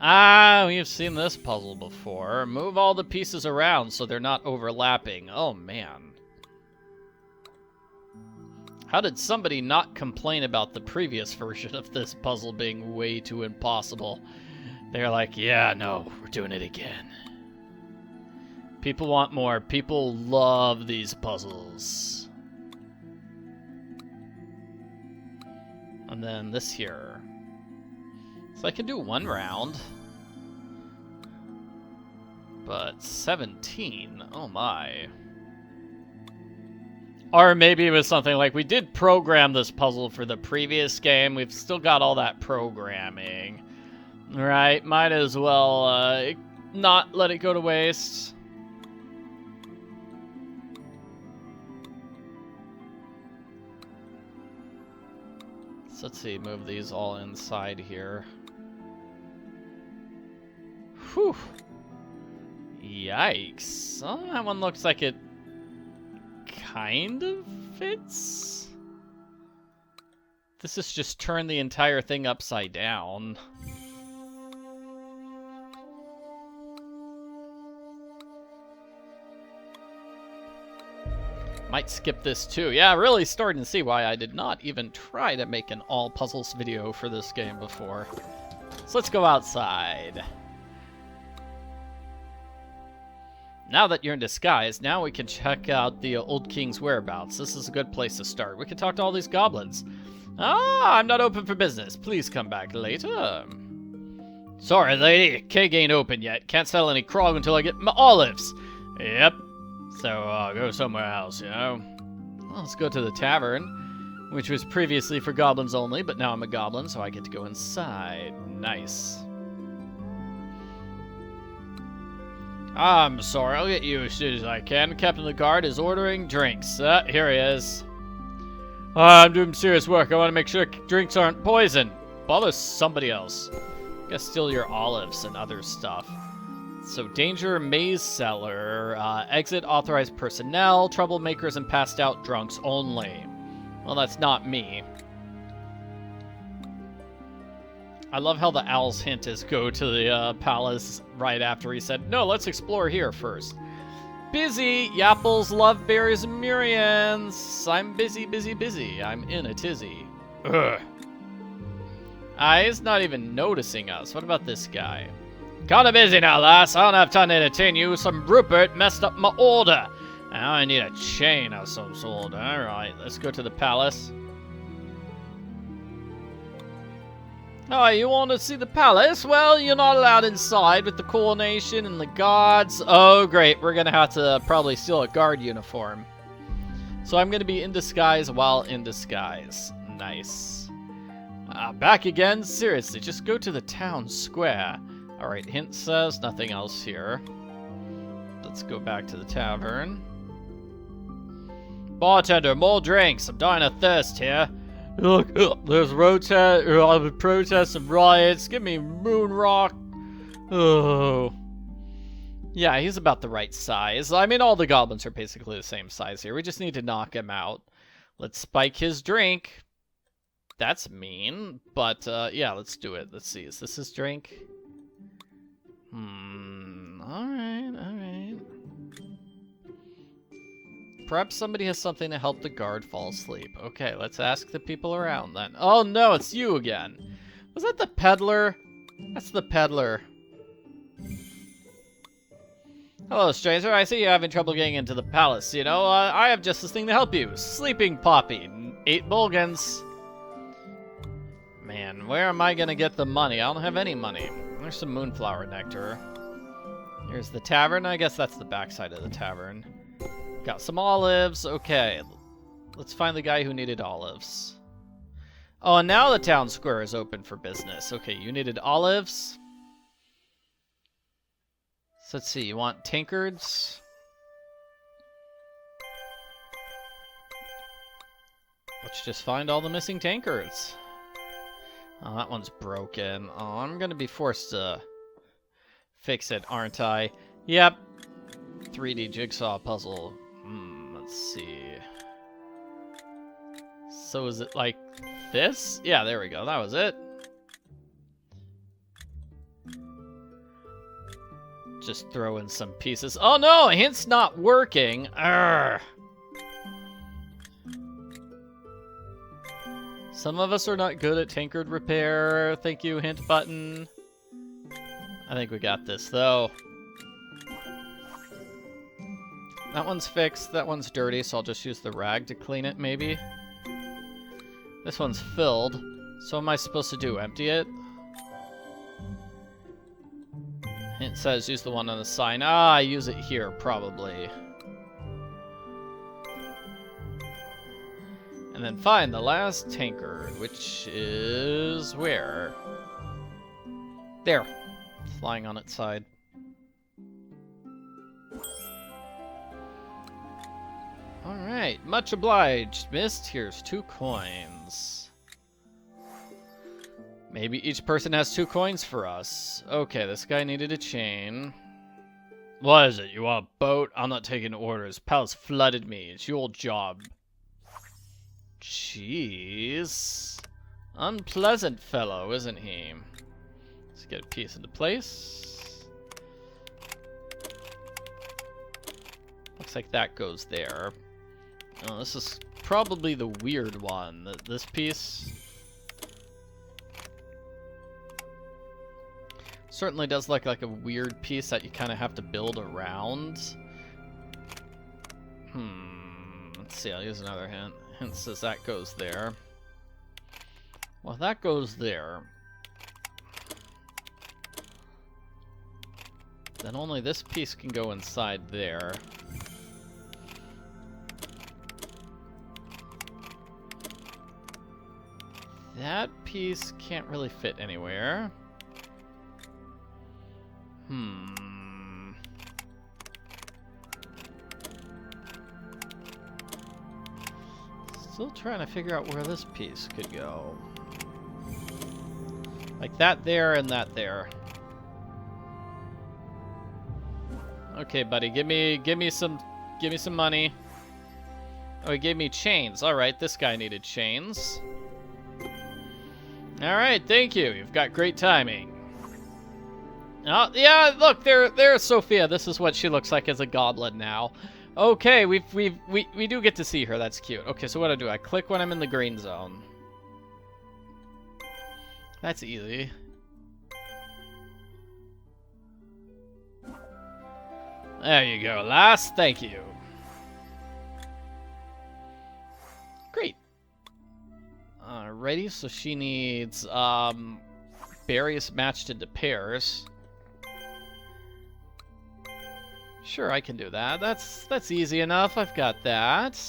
Ah, we've seen this puzzle before. Move all the pieces around so they're not overlapping. Oh, man. How did somebody not complain about the previous version of this puzzle being way too impossible? They're like, yeah, no, we're doing it again. People want more. People love these puzzles. And then this here. So I can do one round. But 17? Oh my. Or maybe it was something like, we did program this puzzle for the previous game. We've still got all that programming. Right, might as well not let it go to waste. So let's see, move these all inside here. Whew. Yikes. Oh, that one looks like it kind of fits. This is just turn the entire thing upside down. Might skip this too. Yeah, really starting to see why I did not even try to make an all puzzles video for this game before. So let's go outside. Now that you're in disguise, now we can check out the old king's whereabouts. This is a good place to start. We can talk to all these goblins. Ah, I'm not open for business. Please come back later. Sorry, lady. Keg ain't open yet. Can't sell any krog until I get my olives. Yep. So, go somewhere else, you know? Well, let's go to the tavern, which was previously for goblins only, but now I'm a goblin, so I get to go inside. Nice. I'm sorry, I'll get you as soon as I can. Captain of the guard is ordering drinks. Here he is. I'm doing serious work. I want to make sure drinks aren't poison. Bother somebody else. I guess steal your olives and other stuff. So, danger, maze cellar, exit authorized personnel, troublemakers, and passed out drunks only. Well, that's not me. I love how the owl's hint is go to the palace right after he said, no, let's explore here first. Busy, yapples, love berries, and murians. I'm busy, busy, busy. I'm in a tizzy. Ugh. He's not even noticing us. What about this guy? Kinda busy now, lass. I don't have time to entertain you. Some Rupert messed up my order. Now I need a chain of some sort. Alright, let's go to the palace. Oh, you want to see the palace? Well, you're not allowed inside with the coronation and the guards. Oh, great. We're going to have to probably steal a guard uniform. So I'm going to be in disguise while in disguise. Nice. Back again? Seriously, just go to the town square. Alright, hint says nothing else here. Let's go back to the tavern. Bartender, more drinks. I'm dying of thirst here. Look, there's protests and riots. Give me moon rock. Oh. Yeah, he's about the right size. I mean, all the goblins are basically the same size here. We just need to knock him out. Let's spike his drink. That's mean, but yeah, let's do it. Let's see. Is this his drink? Alright. Perhaps somebody has something to help the guard fall asleep. Okay, let's ask the people around then. Oh no, it's you again. Was that the peddler? That's the peddler. Hello, stranger. I see you're having trouble getting into the palace. You know, I have just this thing to help you. Sleeping Poppy. 8 bulgans. Man, where am I gonna get the money? I don't have any money. There's some moonflower nectar. Here's the tavern. I guess that's the backside of the tavern. Got some olives. Okay. Let's find the guy who needed olives. Oh, and now the town square is open for business. Okay, you needed olives. So let's see. You want tankards? Let's just find all the missing tankards. Oh, that one's broken. Oh, I'm gonna be forced to fix it, aren't I? Yep. 3D jigsaw puzzle. Let's see. So is it like this? Yeah, there we go. That was it. Just throw in some pieces. Oh no, hint's not working. Arrgh. Some of us are not good at tankard repair. Thank you, hint button. I think we got this, though. That one's fixed. That one's dirty, so I'll just use the rag to clean it, maybe. This one's filled. So what am I supposed to do? Empty it? It says use the one on the sign. Ah, I use it here, probably. And then find the last tankard, which is where? There. Flying on its side. Alright, much obliged, missed. Here's 2 coins. Maybe each person has 2 coins for us. Okay, this guy needed a chain. What is it? You want a boat? I'm not taking orders. Palace flooded me. It's your job. Jeez. Unpleasant fellow, isn't he? Let's get a piece into place. Looks like that goes there. Oh, this is probably the weird one. This piece certainly does look like a weird piece that you kind of have to build around. Let's see, I'll use another hint. Hint says that goes there. Well, that goes there. Then only this piece can go inside there. That piece can't really fit anywhere. Still trying to figure out where this piece could go. Like that there and that there. Okay, buddy, give me some money. Oh, he gave me chains. All right, this guy needed chains. All right, thank you. You've got great timing. Oh, yeah, look, there's Sophia. This is what she looks like as a goblin now. Okay, we do get to see her. That's cute. Okay, so what do? I click when I'm in the green zone. That's easy. There you go, lass. Thank you. Great. Alrighty, so she needs berries matched into pairs. Sure, I can do that. That's easy enough. I've got that.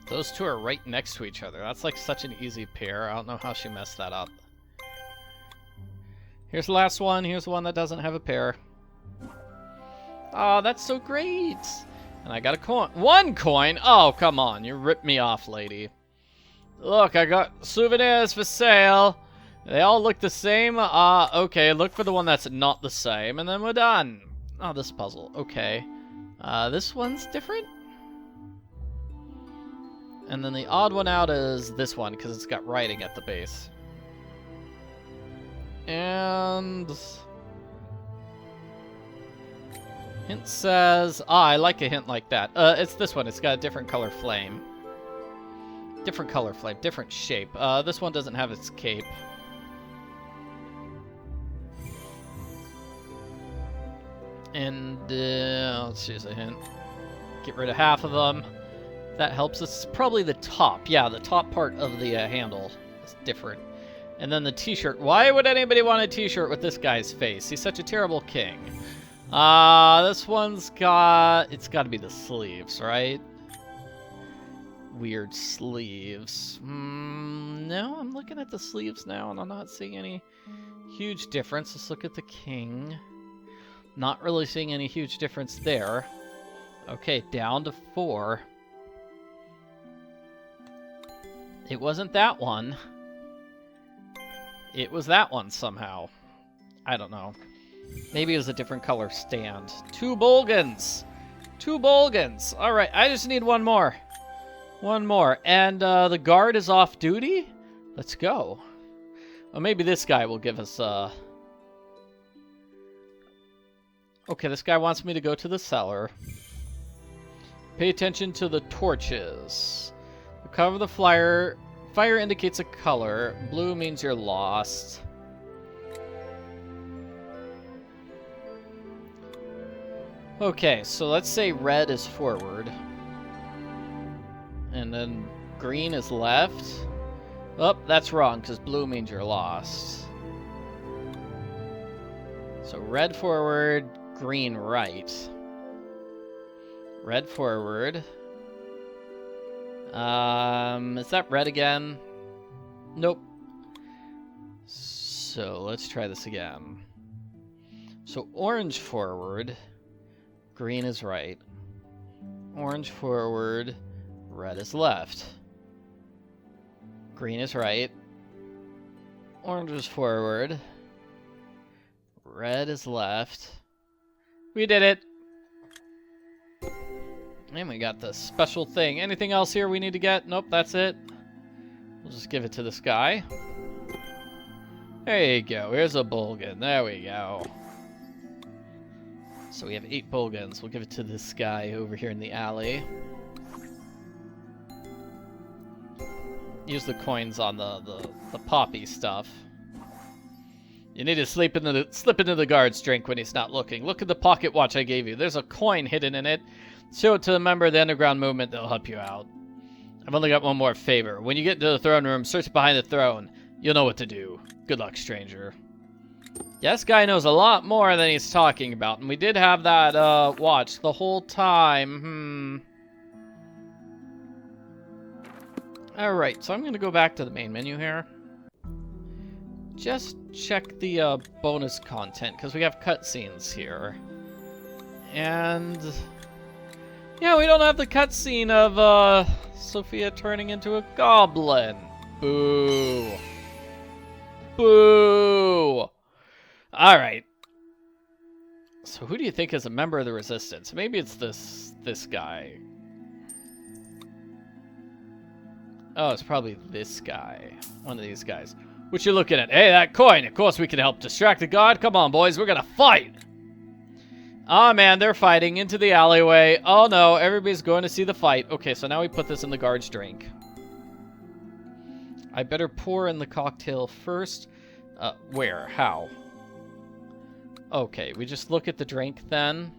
Those two are right next to each other. That's like such an easy pair. I don't know how she messed that up. Here's the last one. Here's the one that doesn't have a pair. Oh, that's so great. And I got a coin. 1 coin? Oh, come on. You ripped me off, lady. Look, I got souvenirs for sale. They all look the same. Okay, look for the one that's not the same, and then we're done. Oh, this puzzle. Okay. This one's different? And then the odd one out is this one, because it's got writing at the base. And... hint says... I like a hint like that. It's this one. It's got a different color flame. Different color flame, different shape. This one doesn't have its cape. And, let's use a hint. Get rid of half of them. That helps. It's probably the top. Yeah, the top part of the handle is different. And then the t-shirt. Why would anybody want a t-shirt with this guy's face? He's such a terrible king. This one's got... it's got to be the sleeves, right? Weird sleeves. No, I'm looking at the sleeves now, and I'm not seeing any huge difference. Let's look at the king. Not really seeing any huge difference there. Okay, down to 4. It wasn't that one. It was that one somehow. I don't know. Maybe it was a different color stand. 2 Bolgans! 2 Bolgans! Alright, I just need 1 more. 1 more. And the guard is off duty? Let's go. Well, maybe this guy will give us... Okay, this guy wants me to go to the cellar. Pay attention to the torches. The cover of the flyer... fire indicates a color. Blue means you're lost. Okay, so let's say red is forward. And then green is left. Oh, that's wrong, because blue means you're lost. So red forward, green right. Red forward. Is that red again? Nope. So let's try this again. So orange forward, green is right. Orange forward, red is left. Green is right. Orange is forward. Red is left. We did it! And we got the special thing. Anything else here we need to get? Nope, that's it. We'll just give it to this guy. There you go. Here's a Bolgan. There we go. So we have 8 bogans. We'll give it to this guy over here in the alley. Use the coins on the poppy stuff. You need to slip into the guard's drink when he's not looking. Look at the pocket watch I gave you. There's a coin hidden in it. Show it to a member of the underground movement. They'll help you out. I've only got one more favor. When you get into the throne room, search behind the throne. You'll know what to do. Good luck, stranger. Yeah, this guy knows a lot more than he's talking about. And we did have that watch the whole time. Alright, so I'm going to go back to the main menu here. Just check the bonus content, because we have cutscenes here. And yeah, we don't have the cutscene of Sophia turning into a goblin. Boo. Boo. Alright. So who do you think is a member of the Resistance? Maybe it's this guy. Oh, it's probably this guy. One of these guys. What you looking at? Hey, that coin! Of course we can help distract the guard. Come on, boys, we're gonna fight! Oh man, they're fighting into the alleyway. Oh no, everybody's going to see the fight. Okay, so now we put this in the guard's drink. I better pour in the cocktail first. Where? How? Okay, we just look at the drink then.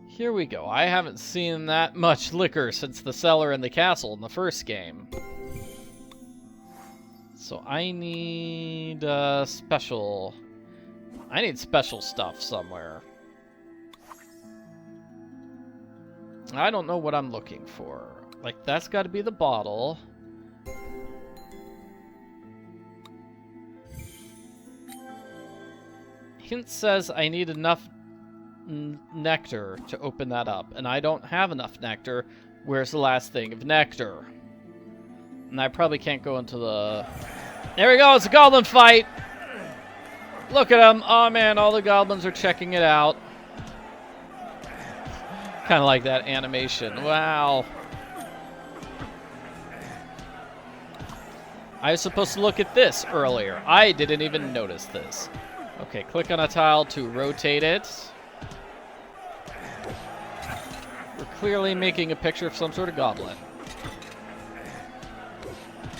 Here we go. I haven't seen that much liquor since the cellar in the castle in the first game. So I need special stuff somewhere. I don't know what I'm looking for. Like, that's got to be the bottle. Hint says I need enough nectar to open that up, and I don't have enough nectar. Where's the last thing of nectar? And I probably can't go into the... There we go, it's a goblin fight! Look at them! Oh man, all the goblins are checking it out. Kind of like that animation. Wow. I was supposed to look at this earlier. I didn't even notice this. Okay, click on a tile to rotate it. We're clearly making a picture of some sort of goblin.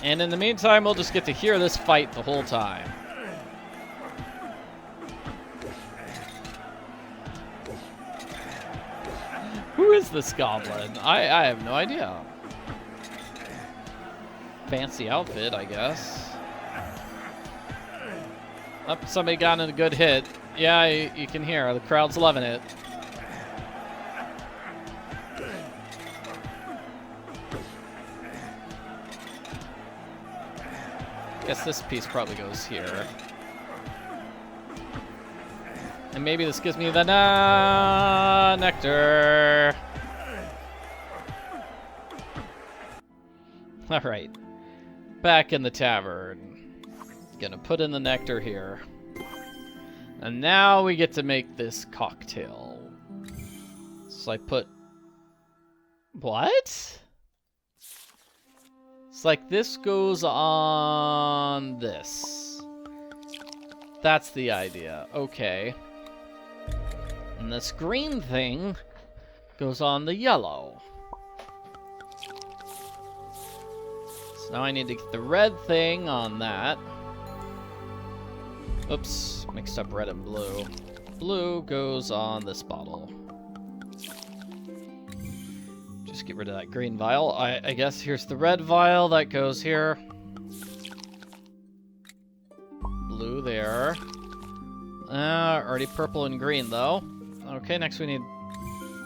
And in the meantime, we'll just get to hear this fight the whole time. Who is this goblin? I have no idea. Fancy outfit, I guess. Oh, somebody got in a good hit. Yeah, you can hear. The crowd's loving it. Guess this piece probably goes here. And maybe this gives me the nectar. Alright. Back in the tavern. Gonna put in the nectar here. And now we get to make this cocktail. So I put... What? It's like this goes on this. That's the idea. Okay. And this green thing goes on the yellow. So now I need to get the red thing on that. Oops, mixed up red and blue. Blue goes on this bottle. Just get rid of that green vial. I guess here's the red vial that goes here. Blue there. Already purple and green though. Okay, next we need...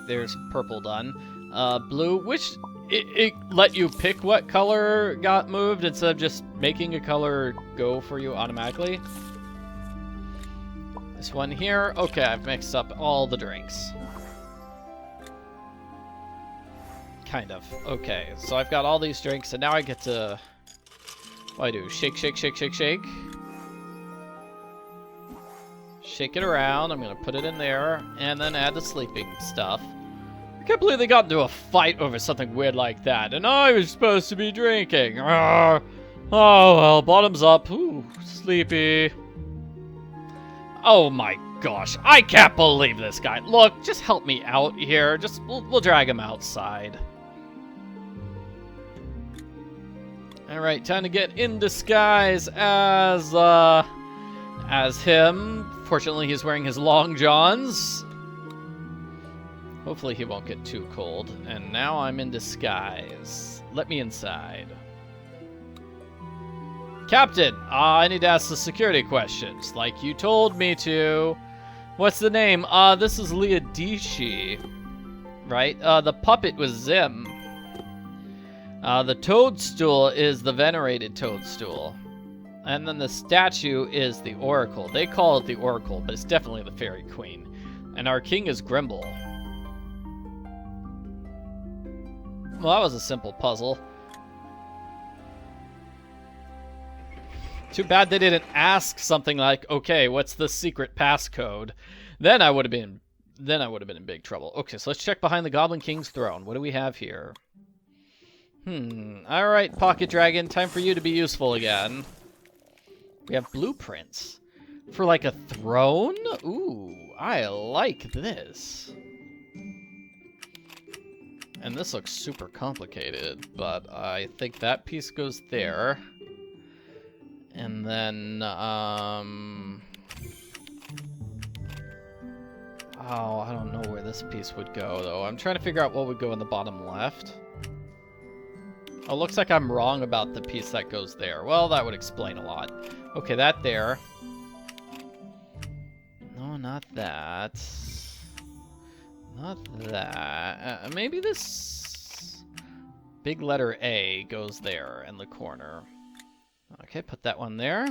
There's purple done. Blue, which... It let you pick what color got moved instead of just making a color go for you automatically. This one here. Okay, I've mixed up all the drinks. Kind of. Okay, so I've got all these drinks, and now I get to... What do I do? Shake, shake, shake, shake, shake. Shake it around. I'm going to put it in there, and then add the sleeping stuff. I can't believe they got into a fight over something weird like that, and I was supposed to be drinking. Oh, well, bottoms up. Ooh, sleepy. Oh my gosh, I can't believe this guy. Look, just help me out here. We'll drag him outside. All right, time to get in disguise as him. Fortunately, he's wearing his long johns. Hopefully, he won't get too cold. And now I'm in disguise. Let me inside. Captain, I need to ask the security questions, like you told me to. What's the name? This is Leodici, right? The puppet was Zim. The toadstool is the venerated toadstool. And then the statue is the oracle. They call it the oracle, but it's definitely the fairy queen. And our king is Grimble. Well, that was a simple puzzle. Too bad they didn't ask something like, okay, what's the secret passcode? Then I would have been in big trouble. Okay, so let's check behind the Goblin King's throne. What do we have here? All right, Pocket Dragon, time for you to be useful again. We have blueprints for like a throne. Ooh, I like this. And this looks super complicated, but I think that piece goes there. And then, oh, I don't know where this piece would go, though. I'm trying to figure out what would go in the bottom left. Oh, looks like I'm wrong about the piece that goes there. Well, that would explain a lot. Okay, that there. No, not that. Not that. Maybe this big letter A goes there in the corner. Okay, put that one there.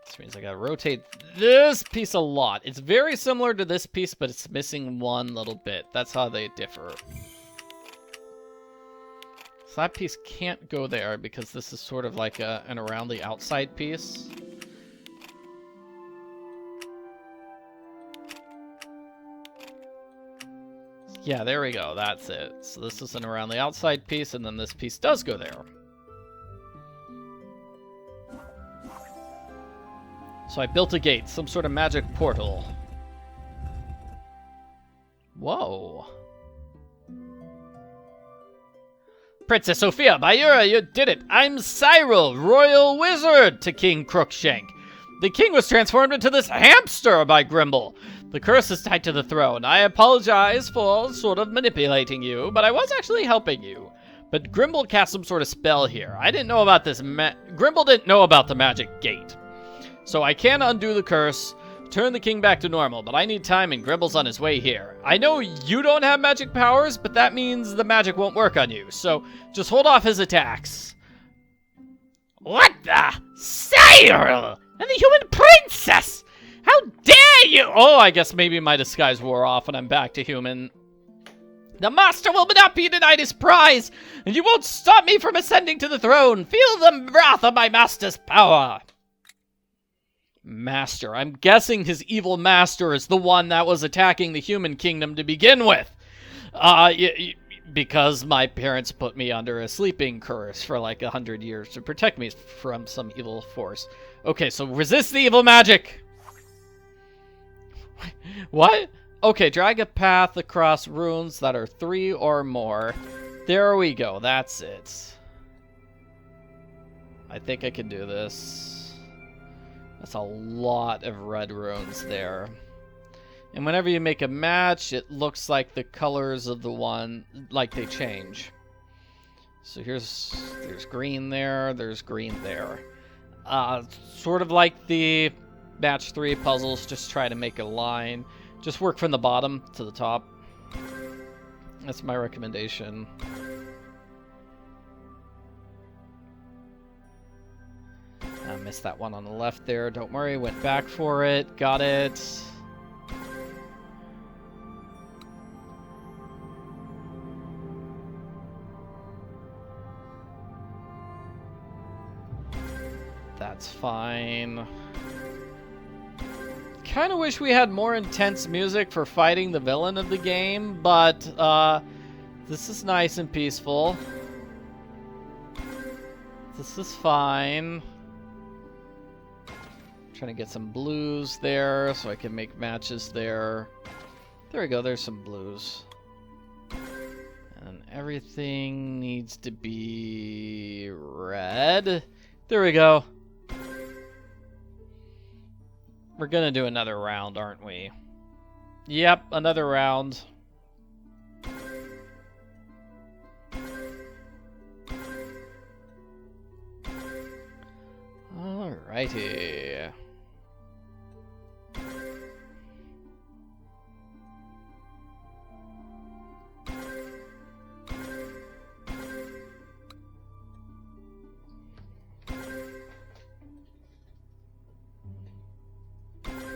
This means I gotta rotate this piece a lot. It's very similar to this piece, but it's missing one little bit. That's how they differ. So that piece can't go there because this is sort of like an around the outside piece. Yeah, there we go. That's it. So this is an around the outside piece, and then this piece does go there. So I built a gate, some sort of magic portal. Whoa. Princess Sophia, Bayura, you did it! I'm Cyril, royal wizard to King Crookshank. The king was transformed into this hamster by Grimble. The curse is tied to the throne. I apologize for sort of manipulating you, but I was actually helping you. But Grimble cast some sort of spell here. I didn't know about this Grimble didn't know about the magic gate. So I can undo the curse, turn the king back to normal, but I need time and Grimble's on his way here. I know you don't have magic powers, but that means the magic won't work on you, so just hold off his attacks. What the? Cyril! And the human princess! How dare you! Oh, I guess maybe my disguise wore off and I'm back to human. The master will not be denied his prize, and you won't stop me from ascending to the throne. Feel the wrath of my master's power. Master. I'm guessing his evil master is the one that was attacking the human kingdom to begin with. Because my parents put me under a sleeping curse for like 100 years to protect me from some evil force. Okay, so resist the evil magic. What? Okay, drag a path across runes that are 3 or more. There we go, that's it. I think I can do this. That's a lot of red runes there. And whenever you make a match, it looks like the colors of the one, like they change. So there's green there, there's green there. Sort of like the match 3 puzzles, just try to make a line. Just work from the bottom to the top. That's my recommendation. I missed that one on the left there. Don't worry, went back for it. Got it. That's fine. Kind of wish we had more intense music for fighting the villain of the game, but this is nice and peaceful. This is fine. Trying to get some blues there so I can make matches there. There we go, there's some blues. And everything needs to be red. There we go. We're gonna do another round, aren't we? Yep, another round. Alrighty.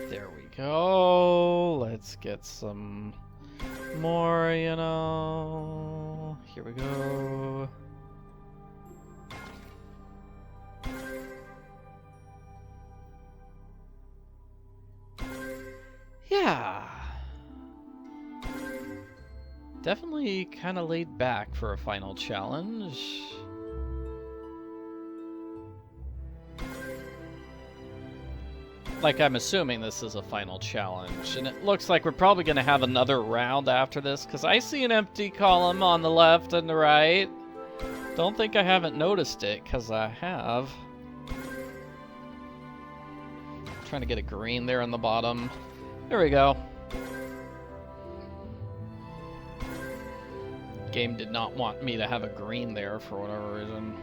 There we go. Let's get some more, you know. Here we go. Yeah. Definitely kind of laid back for a final challenge. Like, I'm assuming this is a final challenge, and it looks like we're probably going to have another round after this, because I see an empty column on the left and the right. Don't think I haven't noticed it, because I have. Trying to get a green there on the bottom. There we go. Game did not want me to have a green there for whatever reason.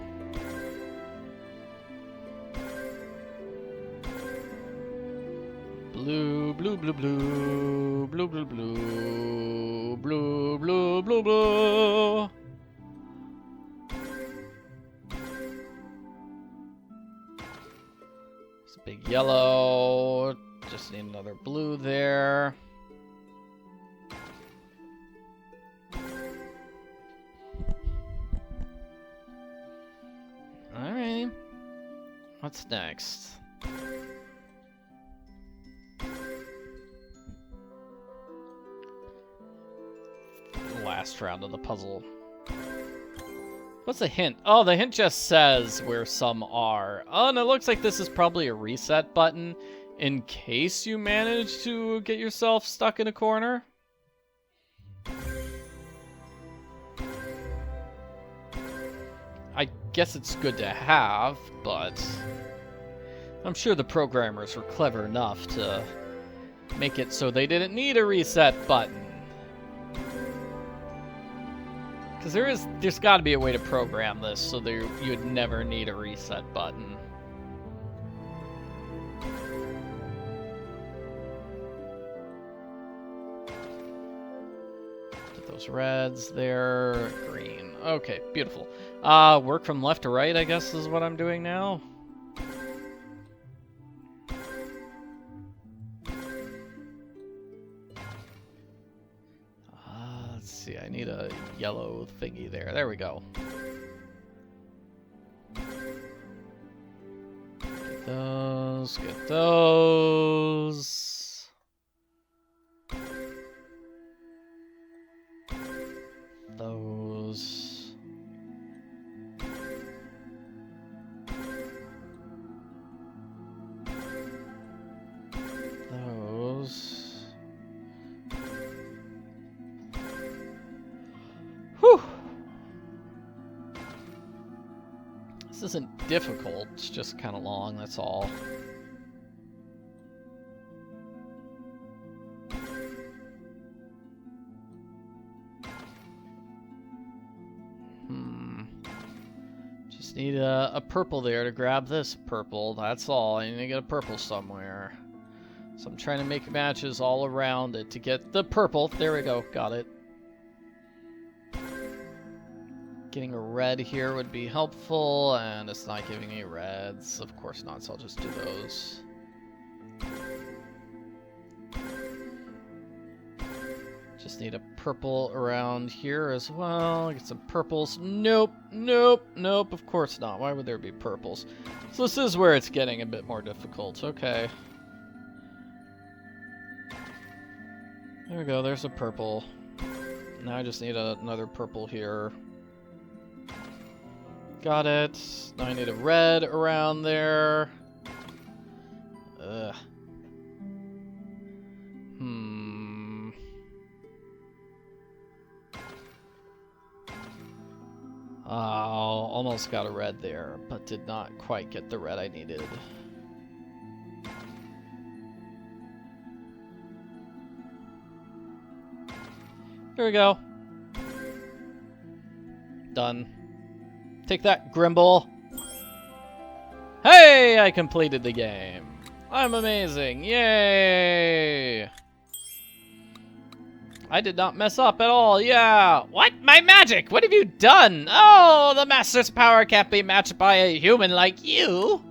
Blue, blue, blue, blue, blue, blue, blue, blue, blue, blue, blue. It's a big yellow. Just need another blue there. Alright. What's next? Last round of the puzzle. What's the hint? Oh, the hint just says where some are. Oh, and it looks like this is probably a reset button in case you manage to get yourself stuck in a corner. I guess it's good to have, but I'm sure the programmers were clever enough to make it so they didn't need a reset button. Because there's got to be a way to program this so you'd never need a reset button. Get those reds there, green. Okay, beautiful. Work from left to right, I guess, is what I'm doing now. Let's see, I need a yellow thingy there. There we go. Get those, get those. Those. Those. Whew. This isn't difficult, it's just kind of long, that's all. Just need a purple there to grab this purple, that's all. I need to get a purple somewhere. So I'm trying to make matches all around it to get the purple. There we go, got it. Getting a red here would be helpful, and it's not giving me reds. Of course not, so I'll just do those. Just need a purple around here as well. Get some purples. Nope, nope, nope, of course not. Why would there be purples? So this is where it's getting a bit more difficult. Okay. There we go, there's a purple. Now I just need another purple here. Got it. Now I need a red around there. Almost got a red there, but did not quite get the red I needed. Here we go. Done. Take that, Grimble. Hey, I completed the game. I'm amazing. Yay! I did not mess up at all. Yeah. What? My magic? What have you done? Oh, the master's power can't be matched by a human like you.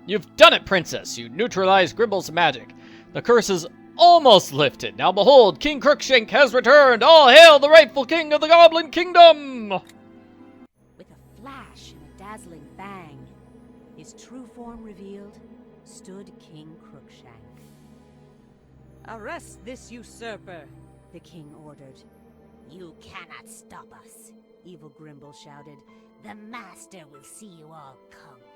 You've done it, princess. You neutralized Grimble's magic. The curse is almost lifted. Now behold, King Crookshank has returned. All hail the rightful king of the Goblin Kingdom! With a flash and a dazzling bang, his true form revealed, stood King Crookshank. Arrest this usurper, The king ordered. You cannot stop us, evil Grimble shouted. The master will see you all conquered.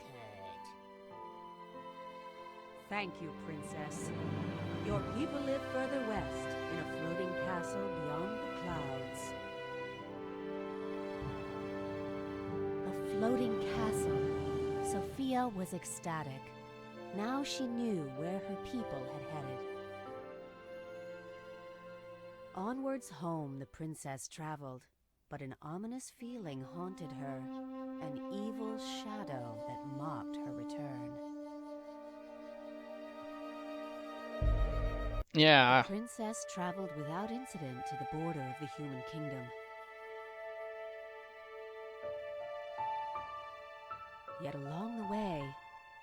Thank you, princess. Your people live further west, In a floating castle beyond the clouds. A floating castle. Sophia was ecstatic. Now she knew where her people had headed. Onwards home the princess traveled, but an ominous feeling haunted her, an evil shadow that mocked her return. Yeah. The princess traveled without incident to the border of the human kingdom. Yet along the way,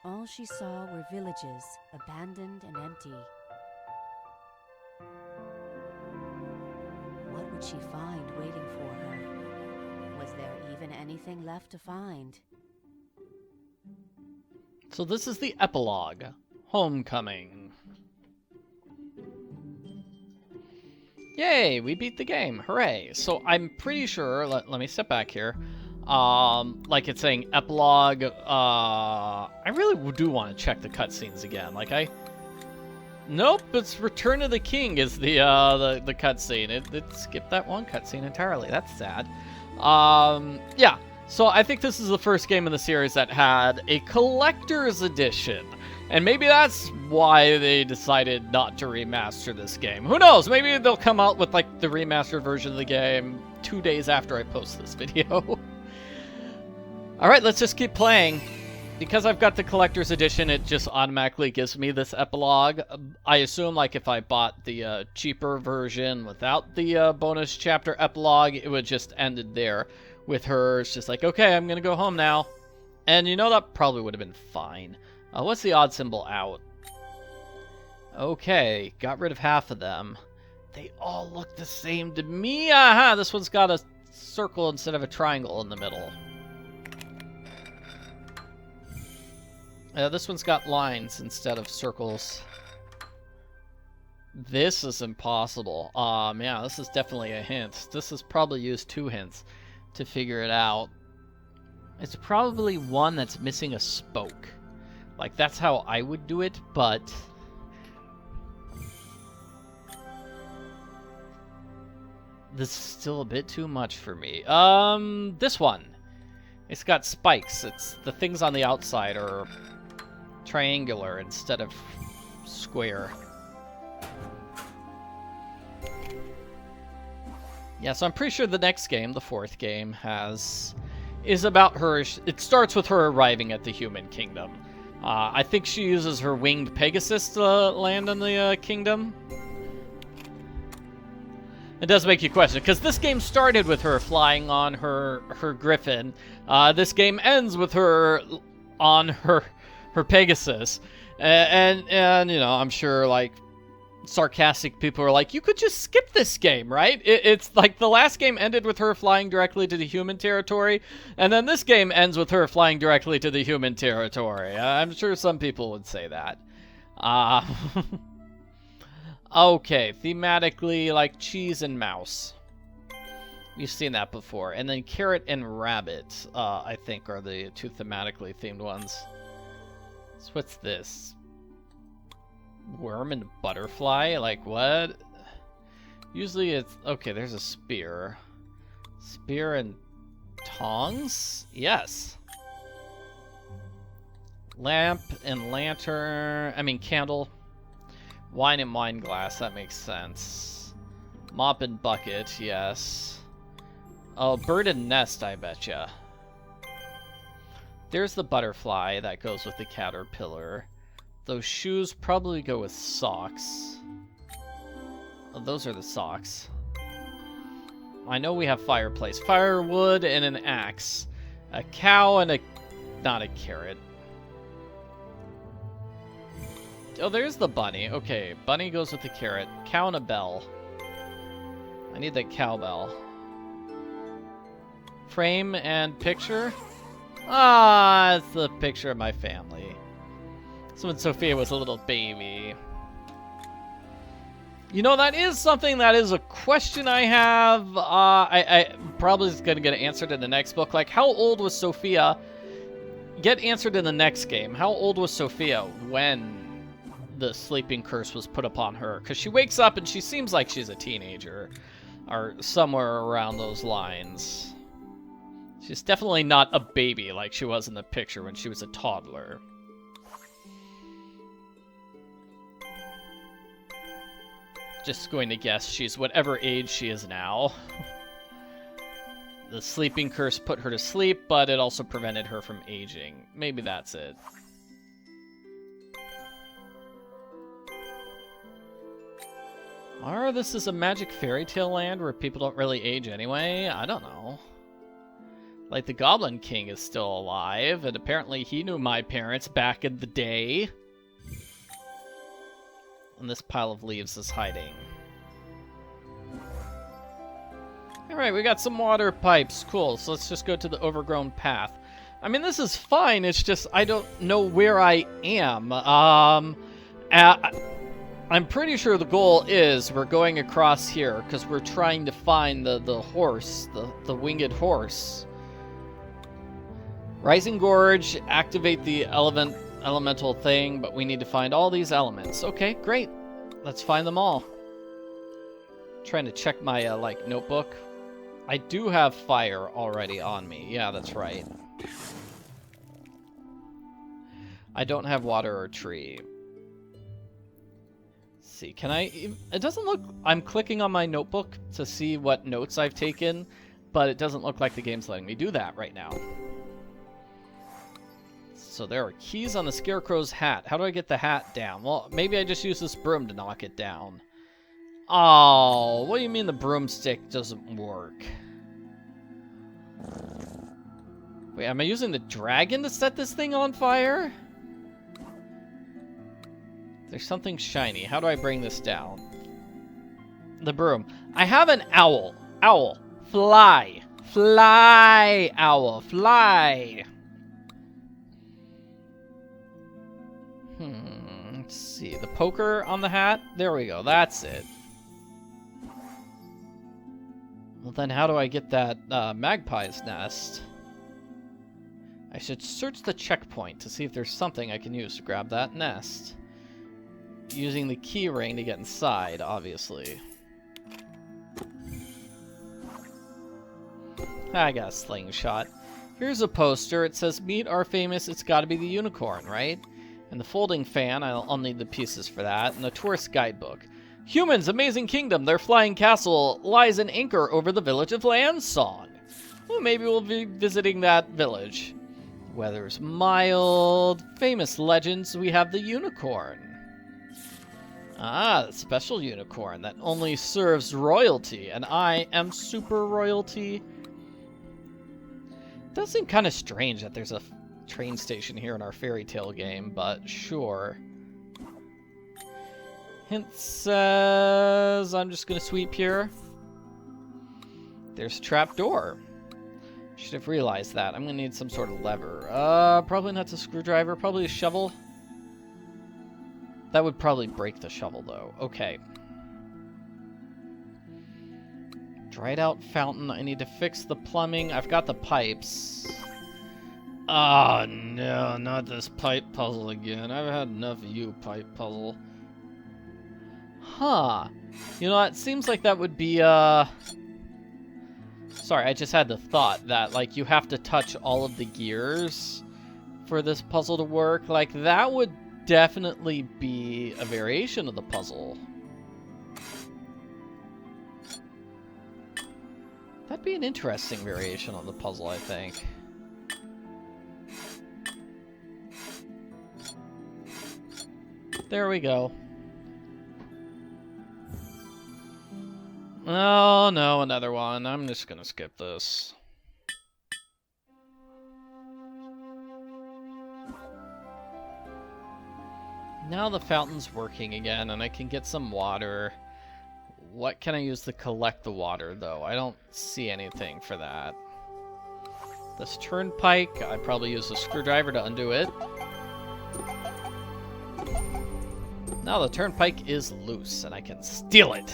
all she saw were villages, abandoned and empty. What would she find waiting for her? Was there even anything left to find? So this is the epilogue. Homecoming. Yay, we beat the game. Hooray. So I'm pretty sure, let me step back here. Like it's saying epilogue. I really do want to check the cutscenes again. Nope, it's Return of the King is the cutscene. It skipped that one cutscene entirely. That's sad. Yeah. So I think this is the first game in the series that had a collector's edition. And maybe that's why they decided not to remaster this game. Who knows? Maybe they'll come out with like the remastered version of the game 2 days after I post this video. Alright, let's just keep playing. Because I've got the collector's edition, it just automatically gives me this epilogue. I assume, like, if I bought the cheaper version without the bonus chapter epilogue, it would just ended there with her. It's just like, okay, I'm gonna go home now. And you know, that probably would have been fine. What's the odd symbol out? Okay, got rid of half of them. They all look the same to me. Aha, this one's got a circle instead of a triangle in the middle. This one's got lines instead of circles. This is impossible. Yeah, this is definitely a hint. This has probably used 2 hints to figure it out. It's probably one that's missing a spoke. Like, that's how I would do it, but... this is still a bit too much for me. This one. It's got spikes. It's the things on the outside are triangular instead of square. Yeah, so I'm pretty sure the next game, the 4th game, is about her. It starts with her arriving at the human kingdom. I think she uses her winged Pegasus to land in the kingdom. It does make you question, because this game started with her flying on her griffin. This game ends with her on her Pegasus. And you know, I'm sure, like, sarcastic people are like, you could just skip this game, right? It's like the last game ended with her flying directly to the human territory, and then this game ends with her flying directly to the human territory. I'm sure some people would say that. Okay, thematically, like cheese and mouse. You've seen that before. And then carrot and rabbit, I think, are the 2 thematically themed ones. So what's this? Worm and butterfly? Like, what? Usually it's... okay, there's a spear. Spear and Tongs? Yes. Lamp and lantern. I mean, candle. Wine and wine glass. That makes sense. Mop and bucket. Yes. Oh, bird and nest, I betcha. There's the butterfly. That goes with the caterpillar. Those shoes probably go with socks. Oh, those are the socks. I know we have fireplace. Firewood and an axe. A cow and a... not a carrot. Oh, there's the bunny. Okay, bunny goes with the carrot. Cow and a bell. I need that cowbell. Frame and picture? Ah, it's the picture of my family. So when Sophia was a little baby. You know, that is something that is a question I have. I probably is going to get answered in the next book. Like, how old was Sophia? Get answered in the next game. How old was Sophia when the sleeping curse was put upon her? Because she wakes up and she seems like she's a teenager. Or somewhere around those lines. She's definitely not a baby like she was in the picture when she was a toddler. Just going to guess she's whatever age she is now. The sleeping curse put her to sleep, but it also prevented her from aging. Maybe that's it. Or this is a magic fairy tale land where people don't really age anyway? I don't know. Like, the Goblin King is still alive, and apparently he knew my parents back in the day. And this pile of leaves is hiding. Alright, we got some water pipes. Cool, so let's just go to the overgrown path. I mean, this is fine, it's just I don't know where I am. I'm pretty sure the goal is we're going across here, because we're trying to find the horse, the winged horse. Rising Gorge, activate the elemental thing, but we need to find all these elements. Okay, great. Let's find them all. Trying to check my, notebook. I do have fire already on me. Yeah, that's right. I don't have water or tree. Let's see, can I... It doesn't look... I'm clicking on my notebook to see what notes I've taken, but it doesn't look like the game's letting me do that right now. So there are keys on the Scarecrow's hat. How do I get the hat down? Well, maybe I just use this broom to knock it down. Oh, what do you mean the broomstick doesn't work? Wait, am I using the dragon to set this thing on fire? There's something shiny. How do I bring this down? The broom. I have an owl. Owl. Fly. Fly, owl. Fly. Let's see. The poker on the hat? There we go. That's it. Well, then how do I get that magpie's nest? I should search the checkpoint to see if there's something I can use to grab that nest. Using the key ring to get inside, obviously. I got a slingshot. Here's a poster. It says, meet our famous, it's gotta be the unicorn, right? And the folding fan, I'll need the pieces for that. And the tourist guidebook. Humans, amazing kingdom, their flying castle lies an anchor over the village of Landsong. Well, maybe we'll be visiting that village. Weather's mild. Famous legends, we have the unicorn. Ah, the special unicorn that only serves royalty, and I am super royalty. It does seem kind of strange that there's a train station here in our fairy tale game, but sure. Hint says I'm just gonna sweep here. There's a trap door. Should have realized that. I'm gonna need some sort of lever. Probably not a screwdriver, probably a shovel. That would probably break the shovel, though. Okay. Dried out fountain. I need to fix the plumbing. I've got the pipes. Oh, no, not this pipe puzzle again. I've had enough of you, pipe puzzle. Huh. You know, it seems like that would be, Sorry, I just had the thought that, like, you have to touch all of the gears for this puzzle to work. Like, that would definitely be a variation of the puzzle. That'd be an interesting variation on the puzzle, I think. There we go. Oh, no, another one. I'm just gonna skip this. Now the fountain's working again, and I can get some water. What can I use to collect the water, though? I don't see anything for that. This turnpike, I'd probably use a screwdriver to undo it. Now the turnpike is loose, and I can steal it.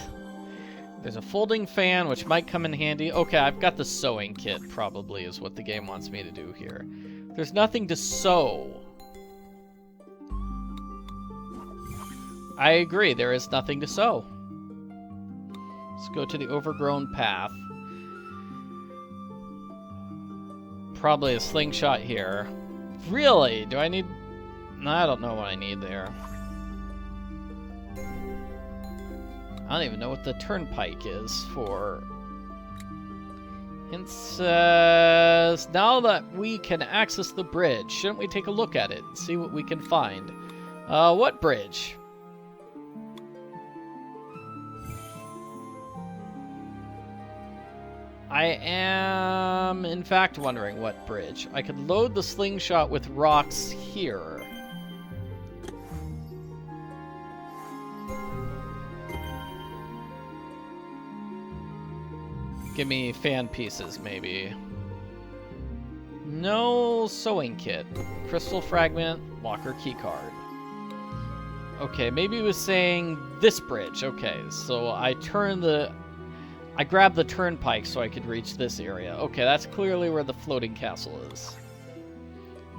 There's a folding fan, which might come in handy. Okay, I've got the sewing kit, probably, is what the game wants me to do here. There's nothing to sew. I agree, there is nothing to sew. Let's go to the overgrown path. Probably a slingshot here. Really? Do I need... No, I don't know what I need there. I don't even know what the turnpike is for. It says, now that we can access the bridge, shouldn't we take a look at it and see what we can find? What bridge? I am, in fact, wondering what bridge. I could load the slingshot with rocks here. Give me fan pieces, maybe. No sewing kit. Crystal fragment, locker keycard. Okay, maybe it was saying this bridge. Okay, so I grabbed the turnpike so I could reach this area. Okay, that's clearly where the floating castle is.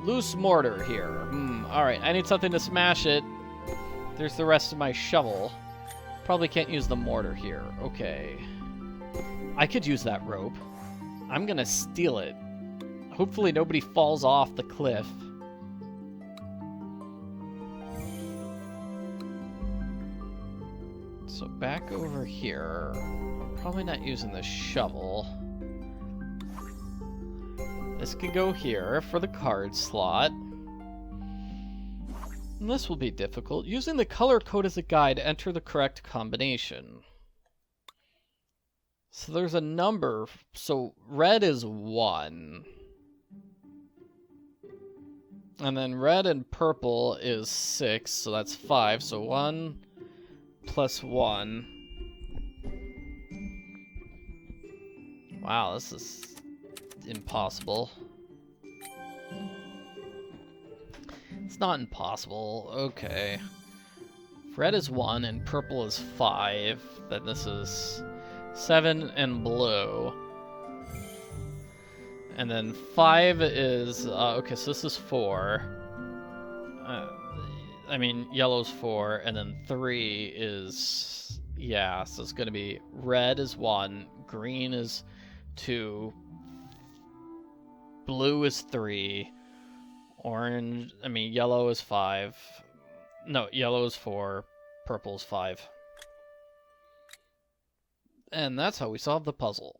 Loose mortar here. Alright, I need something to smash it. There's the rest of my shovel. Probably can't use the mortar here. Okay. I could use that rope. I'm gonna steal it. Hopefully nobody falls off the cliff. So back over here. Probably not using the shovel. This could go here for the card slot. And this will be difficult. Using the color code as a guide, enter the correct combination. So there's a number. So red is 1. And then red and purple is 6, so that's 5. So 1 plus 1. Wow, this is impossible. It's not impossible. Okay. If red is 1 and purple is 5, then this is 7 and blue. And then 5 is... okay, so this is 4. I mean, yellow's 4, and then 3 is... yeah, so it's going to be red is 1, green is 2, blue is 3, orange... I mean, yellow is 5. No, yellow is 4, purple is 5. And that's how we solve the puzzle.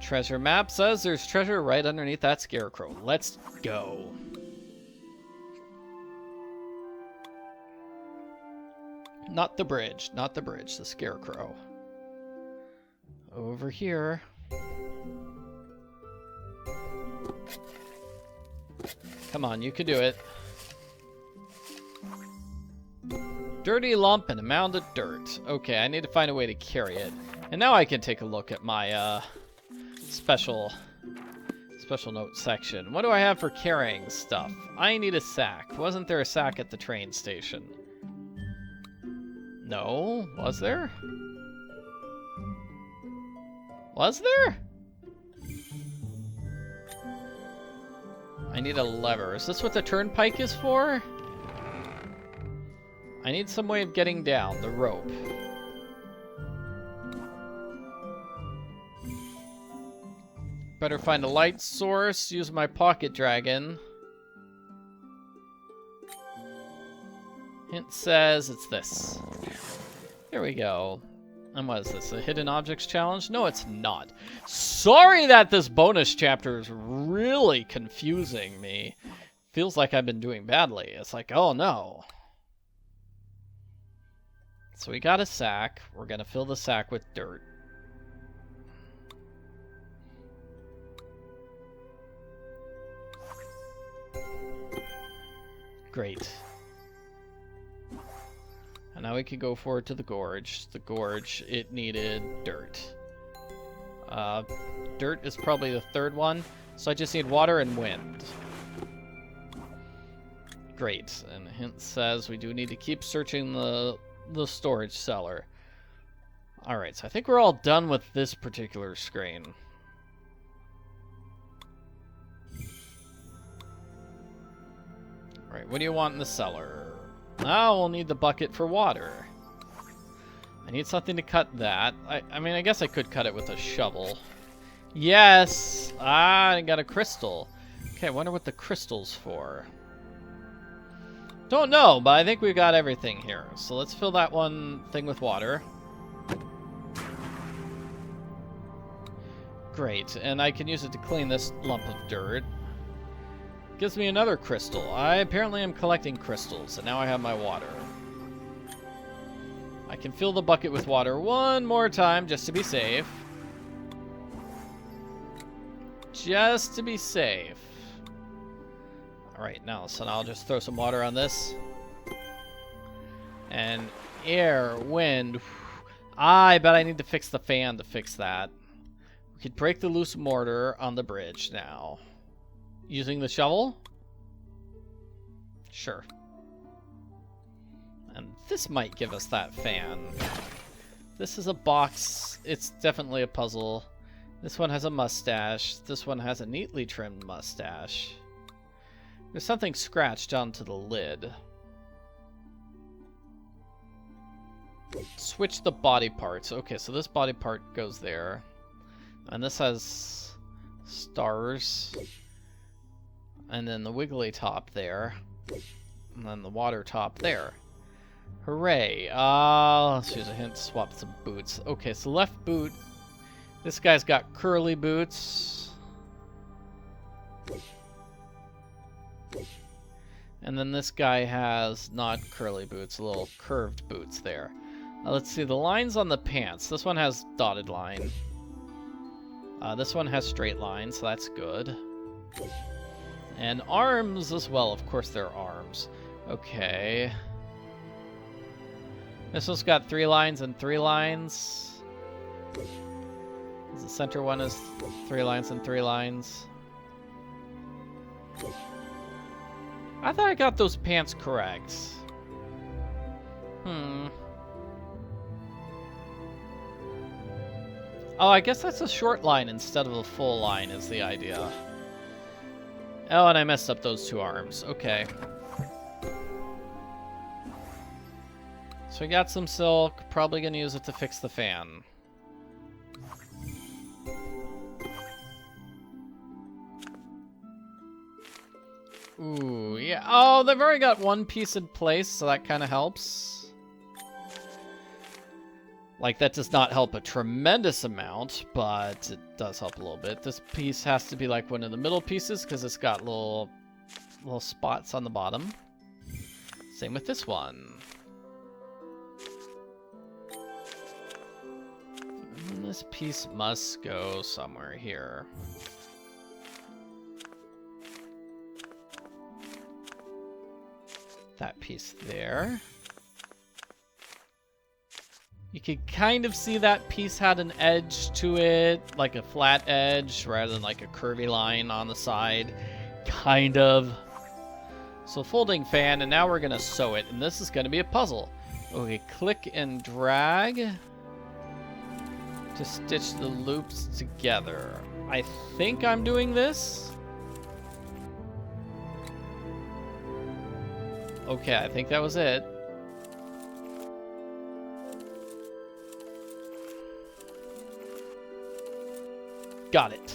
Treasure map says there's treasure right underneath that scarecrow. Let's go. Not the bridge, not the bridge, the scarecrow. Over here. Come on, you can do it. Dirty lump and a mound of dirt. Okay, I need to find a way to carry it. And now I can take a look at my special note section. What do I have for carrying stuff? I need a sack. Wasn't there a sack at the train station? No, was there? Was there? I need a lever. Is this what the turnpike is for? I need some way of getting down, the rope. Better find a light source. Use my pocket dragon. Hint says it's this. Here we go. And what is this? A hidden objects challenge? No, it's not. Sorry that this bonus chapter is really confusing me. Feels like I've been doing badly. It's like, oh no. So we got a sack. We're going to fill the sack with dirt. Great. And now we can go forward to the gorge. The gorge, it needed dirt. Dirt is probably the third one. So I just need water and wind. Great. And the hint says we do need to keep searching the storage cellar. Alright, so I think we're all done with this particular screen. Alright, what do you want in the cellar? Now we'll need the bucket for water. I need something to cut that. I mean, I guess I could cut it with a shovel. Yes! Ah, I got a crystal. Okay, I wonder what the crystal's for. Don't know, but I think we've got everything here. So let's fill that one thing with water. Great, and I can use it to clean this lump of dirt. Gives me another crystal. I apparently am collecting crystals, and now I have my water. I can fill the bucket with water one more time, just to be safe. Just to be safe. Alright, now, so now I'll just throw some water on this. And air, wind. I bet I need to fix the fan to fix that. We could break the loose mortar on the bridge now. Using the shovel? Sure. And this might give us that fan. This is a box. It's definitely a puzzle. This one has a mustache. This one has a neatly trimmed mustache. There's something scratched onto the lid. Switch the body parts. Okay, so this body part goes there. And this has stars. And then the wiggly top there. And then the water top there. Hooray. Let's use a hint to swap some boots. Okay, so left boot. This guy's got curly boots. And then this guy has not curly boots, little curved boots there. Let's see, the lines on the pants. This one has dotted line. This one has straight line, so that's good. And arms as well. Of course there are arms. Okay. This one's got 3 lines and 3 lines. The center one is 3 lines and 3 lines. I thought I got those pants correct. Oh, I guess that's a short line instead of a full line is the idea. Oh, and I messed up those 2 arms. Okay. So we got some silk. Probably gonna use it to fix the fan. Ooh, yeah. Oh, they've already got 1 piece in place, so that kind of helps. Like, that does not help a tremendous amount, but it does help a little bit. This piece has to be like one of the middle pieces because it's got little spots on the bottom. Same with this one. And this piece must go somewhere here. That piece there. You could kind of see that piece had an edge to it, like a flat edge rather than like a curvy line on the side. Kind of. So folding fan, and now we're going to sew it, and this is going to be a puzzle. Okay, click and drag to stitch the loops together. I think I'm doing this. Okay, I think that was it. Got it.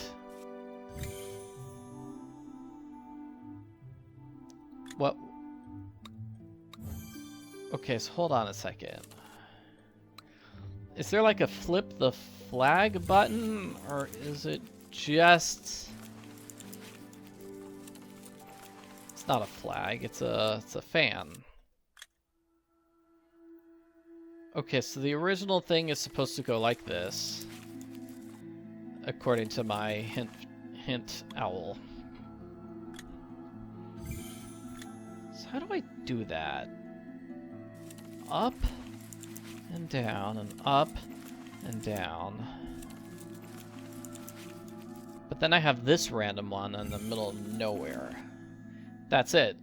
Okay, so hold on a second. Is there like a flip the flag button, or is it just... It's not a flag, it's a fan. Okay, so the original thing is supposed to go like this, according to my hint owl. So how do I do that? Up and down and up and down. But then I have this random one in the middle of nowhere. That's it.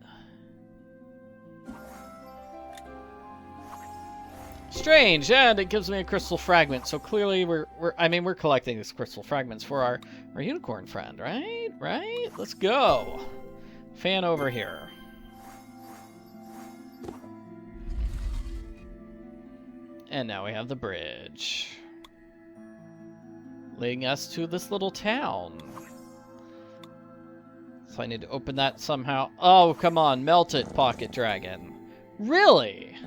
Strange, and it gives me a crystal fragment. So clearly we're collecting these crystal fragments for our unicorn friend, right? Right? Let's go. Fan over here. And now we have the bridge, leading us to this little town. So I need to open that somehow. Oh, come on, melt it, Pocket Dragon. Really?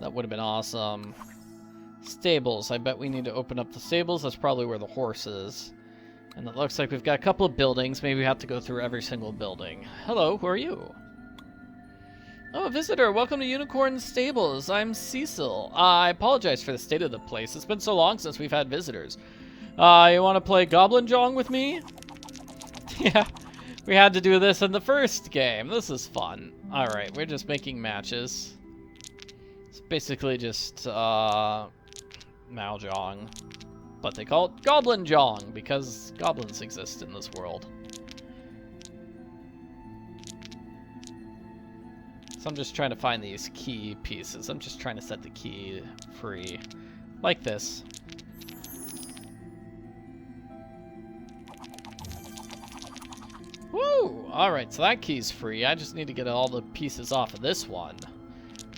That would have been awesome. Stables. I bet we need to open up the stables. That's probably where the horse is. And it looks like we've got a couple of buildings. Maybe we have to go through every single building. Hello, who are you? Oh, a visitor. Welcome to Unicorn Stables. I'm Cecil. I apologize for the state of the place. It's been so long since we've had visitors. You want to play Goblin Jong with me? Yeah, we had to do this in the first game. This is fun. Alright, we're just making matches. It's basically just, Mahjong. But they call it Goblin Jong because goblins exist in this world. So I'm just trying to find these key pieces. I'm just trying to set the key free. Like this. Woo! Alright, so that key's free. I just need to get all the pieces off of this one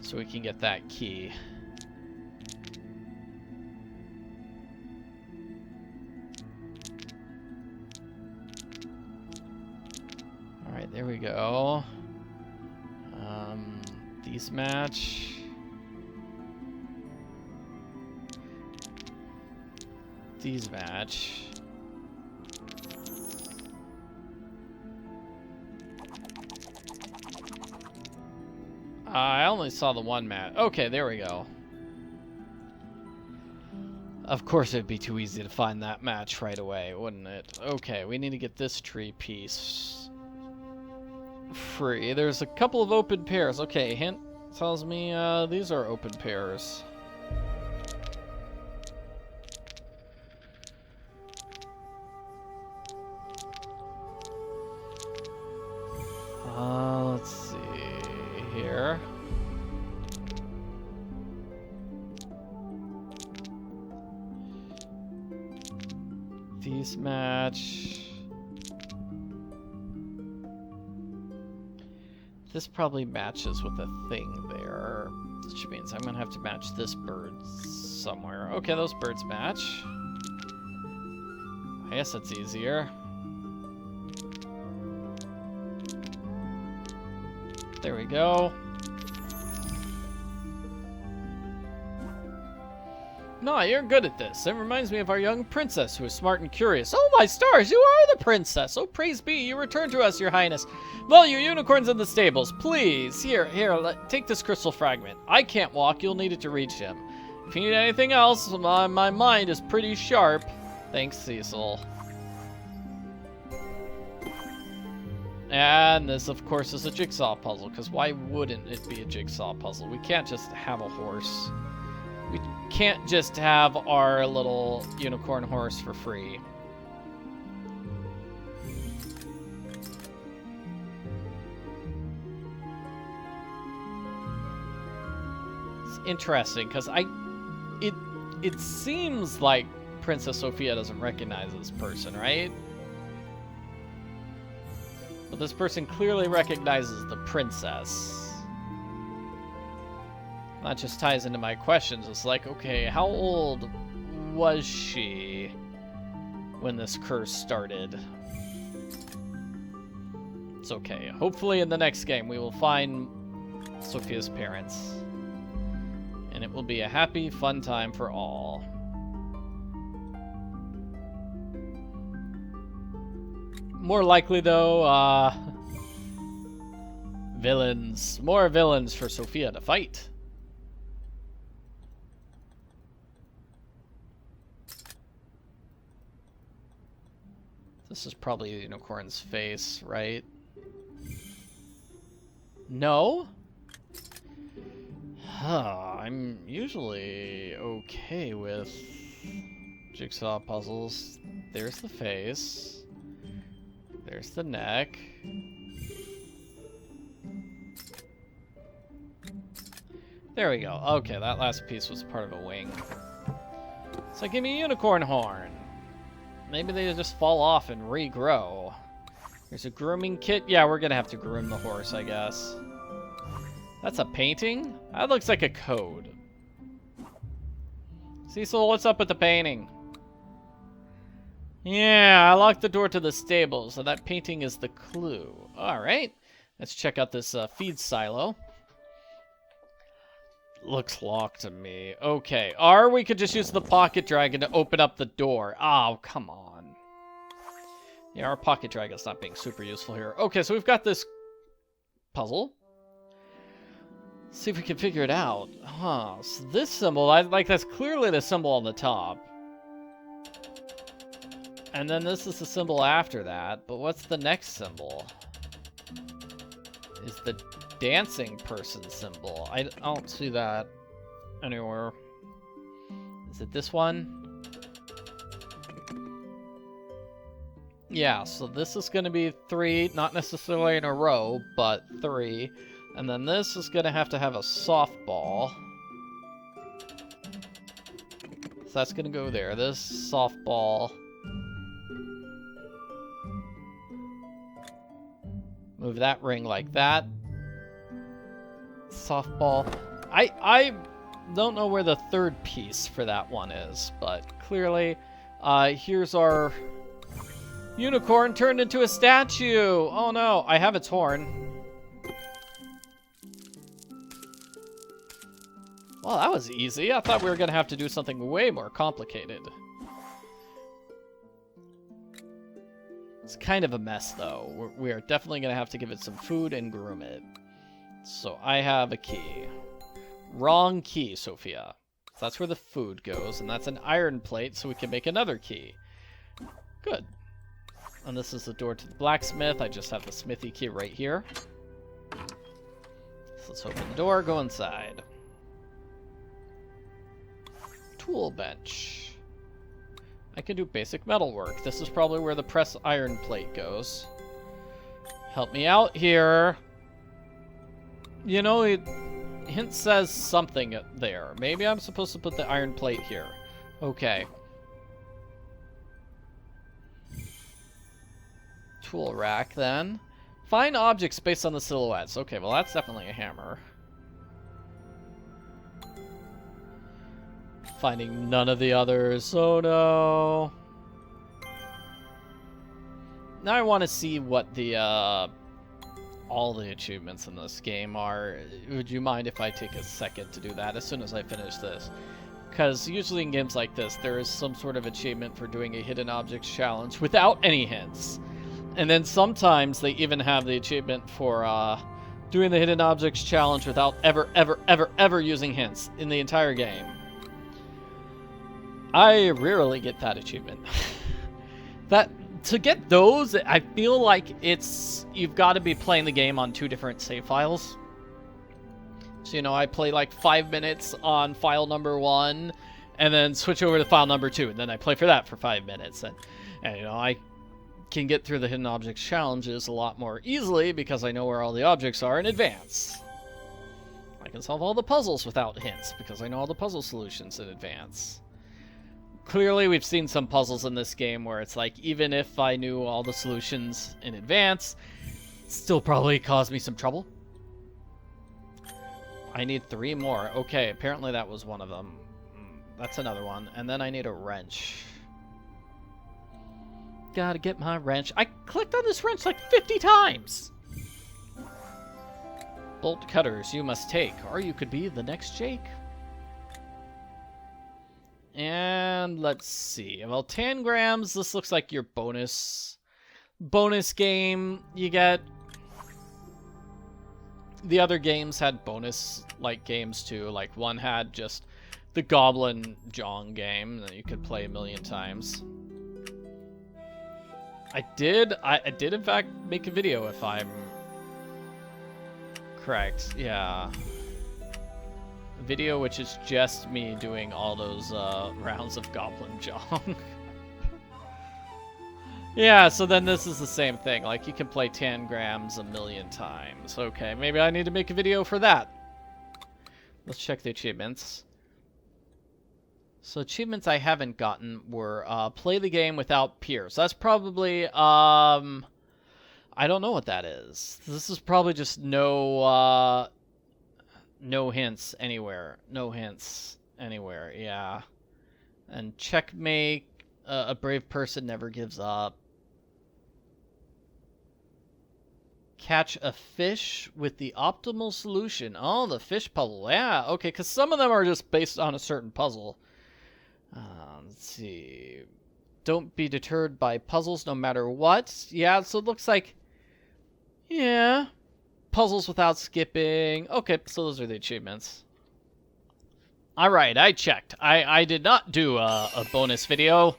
so we can get that key. Alright, there we go. These match. These match. I only saw the one match. Okay, there we go. Of course it'd be too easy to find that match right away, wouldn't it? Okay, we need to get this tree piece free. There's a couple of open pairs. Okay, hint tells me these are open pairs. Let's see here. These match. This probably matches with a thing there, which means I'm gonna have to match this bird somewhere. Okay, those birds match. I guess that's easier. There we go. No, you're good at this. It reminds me of our young princess who is smart and curious. Oh my stars, you are the princess. Oh, praise be, you return to us, your highness. Well, your unicorn's in the stables. Please, here, take this crystal fragment. I can't walk, you'll need it to reach him. If you need anything else, my mind is pretty sharp. Thanks, Cecil. And this, of course, is a jigsaw puzzle, because why wouldn't it be a jigsaw puzzle? We can't just have a horse. We can't just have our little unicorn horse for free. It's interesting, because it seems like Princess Sophia doesn't recognize this person, right? But this person clearly recognizes the princess. That just ties into my questions. It's like, okay, how old was she when this curse started? It's okay. Hopefully in the next game we will find Sophia's parents. And it will be a happy, fun time for all. More likely, though, villains. More villains for Sophia to fight. This is probably a unicorn's face, right? No? Huh, I'm usually okay with jigsaw puzzles. There's the face. There's the neck. There we go. Okay, that last piece was part of a wing. So give me a unicorn horn. Maybe they just fall off and regrow. There's a grooming kit. Yeah, we're gonna have to groom the horse, I guess. That's a painting? That looks like a code. Cecil, what's up with the painting? Yeah, I locked the door to the stable, so that painting is the clue. Alright, let's check out this feed silo. Looks locked to me. Okay, or we could just use the pocket dragon to open up the door. Oh, come on. Yeah, our pocket dragon's not being super useful here. Okay, so we've got this puzzle. See if we can figure it out. Huh, so this symbol, that's clearly the symbol on the top. And then this is the symbol after that, but what's the next symbol? Is the dancing person symbol. I don't see that anywhere. Is it this one? Yeah, so this is going to be 3, not necessarily in a row, but 3. And then this is going to have a softball. So that's going to go there. This softball. Move that ring like that. Softball. I don't know where the third piece for that one is, but clearly, here's our unicorn turned into a statue. Oh no, I have its horn. Well, that was easy. I thought we were gonna have to do something way more complicated. It's kind of a mess, though. We are definitely gonna have to give it some food and groom it. So I have a key. Wrong key, Sophia. So that's where the food goes, and that's an iron plate, so we can make another key. Good. And this is the door to the blacksmith. I just have the smithy key right here. So let's open the door, go inside. Tool bench. I can do basic metal work. This is probably where the press iron plate goes. Help me out here. You know, hint says something there. Maybe I'm supposed to put the iron plate here. Okay. Tool rack, then. Find objects based on the silhouettes. Okay, well, that's definitely a hammer. Finding none of the others. Oh, no. Now I want to see what the, all the achievements in this game are. Would you mind if I take a second to do that as soon as I finish this? Because usually in games like this, there is some sort of achievement for doing a hidden objects challenge without any hints. And then sometimes they even have the achievement for doing the hidden objects challenge without ever using hints in the entire game. I rarely get that achievement. To get those, I feel like you've got to be playing the game on 2 different save files. So, you know, I play like 5 minutes on file number 1, and then switch over to file number 2, and then I play for that for 5 minutes. And you know, I can get through the hidden objects challenges a lot more easily because I know where all the objects are in advance. I can solve all the puzzles without hints because I know all the puzzle solutions in advance. Clearly, we've seen some puzzles in this game where it's like, even if I knew all the solutions in advance, it still probably caused me some trouble. I need 3 more. Okay, apparently that was one of them. That's another one. And then I need a wrench. Gotta get my wrench. I clicked on this wrench like 50 times! Bolt cutters you must take, or you could be the next Jake. And let's see. Well, 10 grams, this looks like your bonus game you get. The other games had bonus like games too. Like one had just the Goblin Jong game that you could play a million times. I did in fact make a video, if I'm correct. Yeah. A video which is just me doing all those rounds of Goblin Jong. Yeah, so then this is the same thing. Like, you can play 10 grams a million times. Okay, maybe I need to make a video for that. Let's check the achievements. So achievements I haven't gotten were play the game without peers. That's probably, I don't know what that is. This is probably just no hints anywhere. No hints anywhere, yeah. And checkmate, a brave person never gives up. Catch a fish with the optimal solution. Oh, the fish puzzle. Yeah, okay, because some of them are just based on a certain puzzle. Let's see. Don't be deterred by puzzles no matter what. Yeah, so it looks like... Yeah. Puzzles without skipping. Okay, so those are the achievements. Alright, I checked. I did not do a bonus video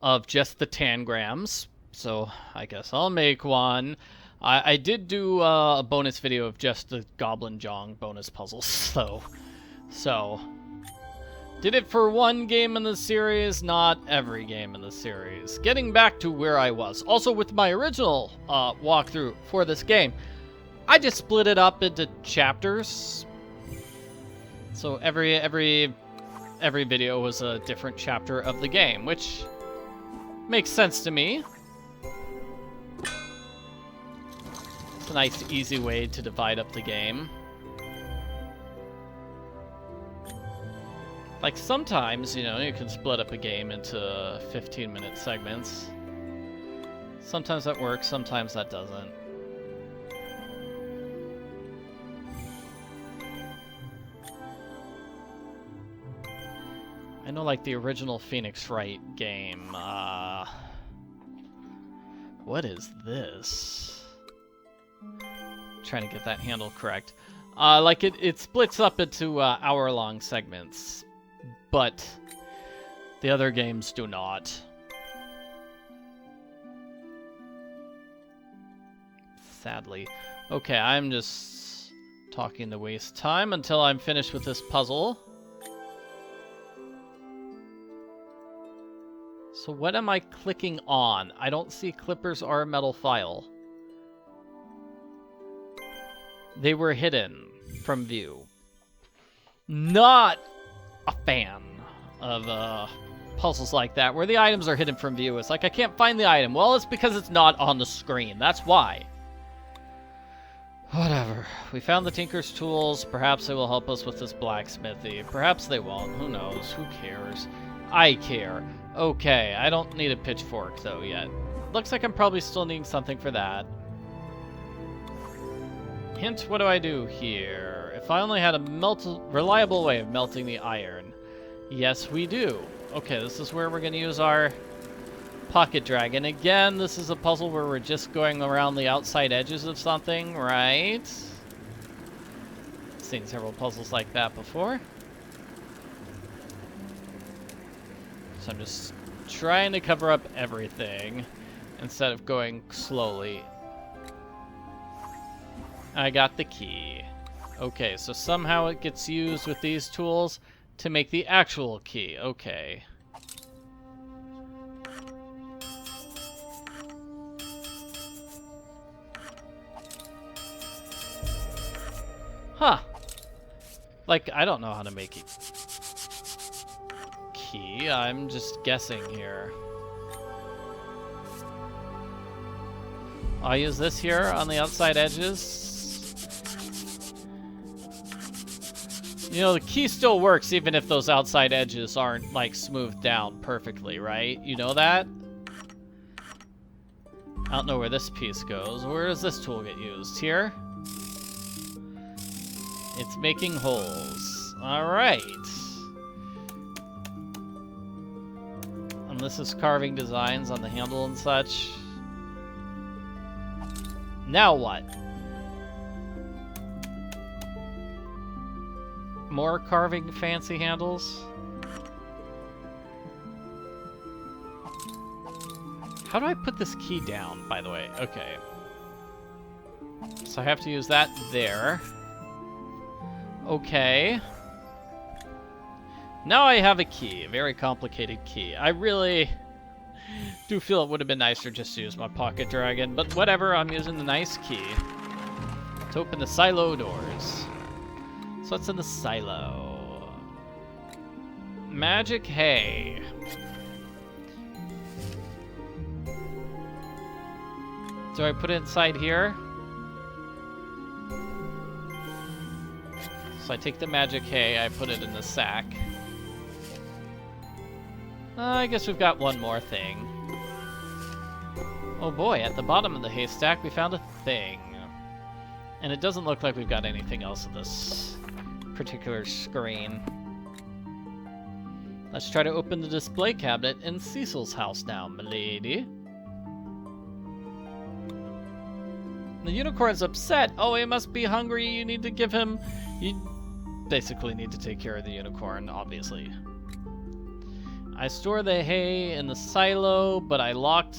of just the 10 grams. So I guess I'll make one. I did do a bonus video of just the Goblin Jong bonus puzzles, though. So, did it for one game in the series, not every game in the series. Getting back to where I was. Also, with my original walkthrough for this game, I just split it up into chapters. So every video was a different chapter of the game, which makes sense to me. It's a nice, easy way to divide up the game. Like, sometimes, you know, you can split up a game into 15-minute segments. Sometimes that works, sometimes that doesn't. I know, like, the original Phoenix Wright game, what is this? Trying to get that handle correct. Like, it splits up into hour-long segments, but the other games do not. Sadly. Okay, I'm just talking to waste time until I'm finished with this puzzle. So what am I clicking on? I don't see clippers or a metal file. They were hidden from view. Not a fan of puzzles like that, where the items are hidden from view. It's like, I can't find the item. Well, it's because it's not on the screen. That's why. Whatever. We found the Tinker's tools. Perhaps they will help us with this blacksmithy. Perhaps they won't. Who knows? Who cares? I care. Okay, I don't need a pitchfork, though, yet. Looks like I'm probably still needing something for that. Hint, what do I do here? If I only had a reliable way of melting the iron. Yes, we do. Okay, this is where we're going to use our pocket dragon. Again, this is a puzzle where we're just going around the outside edges of something, right? Seen several puzzles like that before. So I'm just trying to cover up everything instead of going slowly. I got the key. Okay, so somehow it gets used with these tools to make the actual key. Okay. Huh. Like, I don't know how to make it. Key. I'm just guessing here. I'll use this here on the outside edges. You know, the key still works even if those outside edges aren't, like, smoothed down perfectly, right? You know that? I don't know where this piece goes. Where does this tool get used? Here? It's making holes. Alright. And this is carving designs on the handle and such. Now what? More carving fancy handles? How do I put this key down, by the way? Okay. So I have to use that there. Okay. Now I have a key, a very complicated key. I really do feel it would have been nicer just to use my pocket dragon, but whatever, I'm using the nice key to open the silo doors. So what's in the silo? Magic hay. Do I put it inside here? So I take the magic hay, I put it in the sack. I guess we've got one more thing. Oh boy, at the bottom of the haystack we found a thing. And it doesn't look like we've got anything else in this particular screen. Let's try to open the display cabinet in Cecil's house now, milady. The unicorn's upset. Oh, he must be hungry. You need to give him... You basically need to take care of the unicorn, obviously. I store the hay in the silo, but I locked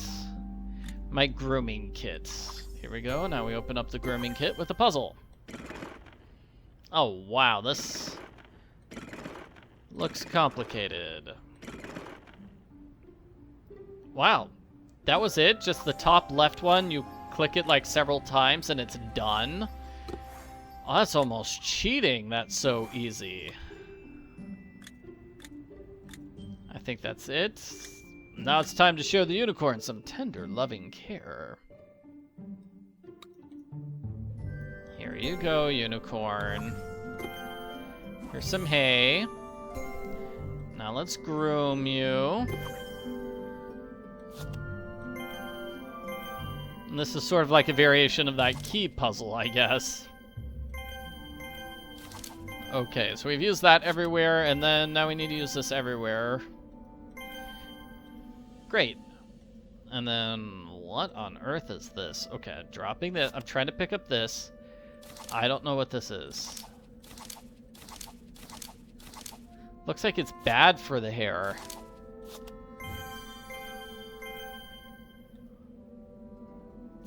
my grooming kit. Here we go. Now we open up the grooming kit with a puzzle. Oh, wow. This looks complicated. Wow. That was it? Just the top left one? You click it like several times and it's done? Oh, that's almost cheating. That's so easy. I think that's it. Now it's time to show the unicorn some tender, loving care. Here you go, unicorn. Here's some hay. Now let's groom you. And this is sort of like a variation of that key puzzle, I guess. Okay, so we've used that everywhere, and then now we need to use this everywhere. Great. And then, what on earth is this? Okay, dropping this. I'm trying to pick up this. I don't know what this is. Looks like it's bad for the hair.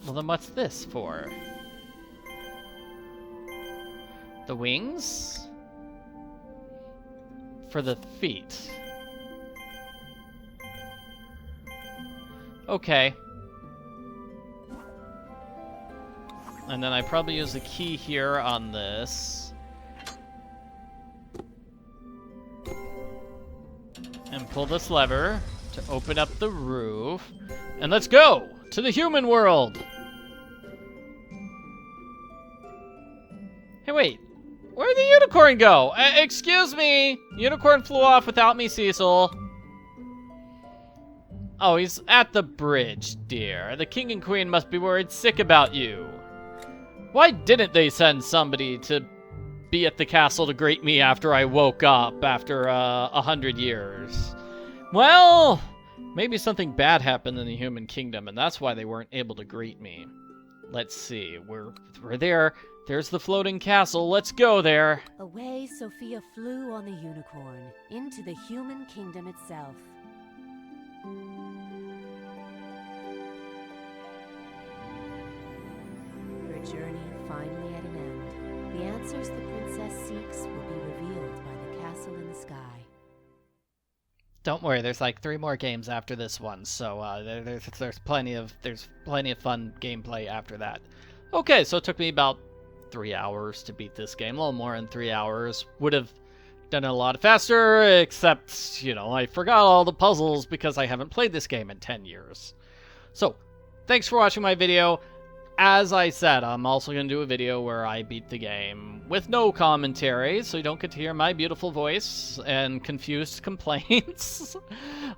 Well, then what's this for? The wings? For the feet. Okay. And then I probably use the key here on this. And pull this lever to open up the roof. And let's go to the human world! Hey, wait. Where'd the unicorn go? Excuse me! Unicorn flew off without me, Cecil. Oh, he's at the bridge, dear. The king and queen must be worried sick about you. Why didn't they send somebody to be at the castle to greet me after I woke up after 100 years? Well, maybe something bad happened in the human kingdom, and that's why they weren't able to greet me. Let's see. We're there. There's the floating castle. Let's go there. Away Sophia flew on the unicorn, into the human kingdom itself. Her journey finally at an end. The answers the princess seeks will be revealed by the castle in the sky. Don't worry, there's like 3 more games after this one, so there's plenty of fun gameplay after that. Okay, so it took me about 3 hours to beat this game, a little more than 3 hours. Would have done it a lot faster, except, you know, I forgot all the puzzles because I haven't played this game in 10 years. So, thanks for watching my video. As I said, I'm also going to do a video where I beat the game with no commentary, so you don't get to hear my beautiful voice and confused complaints.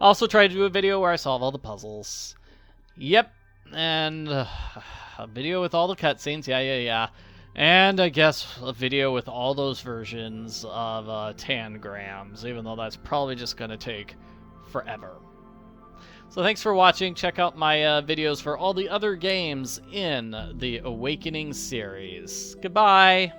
Also try to do a video where I solve all the puzzles. Yep, and a video with all the cutscenes, yeah. And I guess a video with all those versions of tangrams, even though that's probably just going to take forever. So thanks for watching. Check out my videos for all the other games in the Awakening series. Goodbye!